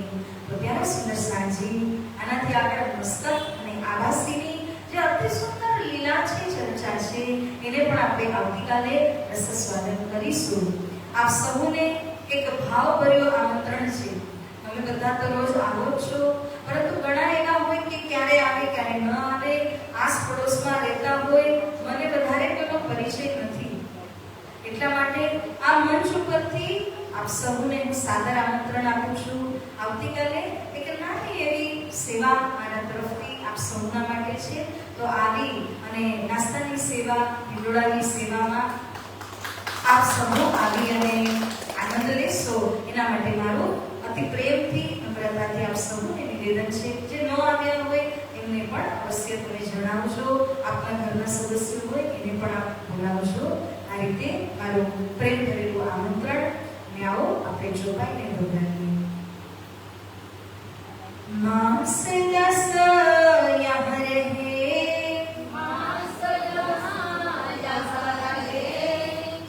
તો ત્યારે સુંદર સાંજી આનાથી આગળ મસ્કત અને આવાસીની જે અતિ સુંદર લીલા છે, ચર્ચા છે, એને પણ આપણે આવતીકાલે રસસ્વાદન કરીશું. આપ સૌને એક ભાવભર્યો આમંત્રણ છે. તમે બધા તો રોજ આવો જ છો, પરંતુ ઘણા એવા હોય કે ક્યારે આવે ક્યારે ન આવે, આસ પડોશમાં રહેતા હોય, મને વધારે કોઈનો પરિચય નથી. એટલા માટે આ મંચ ઉપરથી આપ સૌને હું સાદર આમંત્રણ આપું છું. આવતીકાલે એક નાની એવી સેવા મારા તરફથી આપ સૌના માટે છે. તો આવી અને નાસ્તાની સેવા, હિંડોળાની સેવામાં આપ સૌ આવી અને આનંદ લેશો, એના માટે મારું અતિ પ્રેમથી, નમ્રતાથી આપ સૌને નિવેદન છે. જે ન આવ્યા હોય એમને પણ અવશ્ય તમે જણાવજો. આપના ઘરના સદસ્યો હોય એને પણ આપ બોલાવજો. આ રીતે મારું પ્રેમ ભરેલું આમંત્રણ. ને આવો આપણે જોવાઈને દોહરાવીએ. માસ દસ યહ રહે, मास यहाँ रहे,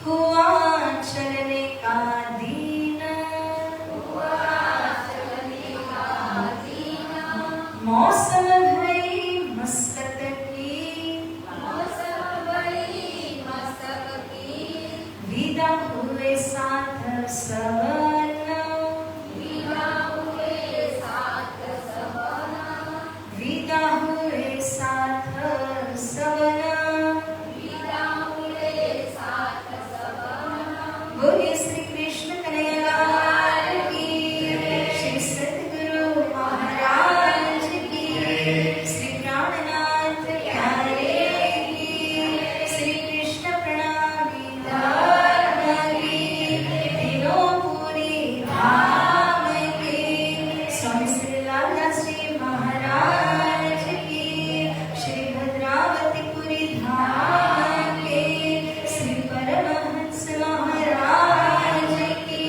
हुआ चलने का दीन, हुआ चलने का दीन, मौसम भरी मस्कत की, मौसम बड़ी मस्तक की, विदा हुए साथ सवन, विदा हुए साथ सवना, विदा हुए साथ सवन. विदा हुए साथ सवना. बोलिए श्री कृष्ण कन्हैया की, श्री सद्गुरु महाराज की, श्री प्राणनाथ प्यारे की, श्री कृष्ण प्रणामी धर्म की, दिनोपुरी धाम की, स्वामी श्री लालदास जी महाराज की, श्री भद्रावतीपुरी धाम की, श्री परमहंस महाराज की,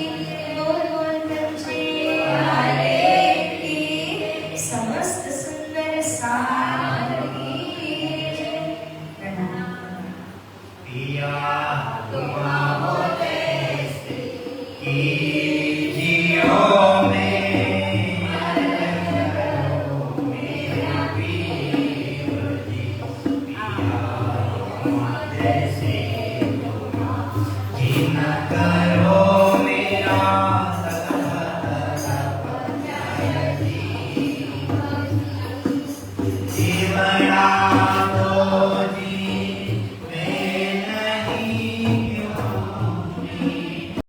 बोल बोल पंचे हरे की, समस्त सुंदर सा